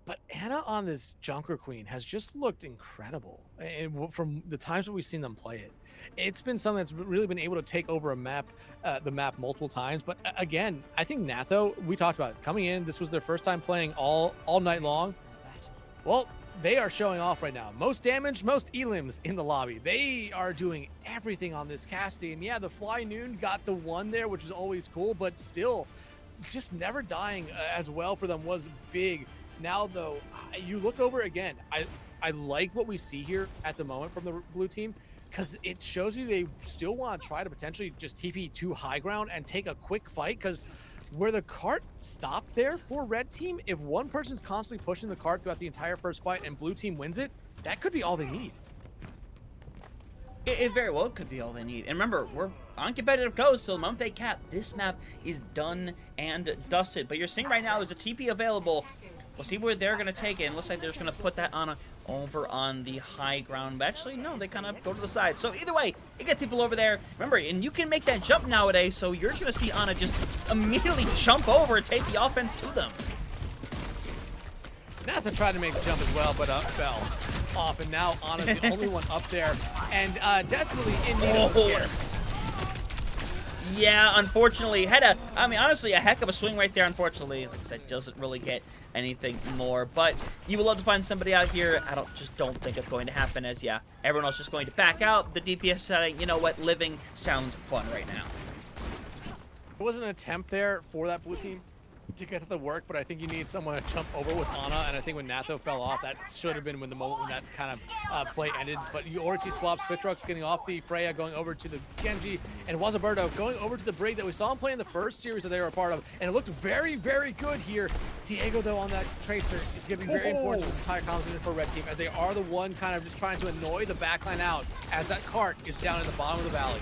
but Ana on this Junker Queen has just looked incredible. And from the times that we've seen them play it, it's been something that's really been able to take over a map, the map multiple times. But again, I think Natho, we talked about it, coming in, this was their first time playing all night long. Well, they are showing off right now. Most damage, most elims in the lobby. They are doing everything on this Cassidy. And yeah, the Fly Noon got the one there, which is always cool, but still, just never dying as well for them was big. Now, though, you look over again, I like what we see here at the moment from the blue team, because it shows you they still want to try to potentially just TP to high ground and take a quick fight, because where the cart stopped there for red team, if one person's constantly pushing the cart throughout the entire first fight and blue team wins it, that could be all they need. It very well could be all they need. And remember, we're on competitive coast, so the moment they cap, this map is done and dusted. But you're seeing right now is a TP available. We'll see where they're going to take it. And it looks like they're just going to put that on over on the high ground. But actually, no, they kind of go to the side. So either way, it gets people over there. Remember, and you can make that jump nowadays, so you're just going to see Ana just immediately jump over and take the offense to them. Nathan tried to make the jump as well, but fell off. And now Ana's the only one up there, and desperately in need of care. Yeah, unfortunately, honestly, a heck of a swing right there, unfortunately. Like I said, doesn't really get anything more, but you would love to find somebody out here. I just don't think it's going to happen, as, yeah, everyone else is just going to back out. The DPS setting, you know what, living sounds fun right now. There was an attempt there for that blue team to get to the work, but I think you need someone to jump over with Ana, and I think when Natho fell off, that should have been when the moment when that kind of play ended. But you already see swaps, Fitrux getting off the Freya, going over to the Genji, and Wazaberto going over to the Brig that we saw him play in the first series that they were a part of, and it looked very, very good here. Diego, though, on that Tracer is going to be very important for the entire composition for Red Team, as they are the one kind of just trying to annoy the backline out, as that cart is down in the bottom of the valley.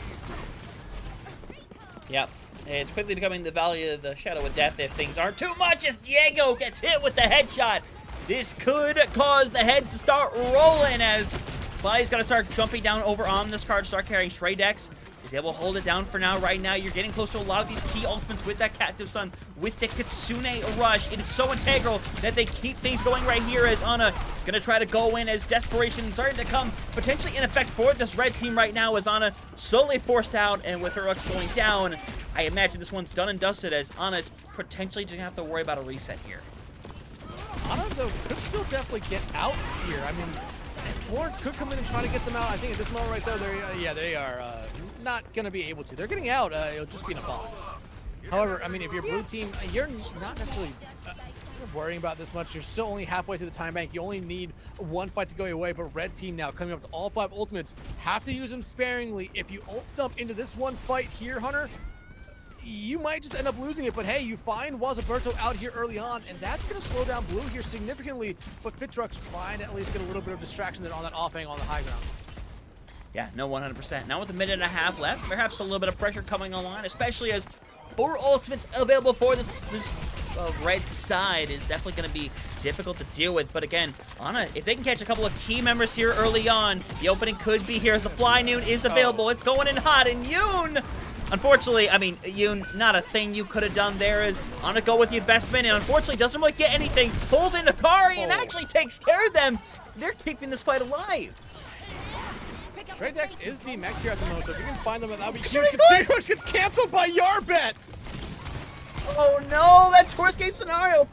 Yep. It's quickly becoming the Valley of the Shadow of Death if things aren't too much as Diego gets hit with the headshot. This could cause the heads to start rolling as Fly's got to start jumping down over on this card, start carrying Stray Dex. Is able to hold it down for now. Right now, you're getting close to a lot of these key ultimates with that Captive Sun, with the Kitsune Rush. It is so integral that they keep things going right here as Ana gonna try to go in as desperation is starting to come potentially in effect for this red team right now as Ana slowly forced out, and with her Rux going down, I imagine this one's done and dusted as Ana is potentially just gonna have to worry about a reset here. Ana, though, could still definitely get out here. I mean, Florence could come in and try to get them out. I think at this moment right there, they are not going to be able to. They're getting out. It'll just be in a box. However, I mean, if you're blue team, you're not necessarily worrying about this much. You're still only halfway through the time bank. You only need one fight to go your way, but red team now coming up to all 5 ultimates. Have to use them sparingly. If you ult dump into this one fight here, Hunter, you might just end up losing it, but hey, you find Wazaberto out here early on, and that's going to slow down blue here significantly, but Fitruk's trying to at least get a little bit of distraction there on that off angle on the high ground. Yeah, no, 100%. Now with a minute and a half left, perhaps a little bit of pressure coming online, especially as 4 ultimates available for this red side is definitely going to be difficult to deal with. But again, Ana, if they can catch a couple of key members here early on, the opening could be here as the Fly Noon is available. It's going in hot, and Yoon, unfortunately, I mean, Yoon, not a thing you could have done there is Ana go with the investment, and unfortunately doesn't really get anything. Pulls into Kari and actually takes care of them. They're keeping this fight alive. Stray Dex is DMAX here at the moment, so if you can find them, that'll be huge. Which gets canceled by Yarbet. Oh no, that's worst case scenario.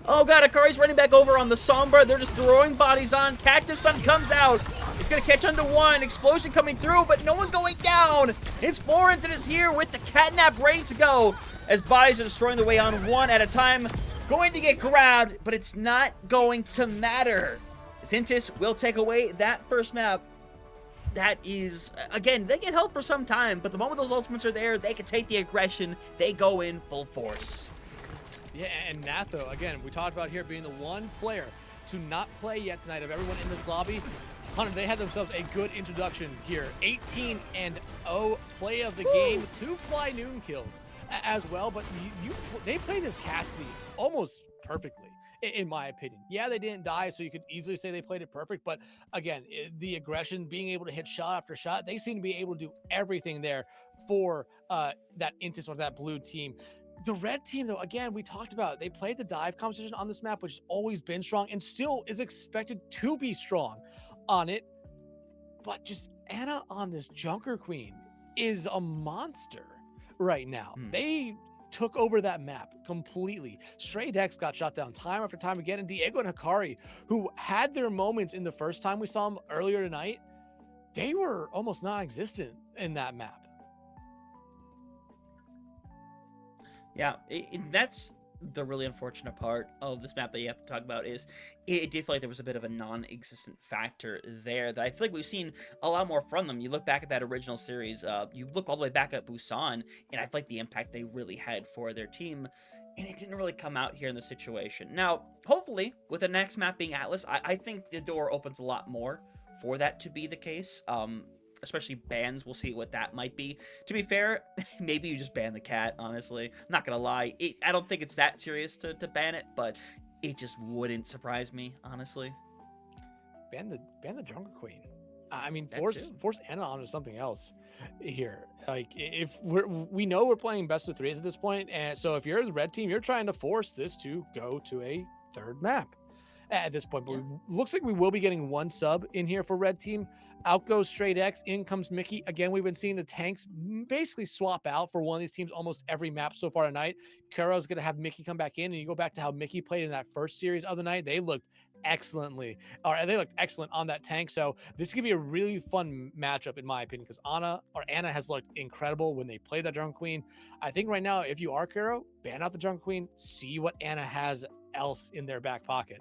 Oh god, Akari's running back over on the Sombra. They're just throwing bodies on. Cactus Sun comes out. He's gonna catch onto one. Explosion coming through, but no one going down. It's Florence is here with the catnap ready to go as bodies are destroying their way on one at a time. Going to get grabbed, but it's not going to matter. Zintis will take away that first map. That is, again, they get help for some time, but the moment those ultimates are there, they can take the aggression. They go in full force. Yeah, and Natho, again, we talked about here being the one player to not play yet tonight of everyone in this lobby. Hunter, they had themselves a good introduction here. 18-0 play of the game, 2 Fly Noon kills as well, but they play this Cassidy almost perfectly. In my opinion. Yeah, they didn't die, so you could easily say they played it perfect, but again, the aggression, being able to hit shot after shot, they seem to be able to do everything there for that Intis or that blue team. The red team, though, again, we talked about it. They played the dive competition on this map, which has always been strong and still is expected to be strong on it, but just Ana on this Junker Queen is a monster right now. They took over that map completely. Stray Dex got shot down time after time again, and Diego and Hikari, who had their moments in the first time we saw them earlier tonight, they were almost non-existent in that map. Yeah, that's the really unfortunate part of this map that you have to talk about is it did feel like there was a bit of a non-existent factor there that I feel like we've seen a lot more from them. You look back at that original series, you look all the way back at Busan, and I feel like the impact they really had for their team, and it didn't really come out here in this situation. Now, hopefully, with the next map being Atlas, I think the door opens a lot more for that to be the case. Especially bans, we'll see what that might be. To be fair, maybe you just ban the cat, honestly. I'm not gonna lie. I don't think it's that serious to ban it, but it just wouldn't surprise me, honestly. Ban the Junker Queen. I mean, force Ana onto something else here. Like, if we know we're playing best of 3s at this point, and so if you're the red team, you're trying to force this to go to a 3rd map at this point. But looks like we will be getting 1 sub in here for red team. Out goes Stray Dex, in comes Mickey. Again, we've been seeing the tanks basically swap out for one of these teams almost every map so far tonight. Karo's going to have Mickey come back in, and you go back to how Mickey played in that first series of the night. They looked excellent on that tank. So this could be a really fun matchup in my opinion, because Ana has looked incredible when they played that Jungle Queen. I think right now, if you are Karo, ban out the Jungle Queen, see what Ana has else in their back pocket.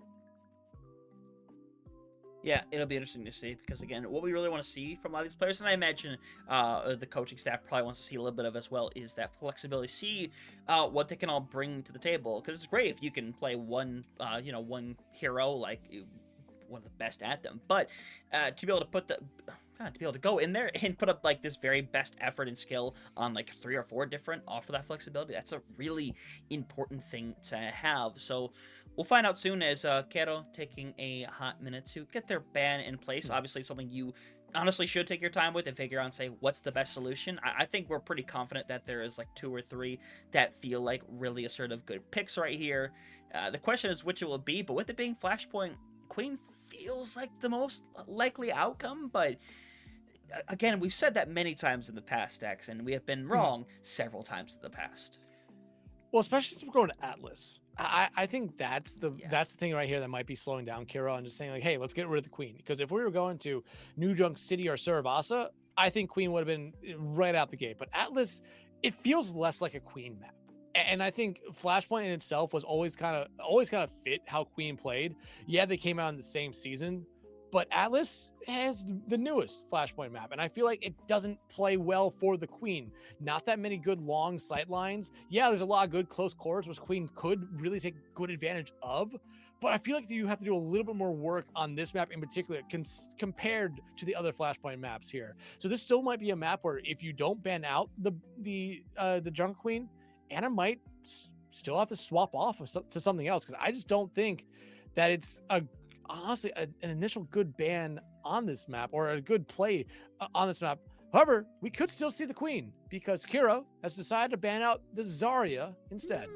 Yeah, it'll be interesting to see because, again, what we really want to see from a lot of these players, and I imagine the coaching staff probably wants to see a little bit of as well, is that flexibility. See what they can all bring to the table, because it's great if you can play one hero like one of the best at them. But to be able to put to be able to go in there and put up like this very best effort and skill on like 3 or 4 different, offer that flexibility, that's a really important thing to have. So we'll find out soon, as Kero taking a hot minute to get their ban in place. Obviously something you honestly should take your time with and figure out and say what's the best solution. I think we're pretty confident that there is like 2 or 3 that feel like really assertive good picks right here. The question is which it will be, but with it being Flashpoint, Queen feels like the most likely outcome. But again, we've said that many times in the past, X, and we have been wrong several times in the past. Well, especially since we're going to Atlas. I think that's the thing right here that might be slowing down Kira and just saying like, hey, let's get rid of the Queen. Because if we were going to New Junk City or Surabasa, I think Queen would have been right out the gate. But Atlas, it feels less like a Queen map. And I think Flashpoint in itself was always kind of fit how Queen played. Yeah, they came out in the same season, but Atlas has the newest Flashpoint map, and I feel like it doesn't play well for the Queen. Not that many good long sight lines. Yeah, there's a lot of good close quarters, which Queen could really take good advantage of, but I feel like you have to do a little bit more work on this map in particular compared to the other Flashpoint maps here. So this still might be a map where if you don't ban out the Jungle Queen, Ana might still have to swap off to something else, because I just don't think that it's honestly an initial good ban on this map or a good play on this map. However, we could still see the Queen because Kiro has decided to ban out the Zarya instead.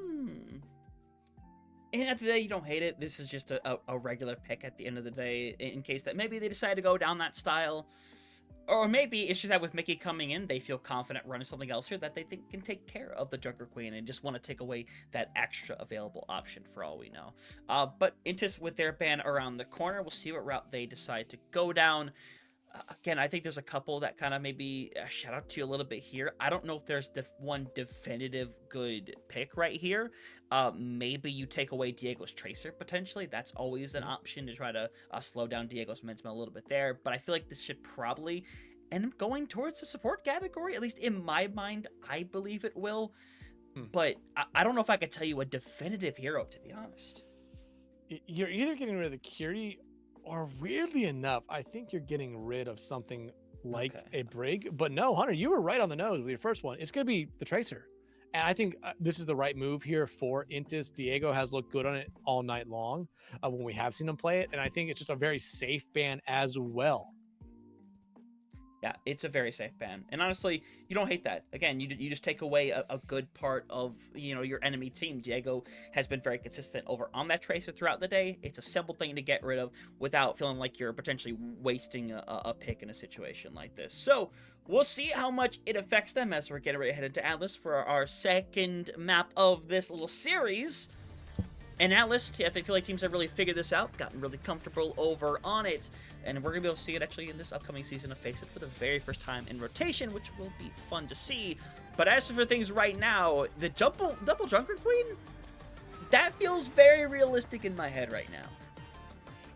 And at the day, you don't hate it. This is just a regular pick at the end of the day, in case that maybe they decide to go down that style. Or maybe it's just that with Mickey coming in, they feel confident running something else here that they think can take care of the Junker Queen and just want to take away that extra available option for all we know. But Intis with their ban around the corner, we'll see what route they decide to go down. Again, I think there's a couple that kind of maybe shout out to you a little bit here. I don't know if there's one definitive good pick right here. Maybe you take away Diego's Tracer, potentially. That's always an option to try to slow down Diego's momentum a little bit there. But I feel like this should probably end up going towards the support category. At least in my mind, I believe it will. But I don't know if I could tell you a definitive hero, to be honest. You're either getting rid of the Curie, or weirdly enough, I think you're getting rid of something like a Brig. But no, Hunter, you were right on the nose with your first one. It's going to be the Tracer. And I think this is the right move here for Intis. Diego has looked good on it all night long when we have seen him play it. And I think it's just a very safe ban as well. Yeah, it's a very safe ban. And honestly, you don't hate that. Again, you just take away a good part of, your enemy team. Diego has been very consistent over on that Tracer throughout the day. It's a simple thing to get rid of without feeling like you're potentially wasting a pick in a situation like this. So we'll see how much it affects them as we're getting ready to head into Atlas for our second map of this little series. And Atlas, I feel like teams have really figured this out, gotten really comfortable over on it, and we're going to be able to see it actually in this upcoming season of Face It for the very first time in rotation, which will be fun to see. But as for things right now, the double Junker Queen, that feels very realistic in my head right now.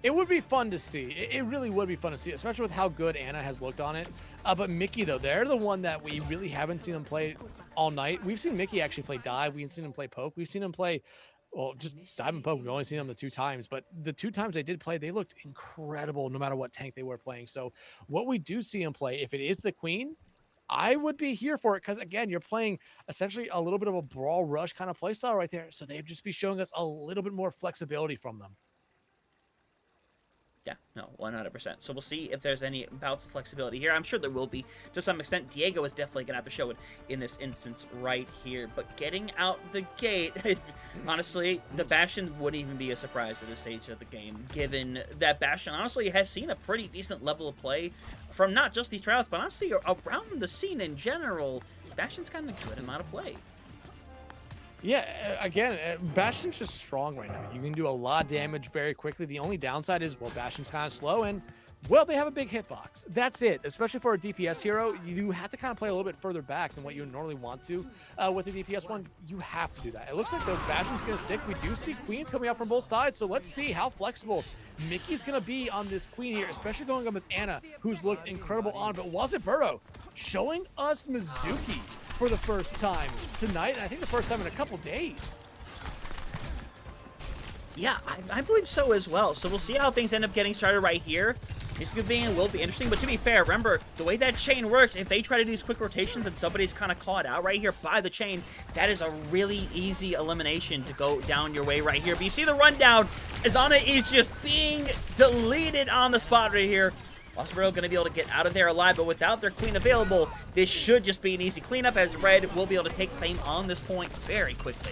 It would be fun to see. It really would be fun to see, especially with how good Ana has looked on it. But Mickey, though, they're the one that we really haven't seen him play all night. We've seen Mickey actually play dive. We've seen him play poke. We've seen him play... Well, just dive and poke. We've only seen them the 2 times, but the 2 times they did play, they looked incredible no matter what tank they were playing. So what we do see him play, if it is the Queen, I would be here for it because, again, you're playing essentially a little bit of a brawl rush kind of play style right there. So they'd just be showing us a little bit more flexibility from them. Yeah, no, 100%. So we'll see if there's any bouts of flexibility here. I'm sure there will be to some extent. Diego is definitely going to have to show it in this instance right here. But getting out the gate, honestly, the Bastion wouldn't even be a surprise at this stage of the game, given that Bastion honestly has seen a pretty decent level of play from not just these tryouts, but honestly around the scene in general. Bastion's kind of a good amount of play. Yeah, again, Bastion's just strong right now. You can do a lot of damage very quickly. The only downside is, well, Bastion's kind of slow, and, well, they have a big hitbox. That's it. Especially for a DPS hero, you have to kind of play a little bit further back than what you normally want to. With the DPS one, you have to do that. It looks like the Bastion's going to stick. We do see Queens coming out from both sides, so let's see how flexible Mickey's going to be on this Queen here, especially going up against Ana, who's looked incredible on. But was it Burrow showing us Mizuki for the first time tonight, and I think the first time in a couple days. Yeah, I believe so as well. So we'll see how things end up getting started right here. This will be interesting, but to be fair, remember, the way that chain works, if they try to do these quick rotations and somebody's kind of caught out right here by the chain, that is a really easy elimination to go down your way right here. But you see the rundown, as Ana is just being deleted on the spot right here. Wasaburo going to be able to get out of there alive, but without their queen available, this should just be an easy cleanup, as Red will be able to take claim on this point very quickly.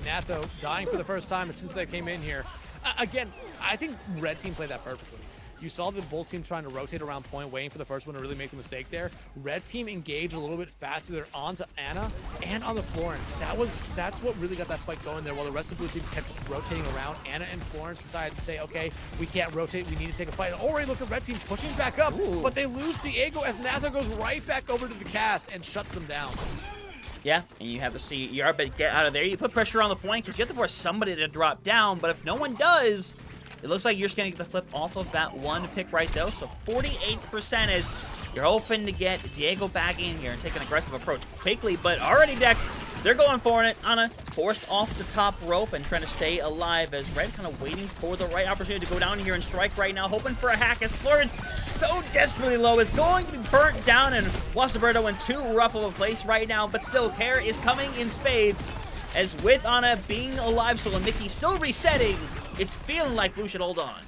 Natho dying for the first time since they came in here. Again, I think Red team played that perfectly. You saw the both teams trying to rotate around point, waiting for the first one to really make the mistake there. Red team engaged a little bit faster. They're onto Ana and on the Florence. That's what really got that fight going there, while the rest of the blue team kept just rotating around. Ana and Florence decided to say, okay, we can't rotate, we need to take a fight. And already look at Red team pushing back up, but they lose Diego as Natho goes right back over to the cast and shuts them down. Yeah, and you have to see Yarbet get out of there. You put pressure on the point because you have to force somebody to drop down, but if no one does, it looks like you're just going to get the flip off of that one pick right though. So 48% is you're hoping to get Diego back in here and take an aggressive approach quickly, but already Dex, they're going for it. Ana forced off the top rope and trying to stay alive as Red kind of waiting for the right opportunity to go down here and strike right now, hoping for a hack as Florence, so desperately low, is going to be burnt down, and Wasaberto in too rough of a place right now, but still care is coming in spades, as with Ana being alive, so Mickey still resetting, it's feeling like Blue should hold on.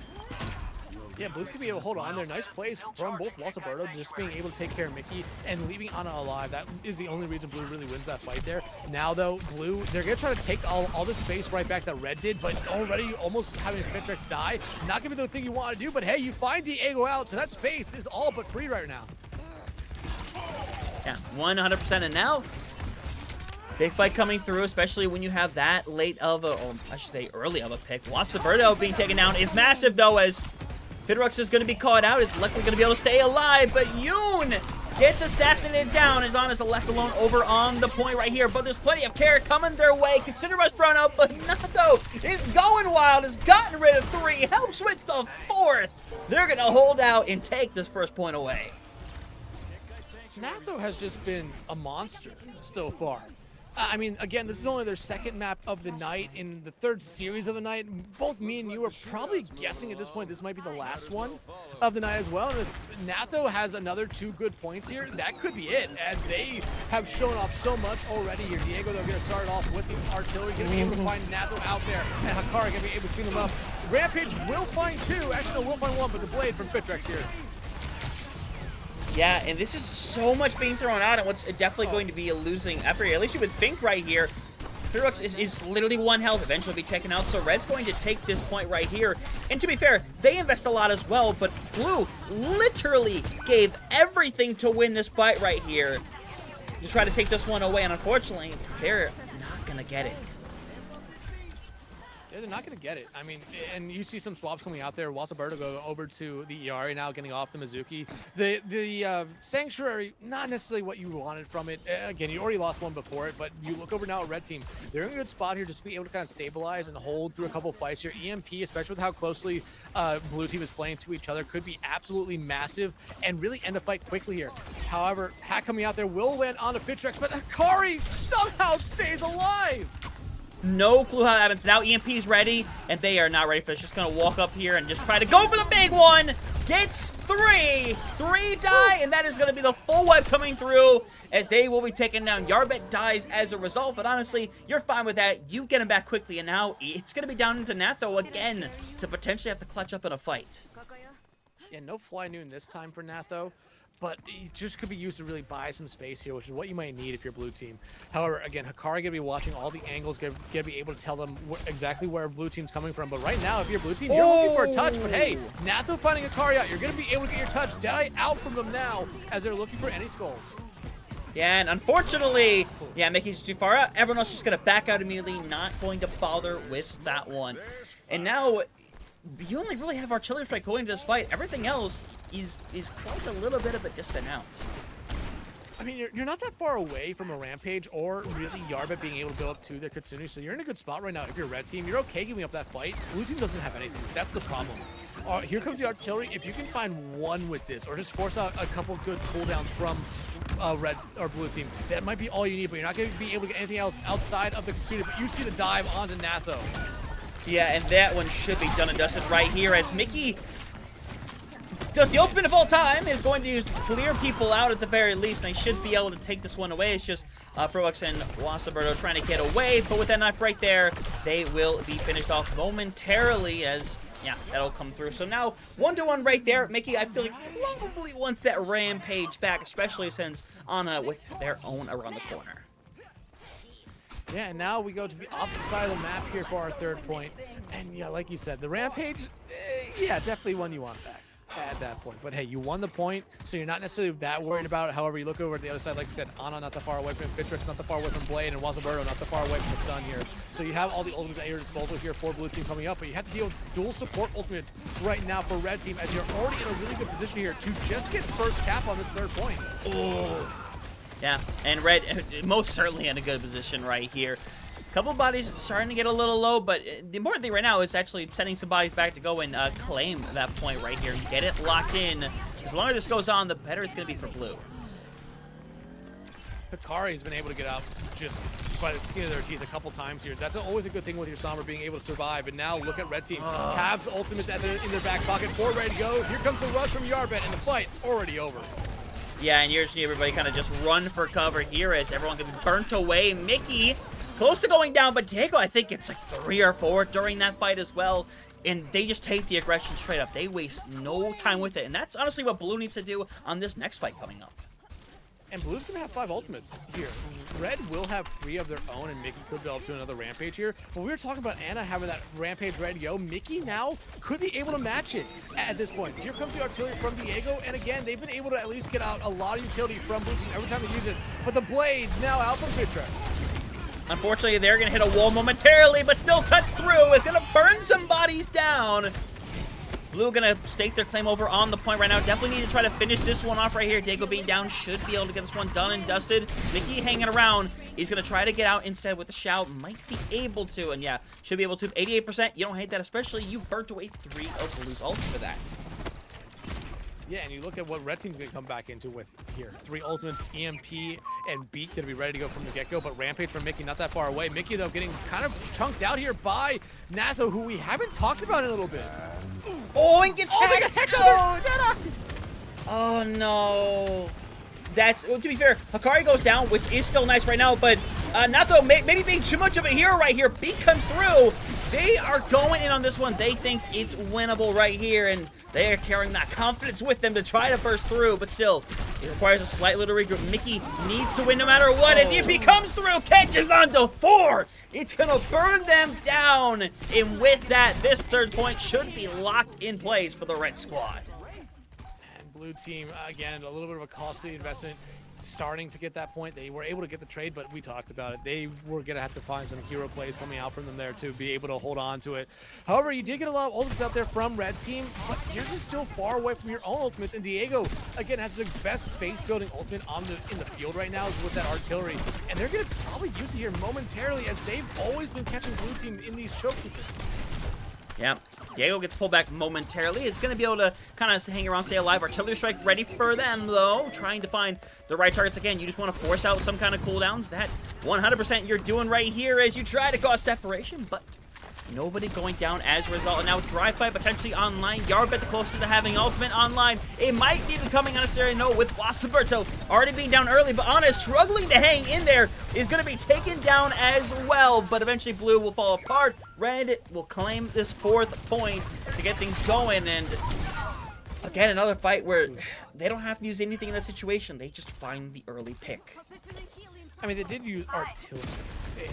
Yeah, Blue's gonna be able to hold on there. Nice plays from both Wasaberto, just being able to take care of Mickey and leaving Ana alive. That is the only reason Blue really wins that fight there. Now, though, Blue, they're gonna try to take all the space right back that Red did, but already almost having Fitrex die. Not gonna be the thing you want to do, but hey, you find Diego out, so that space is all but free right now. Yeah, 100%, and now big fight coming through, especially when you have that late of a, or I should say early of a pick. Wasaberto being taken down is massive, though, as Fidrux is going to be caught out, is luckily going to be able to stay alive, but Yoon gets assassinated down as Ana's left alone over on the point right here, but there's plenty of care coming their way. Consider us thrown out, but Natho is going wild, has gotten rid of 3, helps with the 4th. They're going to hold out and take this first point away. Natho has just been a monster so far. I mean, again, this is only their second map of the night in the 3rd series of the night. Both me and you are probably guessing at this point this might be the last one of the night as well. And if Natho has another 2 good points here, that could be it, as they have shown off so much already here. Diego, they're going to start off with the artillery, going to be able to find Natho out there, and Hakara going to be able to clean them up. Rampage will find 2, actually no, will find 1, but the blade from Fitrex here. Yeah, and this is so much being thrown out, and what's definitely going to be a losing effort. At least you would think right here. Fidrux is literally 1 health, eventually be taken out, so Red's going to take this point right here. And to be fair, they invest a lot as well, but Blue literally gave everything to win this fight right here to try to take this one away, and unfortunately, they're not going to get it. Yeah, they're not going to get it. I mean, and you see some swaps coming out there. Wasaberto go over to the ERA now, getting off the Mizuki. The Sanctuary, not necessarily what you wanted from it. Again, you already lost one before it, but you look over now at Red Team. They're in a good spot here, just be able to kind of stabilize and hold through a couple of fights here. EMP, especially with how closely Blue Team is playing to each other, could be absolutely massive and really end a fight quickly here. However, hack coming out there will land onto Fitrex, but Akari somehow stays alive. No clue how that happens. Now EMP's ready, and they are not ready for this. Just going to walk up here and just try to go for the big one. Gets 3. 3 die, and that is going to be the full wipe coming through as they will be taken down. Yarbet dies as a result, but honestly, you're fine with that. You get him back quickly, and now it's going to be down into Natho again to potentially have to clutch up in a fight. Yeah, no Fly Noon this time for Natho, but it just could be used to really buy some space here, which is what you might need if you're Blue Team. However, again, Hakari going to be watching all the angles, going to be able to tell them exactly where Blue Team's coming from. But right now, if you're Blue Team, you're looking for a touch. But hey, Natho finding Hakari out, you're going to be able to get your touch. Deadeye out from them now as they're looking for any skulls. Yeah, and unfortunately, yeah, Mickey's too far out. Everyone else is just going to back out immediately, not going to bother with that one. And now, you only really have artillery strike going into this fight. Everything else is quite a little bit of a distant out. I mean, you're not that far away from a Rampage or really Yarbet being able to build up to their Kitsune, so you're in a good spot right now. If you're Red Team, you're okay giving up that fight. Blue Team doesn't have anything. That's the problem. Here comes the artillery. If you can find 1 with this, or just force out a couple good cooldowns from Red or Blue Team, that might be all you need, but you're not going to be able to get anything else outside of the Kitsune. But you see the dive onto Natho. Yeah, and that one should be done and dusted right here as Mickey does the ultimate of all time, is going to clear people out at the very least, and they should be able to take this one away. It's just Frox and Wasaberto trying to get away, but with that knife right there, they will be finished off momentarily as, yeah, that'll come through. So now, 1-1 right there. Mickey, I feel like, probably wants that Rampage back, especially since Ana with their own around the corner. Yeah, and now we go to the opposite side of the map here for our third point. And yeah, like you said, the Rampage, yeah, definitely one you want back at that point. But hey, you won the point, so you're not necessarily that worried about it. However, you look over at the other side, like you said, Ana not that far away from him, Fitrix not that far away from Blade, and Wasaberto not that far away from the Sun here. So you have all the ultimates at your disposal here for Blue Team coming up, but you have to deal with dual support ultimates right now for Red Team, as you're already in a really good position here to just get first tap on this third point. Oh. Yeah, and Red most certainly in a good position right here. Couple bodies starting to get a little low, but the important thing right now is actually sending some bodies back to go and claim that point right here. You get it locked in. As long as this goes on, the better it's going to be for Blue. Hikari's been able to get out just by the skin of their teeth a couple times here. That's always a good thing with your Sombra, being able to survive. And now look at Red Team. Habs ultimates in their back pocket, 4 ready to go. Here comes the rush from Yarbet, and the fight already over. Yeah, and you're seeing everybody kind of just run for cover here as everyone gets burnt away. Mickey close to going down, but Diego, I think it's like 3 or 4 during that fight as well. And they just take the aggression straight up. They waste no time with it. And that's honestly what Blue needs to do on this next fight coming up. And Blue's going to have 5 ultimates here. Red will have 3 of their own, and Mickey could be up to another Rampage here. But we were talking about Ana having that Rampage ready to go. Mickey now could be able to match it at this point. Here comes the artillery from Diego, and again, they've been able to at least get out a lot of utility from Blue Team every time they use it. But the blade now out from Fitrix. Unfortunately, they're going to hit a wall momentarily, but still cuts through. It's going to burn some bodies down. Blue going to stake their claim over on the point right now. Definitely need to try to finish this one off right here. Diego being down should be able to get this one done and dusted. Mickey hanging around. He's going to try to get out instead with the shout. Might be able to, and yeah, should be able to. 88%, you don't hate that, especially you burnt away 3 of Blue's ults for that. Yeah, and you look at what Red Team's going to come back into with here. 3 ultimates, EMP, and Beat going to be ready to go from the get-go, but Rampage from Mickey not that far away. Mickey, though, getting kind of chunked out here by Natho, who we haven't talked about in a little bit. Oh, and gets hacked out! Oh, oh, no. That's, to be fair, Hikari goes down, which is still nice right now, but Natho maybe being too much of a hero right here. Beat comes through. They are going in on this one. They think it's winnable right here, and they are carrying that confidence with them to try to burst through, but still, it requires a slight little regroup. Mickey needs to win no matter what, and if he comes through, catches on to 4. It's going to burn them down, and with that, this third point should be locked in place for the Red Squad. And Blue Team, again, a little bit of a costly investment. Starting to get that point. They were able to get the trade, but we talked about it. They were going to have to find some hero plays coming out from them there to be able to hold on to it. However, you did get a lot of ultimates out there from Red Team, but you're just still far away from your own ultimates. And Diego, again, has the best space building ultimate in the field right now with that artillery. And they're going to probably use it here momentarily, as they've always been catching Blue Team in these chokes. Yeah, Diego gets pulled back momentarily. It's going to be able to kind of hang around, stay alive. Artillery strike ready for them, though. Trying to find the right targets again. You just want to force out some kind of cooldowns. That 100% you're doing right here as you try to cause separation, but nobody going down as a result. And now Drive Fight potentially online. Yarbet the closest to having ultimate online. It might be becoming unnecessary. No, with Wasaberto already being down early, but Ana is struggling to hang in there. Is going to be taken down as well, but eventually Blue will fall apart. Red will claim this 4th point to get things going, and again, another fight where they don't have to use anything in that situation. They just find the early pick. I mean, they did use artillery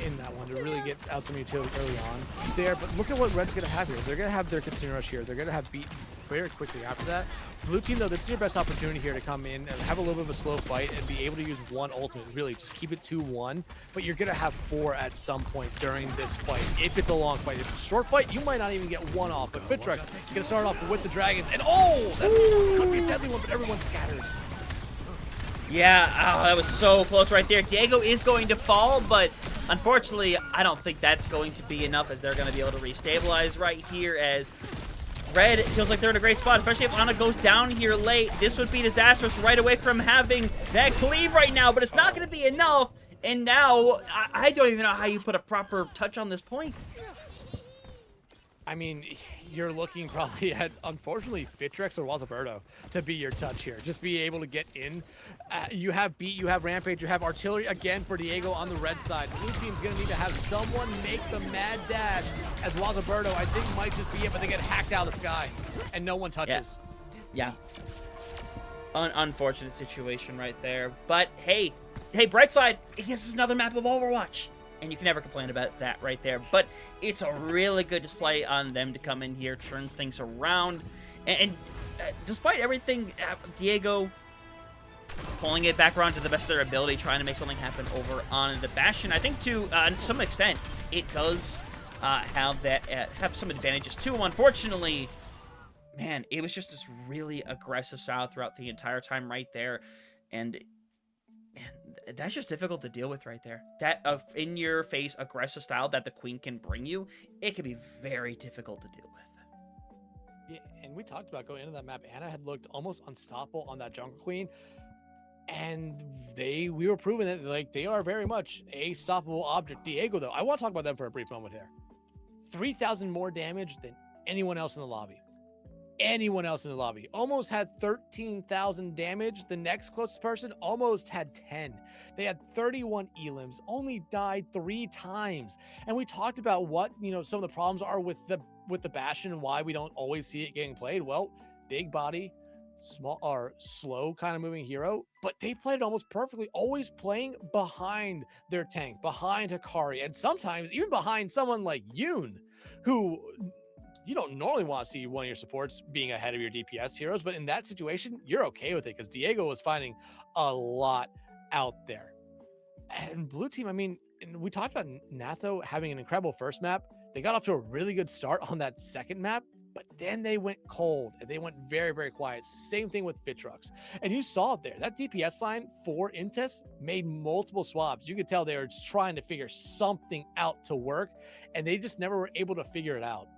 in that one to really get out some utility early on there, but look at what Red's going to have here. They're going to have their Kitsune Rush here. They're going to have Beat very quickly after that. Blue Team, though, this is your best opportunity here to come in and have a little bit of a slow fight and be able to use 1 ultimate. Really, just keep it 2-1, but you're going to have 4 at some point during this fight. If it's a long fight. If it's a short fight, you might not even get 1 off, but Fitrix going to start off with the Dragons, and that could be a deadly one, but everyone scatters. Yeah, oh, that was so close right there. Diego is going to fall, but unfortunately, I don't think that's going to be enough, as they're going to be able to restabilize right here, as Red feels like they're in a great spot, especially if Ana goes down here late. This would be disastrous right away from having that cleave right now, but it's not going to be enough. And now, I don't even know how you put a proper touch on this point. I mean, you're looking probably at, unfortunately, Fitrex or Wazaberto to be your touch here. Just be able to get in. You have Beat, you have Rampage, you have Artillery again for Diego on the red side. Blue team's going to need to have someone make the mad dash, as Wazaberto, I think, might just be it, but they get hacked out of the sky, and no one touches. Yeah. Unfortunate situation right there. But hey, bright side, it gives us another map of Overwatch. And you can never complain about that right there. But it's a really good display on them to come in here, turn things around. And despite everything, Diego pulling it back around to the best of their ability, trying to make something happen over on the Bastion. I think to some extent, it does have some advantages too. Unfortunately, man, it was just this really aggressive style throughout the entire time right there. And that's just difficult to deal with right there. That in-your-face aggressive style that the Queen can bring you, it can be very difficult to deal with. Yeah, and we talked about going into that map. Anna had looked almost unstoppable on that Jungle Queen, and we were proving that like they are very much a stoppable object. Diego, though, I want to talk about them for a brief moment here. 3,000 more damage than anyone else in the lobby. Anyone else in the lobby almost had 13,000 damage. The next closest person almost had 10. They had 31 elims, only died 3 times. And we talked about what, some of the problems are with the Bastion and why we don't always see it getting played. Well, big body, small or slow kind of moving hero, but they played it almost perfectly, always playing behind their tank, behind Hikari, and sometimes even behind someone like Yoon, who you don't normally want to see one of your supports being ahead of your DPS heroes, but in that situation, you're okay with it because Diego was finding a lot out there. And blue team, I mean, and we talked about Natho having an incredible first map. They got off to a really good start on that second map, but then they went cold and they went very, very quiet. Same thing with Fitrux. And you saw it there. That DPS line for Intes made multiple swaps. You could tell they were just trying to figure something out to work, and they just never were able to figure it out.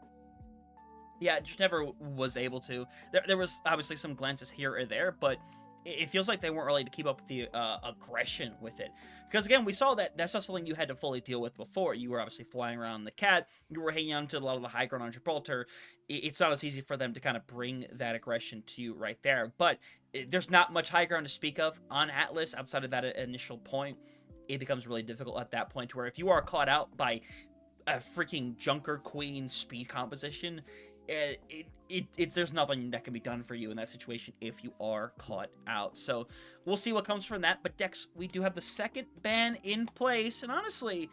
Yeah, just never was able to. There was obviously some glances here or there, but it feels like they weren't really to keep up with the aggression with it. Because again, we saw that that's not something you had to fully deal with before. You were obviously flying around the cat. You were hanging on to a lot of the high ground on Gibraltar. It's not as easy for them to kind of bring that aggression to you right there. But there's not much high ground to speak of on Atlas outside of that initial point. It becomes really difficult at that point to where if you are caught out by a freaking Junker Queen speed composition, there's nothing that can be done for you in that situation if you are caught out. So we'll see what comes from that. But Dex, we do have the second ban in place, and honestly,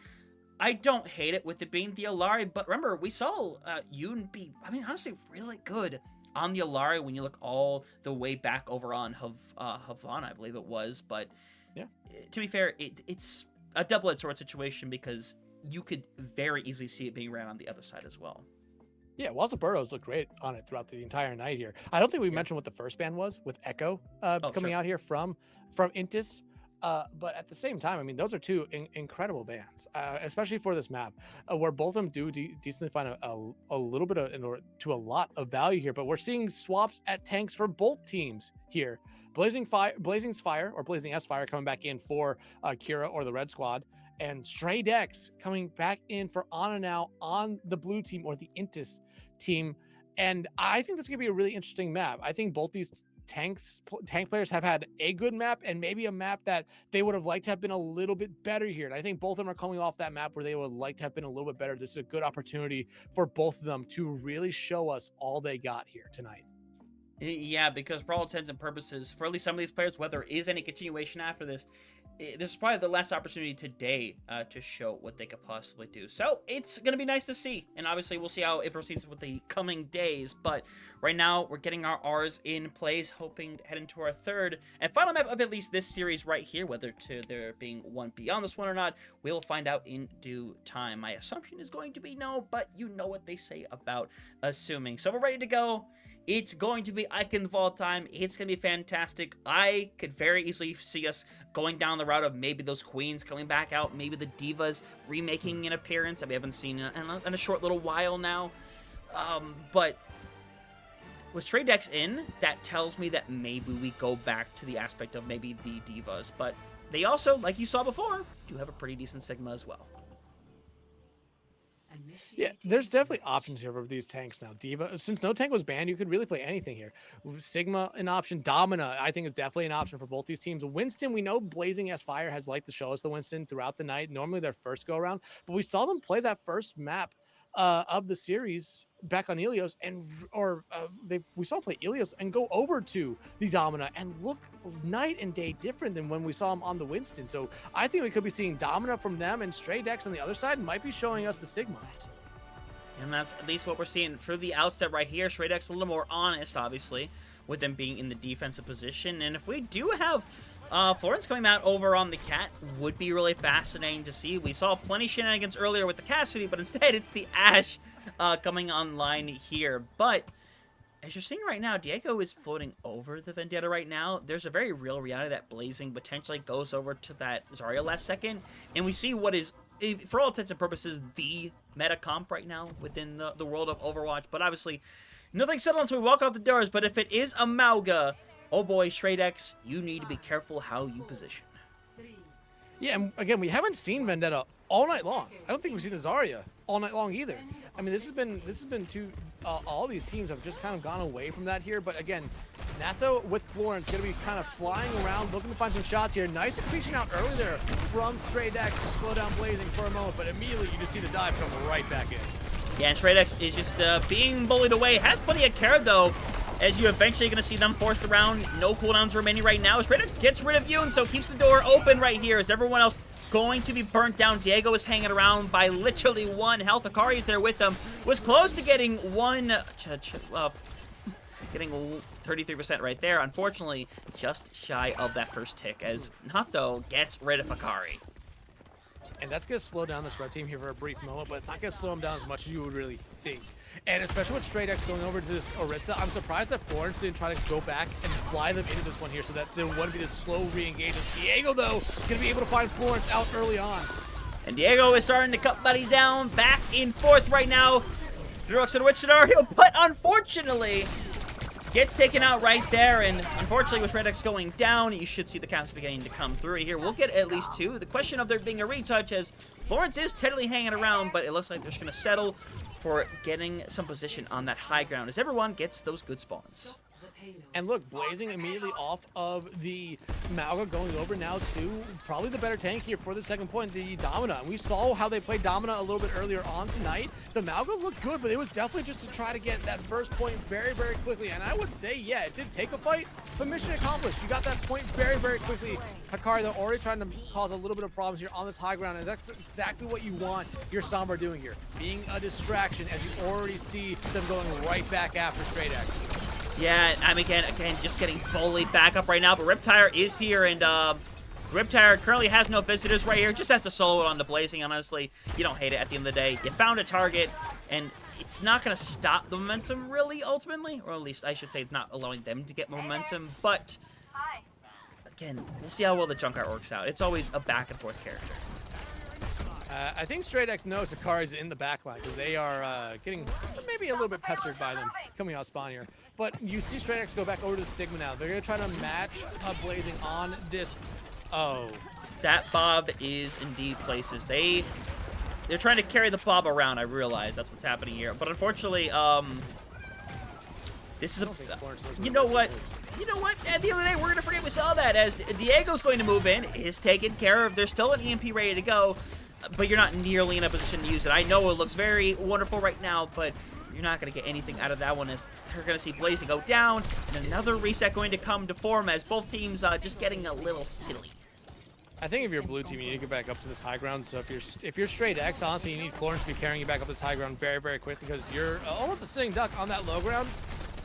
I don't hate it with it being the Alari. But remember, we saw Yoon be, honestly, really good on the Alari when you look all the way back over on Havana, I believe it was. But yeah, to be fair, it's a double-edged sword situation because you could very easily see it being ran on the other side as well. Yeah, Wazaberto's looked great on it throughout the entire night here. I don't think we mentioned what the first ban was with Echo coming out here from Intis. But at the same time, those are two incredible bans, especially for this map, where both of them do decently find a little bit to a lot of value here. But we're seeing swaps at tanks for both teams here. Blazing's Fire or Blazing S Fire coming back in for Kira or the Red Squad. And Stray Dex coming back in for Ana now on the blue team or the Intis team. And I think that's going to be a really interesting map. I think both these tank players have had a good map and maybe a map that they would have liked to have been a little bit better here. And I think both of them are coming off that map where they would like to have been a little bit better. This is a good opportunity for both of them to really show us all they got here tonight. Yeah, because for all intents and purposes, for at least some of these players, whether there is any continuation after this is probably the last opportunity today to show what they could possibly do. So it's going to be nice to see. And obviously, we'll see how it proceeds with the coming days. But right now, we're getting our R's in place, hoping to head into our third and final map of at least this series right here. Whether to there being one beyond this one or not, we'll find out in due time. My assumption is going to be no, but you know what they say about assuming. So we're ready to go. It's going to be Icon Fall time. It's going to be fantastic. I could very easily see us going down the route of maybe those Queens coming back out, maybe the Divas remaking an appearance that we haven't seen in a short little while now. But with Stray Dex in, that tells me that maybe we go back to the aspect of maybe the Divas. But they also, like you saw before, do have a pretty decent Sigma as well. Yeah, there's definitely options here for these tanks now. Diva, since no tank was banned, you could really play anything here. Sigma, an option. Domina, I think, is definitely an option for both these teams. Winston, we know Blazing as Fire has liked to show us the Winston throughout the night, normally their first go around, but we saw them play that first map of the series back on Ilios, and we saw him play Ilios and go over to the Domina and look night and day different than when we saw him on the Winston. So I think we could be seeing Domina from them, and Stray Dex on the other side might be showing us the Sigma. And that's at least what we're seeing for the outset right here. Stray Dex a little more honest, obviously, with them being in the defensive position. And if we do have Florence coming out over on the Cat, would be really fascinating to see. We saw plenty of shenanigans earlier with the Cassidy, but instead it's the Ashe coming online here. But as you're seeing right now, Diego is floating over the Vendetta right now. There's a very real reality that Blazing potentially goes over to that Zarya last second. And we see what is, for all intents and purposes, the meta comp right now within the world of Overwatch. But obviously, nothing's settled until we walk out the doors. But if it is a Mauga, oh boy, Stray Dex, you need to be careful how you position. Yeah, and again, we haven't seen Vendetta all night long. I don't think we've seen the Zarya all night long either. I mean, this has been all these teams have just kind of gone away from that here. But again, Natho with Florence going to be kind of flying around, looking to find some shots here. Nice accretion out early there from Stray Dex to slow down Blazing for a moment, but immediately you just see the dive come right back in. Yeah, and Stray Dex is just being bullied away. Has plenty of care, though, as you eventually going to see them forced around. No cooldowns remaining right now. Stray Dex gets rid of you, and so keeps the door open right here as everyone else going to be burnt down. Diego is hanging around by literally 1 health. Akari is there with them. Was close to getting getting 33% right there. Unfortunately, just shy of that first tick as Natho gets rid of Akari. And that's going to slow down this red team here for a brief moment, but it's not going to slow them down as much as you would really think. And especially with Stray Dex going over to this Orisa, I'm surprised that Florence didn't try to go back and fly them into this one here so that there wouldn't be this slow re-engage. Diego, though, going to be able to find Florence out early on. And Diego is starting to cut buddies down, back and forth right now. Drux in which scenario, but unfortunately, gets taken out right there, and unfortunately with Stray Dex going down, you should see the caps beginning to come through here. We'll get at least 2. The question of there being a retouch, as Florence is technically hanging around, but it looks like they're just going to settle for getting some position on that high ground as everyone gets those good spawns. And look, Blazing immediately off of the Mauga going over now to probably the better tank here for the second point, the Domina. And we saw how they played Domina a little bit earlier on tonight. The Mauga looked good, but it was definitely just to try to get that first point very, very quickly. And I would say, yeah, it did take a fight, but mission accomplished. You got that point very, very quickly. Hakari, they're already trying to cause a little bit of problems here on this high ground, and that's exactly what you want your Sombra doing here. Being a distraction as you already see them going right back after Stray Dex. Yeah, I'm again just getting bullied back up right now, but Riptire is here, and Riptire currently has no visitors right here, just has to solo it on the Blazing. Honestly, you don't hate it at the end of the day. You found a target, and it's not going to stop the momentum really, ultimately, or at least I should say it's not allowing them to get momentum, but again, we'll see how well the Junkrat works out. It's always a back and forth character. I think Stray Dex knows Akari's in the backline because they are getting maybe a little bit pestered by them coming out spawn here. But you see Stray Dex go back over to Sigma now. They're going to try to match Blazing on this. Oh. That Bob is indeed places. They're trying to carry the Bob around, I realize. That's what's happening here. But unfortunately, this is you know what? You know what? At the end of the day, we're going to forget we saw that as Diego's going to move in. Is taken care of. There's still an EMP ready to go. But you're not nearly in a position to use it. I know it looks very wonderful right now, but you're not going to get anything out of that one as they're going to see Blazing go down, and another reset going to come to form as both teams just getting a little silly. I think if you're a blue team, you need to get back up to this high ground. So if you're Stray Dex, honestly, you need Florence to be carrying you back up this high ground very, very quickly because you're almost a sitting duck on that low ground.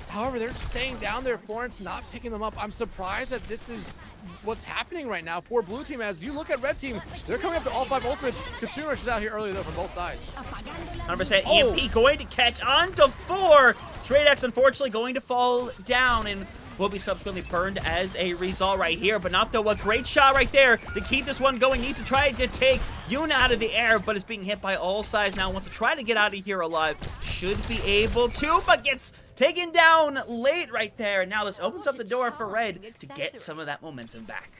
However, they're staying down there. Florence not picking them up. I'm surprised that this is what's happening right now for blue team. As you look at red team, they're coming up to all 5 ultimates. Consumer is out here early though from both sides. 100% EMP going to catch on to 4. Stray Dex unfortunately going to fall down and will be subsequently burned as a result right here. But not though, a great shot right there to keep this one going. Needs to try to take Yuna out of the air, but is being hit by all sides now. Wants to try to get out of here alive. Should be able to, but gets taken down late right there. Now this opens up the door for Red to get some of that momentum back.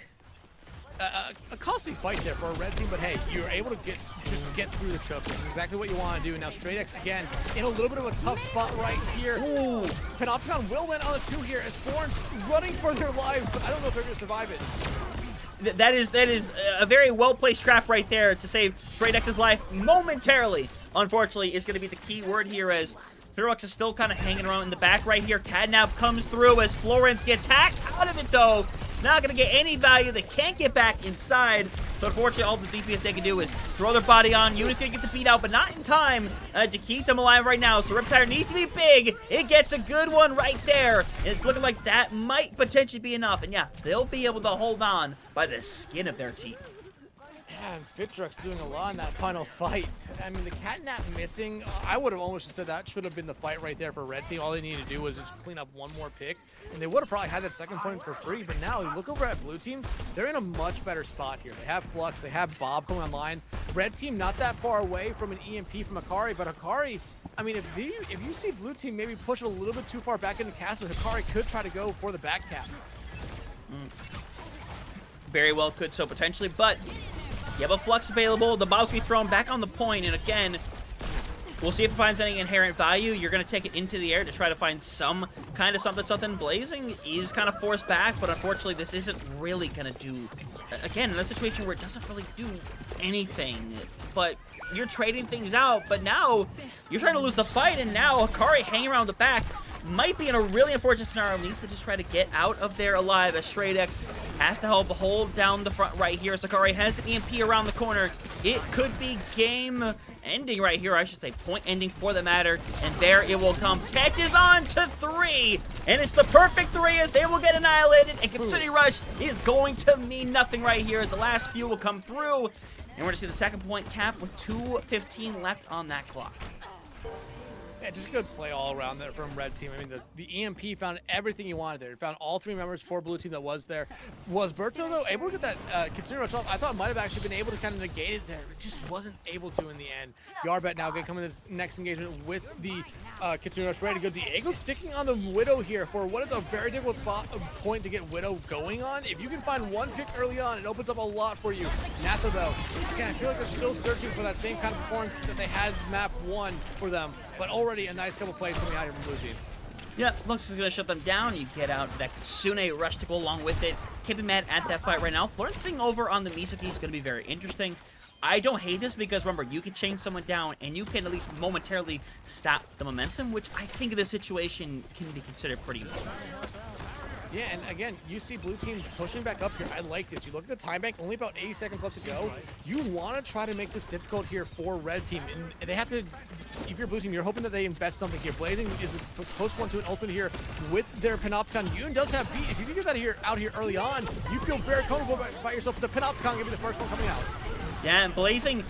a costly fight there for a red team, but hey, you're able to just get through the choke. That's exactly what you want to do. Now Straight X again in a little bit of a tough spot right here. Ooh. Panopticon will land on the 2 here as Foreign's running for their lives, but I don't know if they're going to survive it. That is a very well-placed trap right there to save Straight X's life momentarily. Unfortunately, is going to be the key word here as Tryouts is still kind of hanging around in the back right here. Cadnap comes through as Florence gets hacked out of it, though. It's not going to get any value. They can't get back inside. So, unfortunately, all the DPS they can do is throw their body on. Unit's going to get the beat out, but not in time to keep them alive right now. So, Riptire needs to be big. It gets a good one right there. And it's looking like that might potentially be enough. And, yeah, they'll be able to hold on by the skin of their teeth. Yeah, and Fitrux doing a lot in that final fight. I mean, the catnap missing, I would have almost said that should have been the fight right there for Red Team. All they needed to do was just clean up one more pick, and they would have probably had that second point for free. But now, you look over at Blue Team, they're in a much better spot here. They have Flux, they have Bob coming online. Red Team not that far away from an EMP from Akari, but Akari, I mean, if you see Blue Team maybe push it a little bit too far back into Castle, Akari could try to go for the back cap. Very well could so potentially, but you have a Flux available. The Bob's going to be thrown back on the point, and again, we'll see if it finds any inherent value. You're going to take it into the air to try to find some kind of something. Blazing is kind of forced back, but unfortunately, this isn't really going to do, again, in a situation where it doesn't really do anything. But you're trading things out, but now you're trying to lose the fight, and now Akari hanging around the back might be in a really unfortunate scenario. Needs to just try to get out of there alive as Straight X has to help hold down the front right here. Sakari has an EMP around the corner. It could be game ending right here. I should say point ending for the matter. And there it will come. Catches on to 3. And it's the perfect 3 as they will get annihilated. And Kitsune Rush is going to mean nothing right here. The last few will come through. And we're going to see the second point cap with 2:15 left on that clock. Yeah, just good play all around there from Red Team. I mean, the EMP found everything he wanted there. It found all 3 members for Blue Team that was there. Was Berto, though, able to get that Kitsune Rush off? I thought might have actually been able to kind of negate it there. It just wasn't able to in the end. Yarbet now going to come in this next engagement with the Kitsune Rush ready to go. Diego sticking on the Widow here for what is a very difficult point to get Widow going on. If you can find one pick early on, it opens up a lot for you. Natha, though, again, I feel like they're still searching for that same kind of performance that they had map 1 for them. But already a nice couple plays coming out here from Blue Team. Yep, looks is going to shut them down. You get out that Kitsune Rush to go along with it. Can't be mad at that fight right now. Florence being over on the Mizuki is going to be very interesting. I don't hate this because, remember, you can chain someone down and you can at least momentarily stop the momentum, which I think in this situation can be considered pretty important. Yeah, and again, you see Blue Team pushing back up here. I like this. You look at the time bank, only about 80 seconds left to go. You want to try to make this difficult here for Red Team. And they have to, if you're Blue Team, you're hoping that they invest something here. Blazing is a close one to an ultimate here with their Panopticon. Yoon does have beat. If you can get that out here early on, you feel very comfortable by yourself. The Panopticon will be the first one coming out. Yeah, and Blazing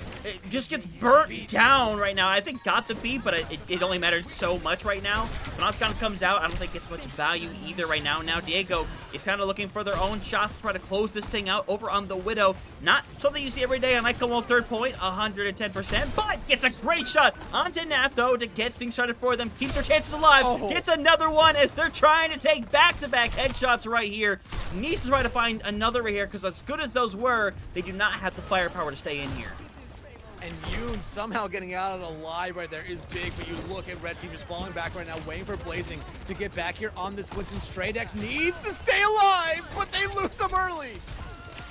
just gets burnt down right now. I think got the beat, but it only mattered so much right now. Panopticon comes out. I don't think it's much value either right now. Now Diego is kind of looking for their own shots to try to close this thing out over on the Widow. Not something you see every day on Icon 3rd point, 110%, but gets a great shot onto Nath, though, to get things started for them. Keeps their chances alive. Gets another one as they're trying to take back-to-back headshots right here. Needs to try to find another right here because as good as those were, they do not have the firepower to stay in here. And Yoon somehow getting out of the alive right there is big, but you look at Red Team just falling back right now, waiting for Blazing to get back here on this Winston. Straight X needs to stay alive, but they lose him early.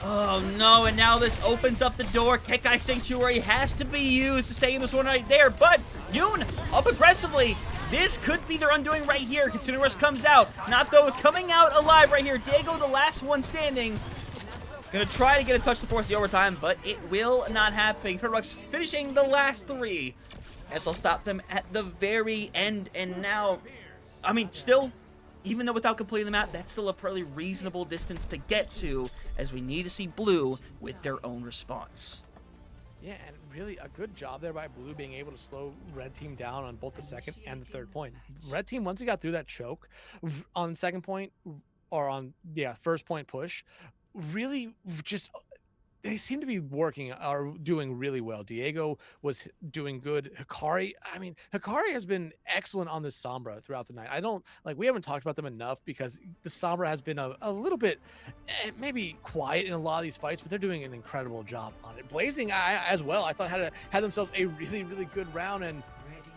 Oh no, and now this opens up the door. Kekai Sanctuary has to be used to stay in this one right there, but Yoon up aggressively. This could be their undoing right here. Kitsune Rush comes out. Not though, coming out alive right here. Diego, the last one standing. Gonna try to get a touch to force the overtime, but it will not happen. Tryouts finishing the last 3. As they'll stop them at the very end. And now, I mean, still, even though without completing the map, that's still a pretty reasonable distance to get to, as we need to see Blue with their own response. Yeah, and really a good job there by Blue being able to slow Red Team down on both the second and the third point. Red Team, once he got through that choke on second point, or on, first point push, really just they seem to be working or doing really well. Diego was doing good. Hikari, I mean, Hikari has been excellent on this Sombra throughout the night. I don't like, we haven't talked about them enough because the Sombra has been a little bit maybe quiet in a lot of these fights, but they're doing an incredible job on it. Blazing as well, I thought had themselves a really, really good round.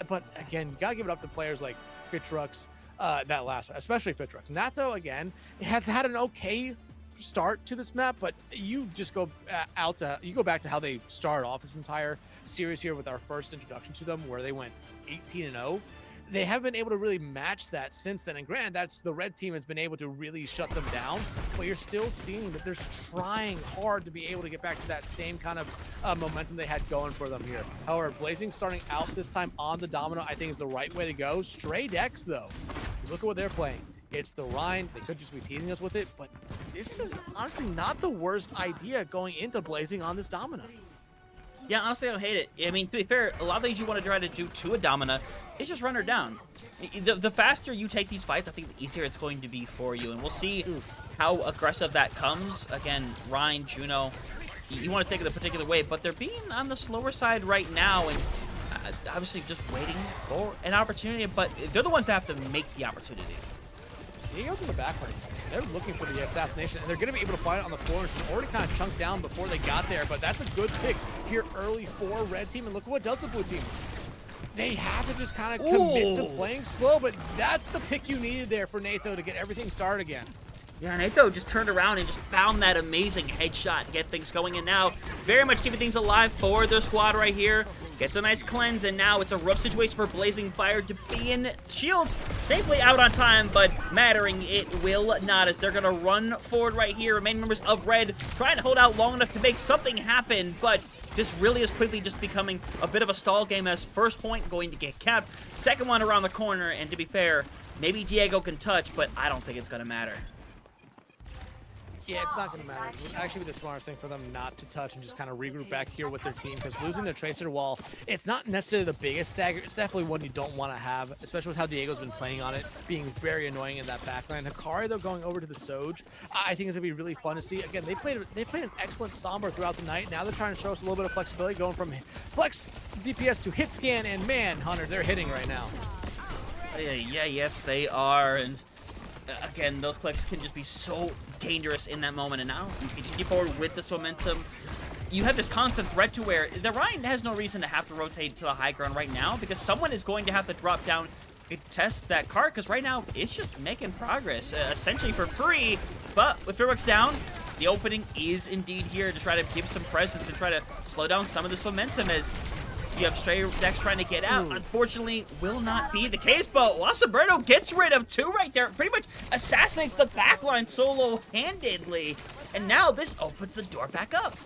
But again, you gotta give it up to players like Fitrux, that last one, especially Fitrux. Natho, again, has had an okay start to this map, but you just go back to how they started off this entire series here with our first introduction to them, where they went 18-0. They have been able to really match that since then, and granted, that's the red team has been able to really shut them down, but you're still seeing that they're trying hard to be able to get back to that same kind of momentum they had going for them here. However, Blazing starting out this time on the Domino, I think is the right way to go. Stray decks, though, look at what they're playing. It's the Rhine. They could just be teasing us with it, but this is honestly not the worst idea going into Blazing on this Domino. Yeah, honestly, I don't hate it. I mean, to be fair, a lot of things you want to try to do to a Domina is just run her down. The faster you take these fights, I think the easier it's going to be for you, and we'll see how aggressive that comes. Again, Rhine, Juno, you want to take it a particular way, but they're being on the slower side right now, and obviously just waiting for an opportunity, but they're the ones that have to make the opportunity. Diego's in the back right now. They're looking for the assassination, and they're going to be able to find it on the floor. It's already kind of chunked down before they got there, but that's a good pick here early for red team, and look what it does the blue team. They have to just kind of commit to playing slow, but that's the pick you needed there for Natho to get everything started again. Yeah, Natho just turned around and just found that amazing headshot to get things going, and now very much keeping things alive for their squad right here. Gets a nice cleanse, and now it's a rough situation for Blazing Fire to be in. Shields, thankfully out on time, but mattering it will not, as they're going to run forward right here. Remaining members of Red trying to hold out long enough to make something happen, but this really is quickly just becoming a bit of a stall game, as first point going to get capped. Second one around the corner, and to be fair, maybe Diego can touch, but I don't think it's going to matter. Yeah, it's not going to matter. It would actually be the smartest thing for them not to touch and just kind of regroup back here with their team, because losing their Tracer wall, it's not necessarily the biggest stagger. It's definitely one you don't want to have, especially with how Diego's been playing on it, being very annoying in that backline. Hikari, though, going over to the Soj, I think it's going to be really fun to see. Again, they played an excellent Sombra throughout the night. Now they're trying to show us a little bit of flexibility, going from flex DPS to hit scan, and man, Hunter, they're hitting right now. Yes, they are, and again, those clicks can just be so dangerous in that moment, and now you continue forward with this momentum. You have this constant threat to where the Rhine has no reason to have to rotate to the high ground right now, because someone is going to have to drop down and test that cart, because right now it's just making progress, essentially for free. But with Fireworks down, the opening is indeed here to try to give some presence and try to slow down some of this momentum, as you have Stray decks trying to get out. Unfortunately, will not be the case, but Wasaberto gets rid of two right there. Pretty much assassinates the backline solo-handedly. And now this opens the door back up.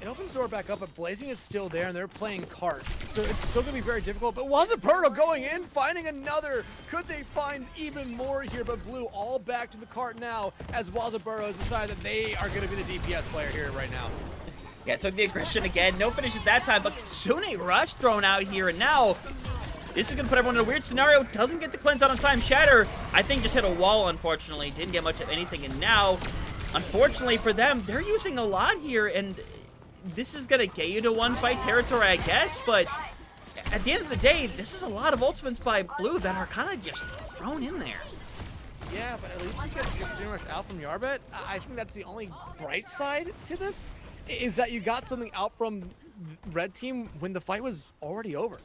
It opens the door back up, but Blazing is still there, and they're playing cart. So it's still going to be very difficult. But Wasaberto going in, finding another. Could they find even more here? But Blue all back to the cart now, as Wasaberto has decided that they are going to be the DPS player here right now. Yeah, took the aggression again. No finishes that time, but Kitsune Rush thrown out here, and now this is going to put everyone in a weird scenario. Doesn't get the cleanse out on time. Shatter, I think, just hit a wall, unfortunately. Didn't get much of anything, and now, unfortunately for them, they're using a lot here, and this is going to get you to one fight territory, I guess, but at the end of the day, this is a lot of ultimates by Blue that are kind of just thrown in there. Yeah, but at least you get Kitsune Rush out from Yarbet. I think that's the only bright side to this, is that you got something out from red team when the fight was already over.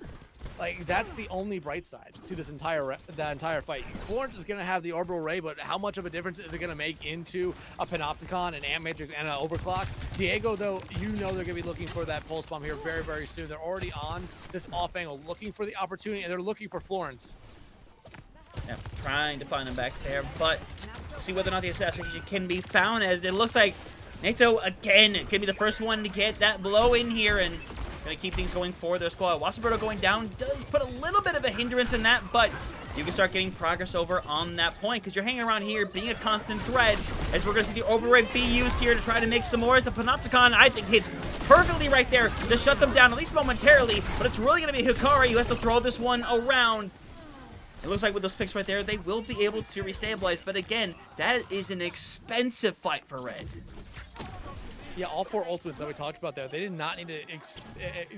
Like, that's the only bright side to this entire fight. Florence is going to have the orbital ray, but how much of a difference is it going to make into a Panopticon, an Ant Matrix, and an Overclock? Diego, though, you know they're going to be looking for that pulse bomb here very, very soon. They're already on this off angle, looking for the opportunity, and they're looking for Florence. Yeah, trying to find them back there, but we'll see whether or not the assassination can be found, as it looks like Natho, again, can be the first one to get that blow in here, and going to keep things going for their squad. Wasaberto going down does put a little bit of a hindrance in that, but you can start getting progress over on that point, because you're hanging around here being a constant threat, as we're going to see the override be used here to try to make some more, as the Panopticon, I think, hits perfectly right there to shut them down, at least momentarily, but it's really going to be Hikari who has to throw this one around. It looks like with those picks right there, they will be able to restabilize, but again, that is an expensive fight for Red. Yeah, all 4 ultimates that we talked about there, they did not need to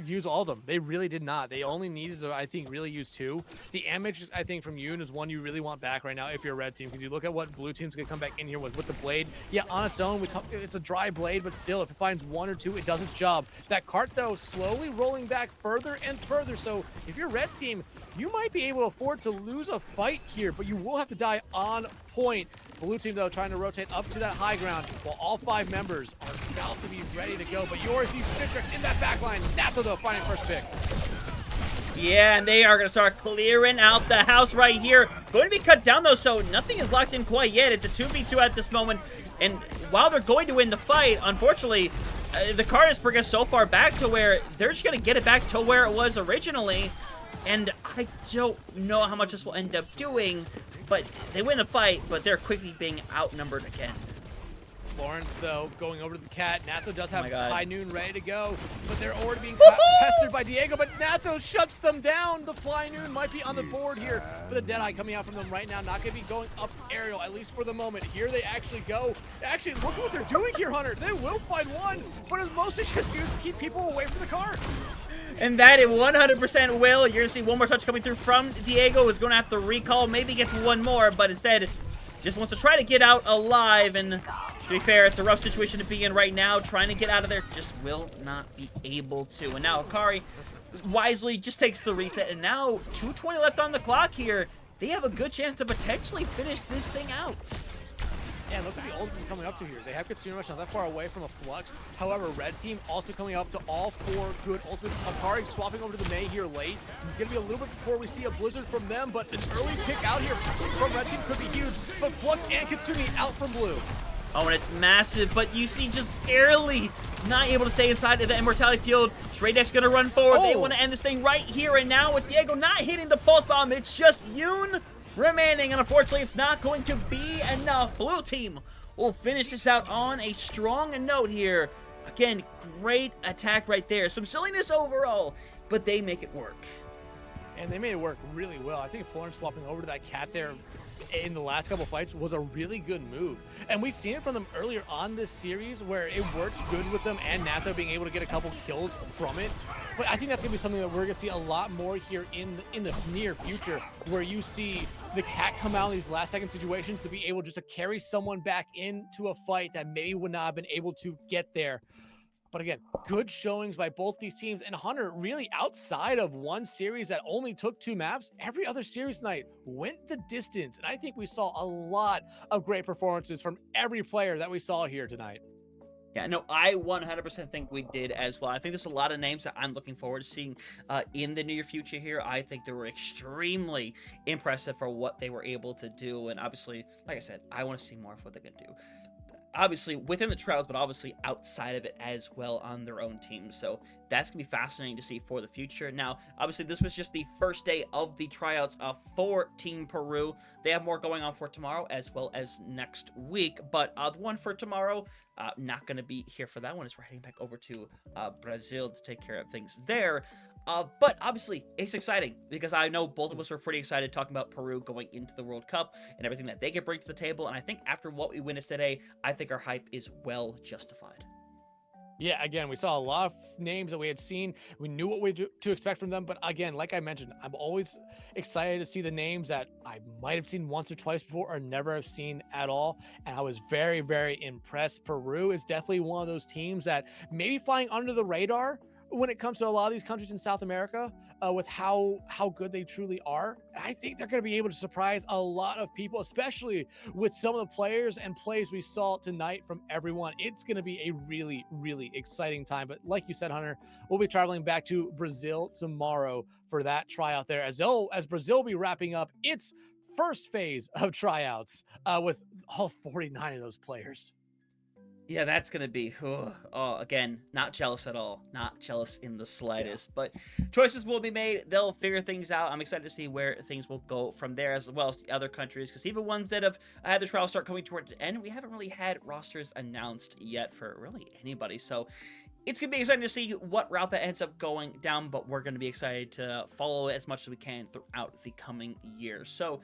use all of them. They really did not. They only needed to, I think, really use 2. The damage, I think, from Yoon is one you really want back right now if you're a red team, because you look at what blue team's going to come back in here with the blade. Yeah, on its own, it's a dry blade, but still, if it finds 1 or 2, it does its job. That cart, though, slowly rolling back further and further, so if you're red team, you might be able to afford to lose a fight here, but you will have to die on point. Blue team, though, trying to rotate up to that high ground while all 5 members are about to be ready to go. But yours, these Citrix in that back line. Natho, though, finding first pick. Yeah, and they are going to start clearing out the house right here. Going to be cut down, though, so nothing is locked in quite yet. It's a 2v2 at this moment. And while they're going to win the fight, unfortunately, the card has progressed so far back to where they're just going to get it back to where it was originally. And I don't know how much this will end up doing, but they win the fight, but they're quickly being outnumbered again. Lawrence, though, going over to the cat. Natho does have High Noon ready to go, but they're already being pestered by Diego, but Natho shuts them down. The Fly Noon might be on the board here, but the Deadeye coming out from them right now, not going to be going up aerial, at least for the moment. Here they actually go. Actually, look at what they're doing here, Hunter. They will find one, but it's mostly just used to keep people away from the card. And that it 100% will. You're going to see one more touch coming through from Diego. Is going to have to recall, maybe gets one more, but instead just wants to try to get out alive. And to be fair, it's a rough situation to be in right now. Trying to get out of there, just will not be able to. And now Akari wisely just takes the reset. And now 2:20 left on the clock here. They have a good chance to potentially finish this thing out. Yeah, look at the ultimates coming up to here. They have Kitsune Rush not that far away from a Flux. However, red team also coming up to all 4 good ultimates. Akari swapping over to the Mei here late. It's going to be a little bit before we see a Blizzard from them, but an early pick out here from red team could be huge. But Flux and Kitsune out from blue. Oh, and it's massive, but you see just barely not able to stay inside of the Immortality Field. Stray Deck's going to run forward. They want to end this thing right here and now with Diego not hitting the Pulse Bomb. It's just Yoon remaining, and unfortunately it's not going to be enough. Blue team will finish this out on a strong note here. Again, great attack right there. Some silliness overall, but they make it work. And they made it work really well. I think Florence swapping over to that cat there in the last couple fights was a really good move. And we've seen it from them earlier on this series where it worked good with them and Natho being able to get a couple kills from it. But I think that's going to be something that we're going to see a lot more here in the near future, where you see the cat come out in these last second situations to be able just to carry someone back into a fight that maybe would not have been able to get there. But again, good showings by both these teams. And Hunter, really outside of one series that only took 2 maps, every other series tonight went the distance. And I think we saw a lot of great performances from every player that we saw here tonight. Yeah, no, I 100% think we did as well. I think there's a lot of names that I'm looking forward to seeing in the near future here. I think they were extremely impressive for what they were able to do. And obviously, like I said, I want to see more of what they can do. Obviously within the Tryouts, but obviously outside of it as well on their own teams. So that's going to be fascinating to see for the future. Now, obviously, this was just the first day of the Tryouts for Team Peru. They have more going on for tomorrow as well as next week. But the one for tomorrow, not going to be here for that one. Is we're heading back over to Brazil to take care of things there. But obviously, it's exciting because I know both of us were pretty excited talking about Peru going into the World Cup and everything that they could bring to the table. And I think after what we witnessed today, I think our hype is well justified. Yeah, again, we saw a lot of names that we had seen. We knew what to expect from them. But again, like I mentioned, I'm always excited to see the names that I might have seen once or twice before or never have seen at all. And I was very, very impressed. Peru is definitely one of those teams that maybe flying under the radar when it comes to a lot of these countries in South America, with how good they truly are. I think they're going to be able to surprise a lot of people, especially with some of the players and plays we saw tonight from everyone. It's going to be a really, really exciting time. But like you said, Hunter, we'll be traveling back to Brazil tomorrow for that tryout there, as Brazil will be wrapping up its first phase of tryouts with all 49 of those players. Yeah, that's going to be, again, not jealous at all. Not jealous in the slightest. Yeah. But choices will be made. They'll figure things out. I'm excited to see where things will go from there, as well as the other countries. Because even ones that have had the trials start coming toward the end, we haven't really had rosters announced yet for really anybody. So it's going to be exciting to see what route that ends up going down. But we're going to be excited to follow it as much as we can throughout the coming year. So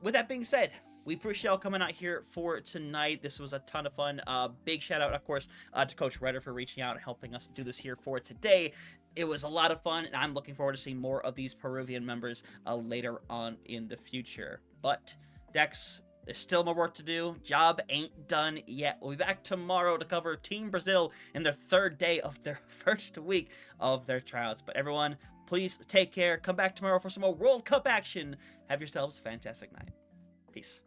with that being said, we appreciate y'all coming out here for tonight. This was a ton of fun. Big shout out, of course, to Coach Redder for reaching out and helping us do this here for today. It was a lot of fun, and I'm looking forward to seeing more of these Peruvian members later on in the future. But, Dex, there's still more work to do. Job ain't done yet. We'll be back tomorrow to cover Team Brazil in their 3rd day of their 1st week of their tryouts. But everyone, please take care. Come back tomorrow for some more World Cup action. Have yourselves a fantastic night. Peace.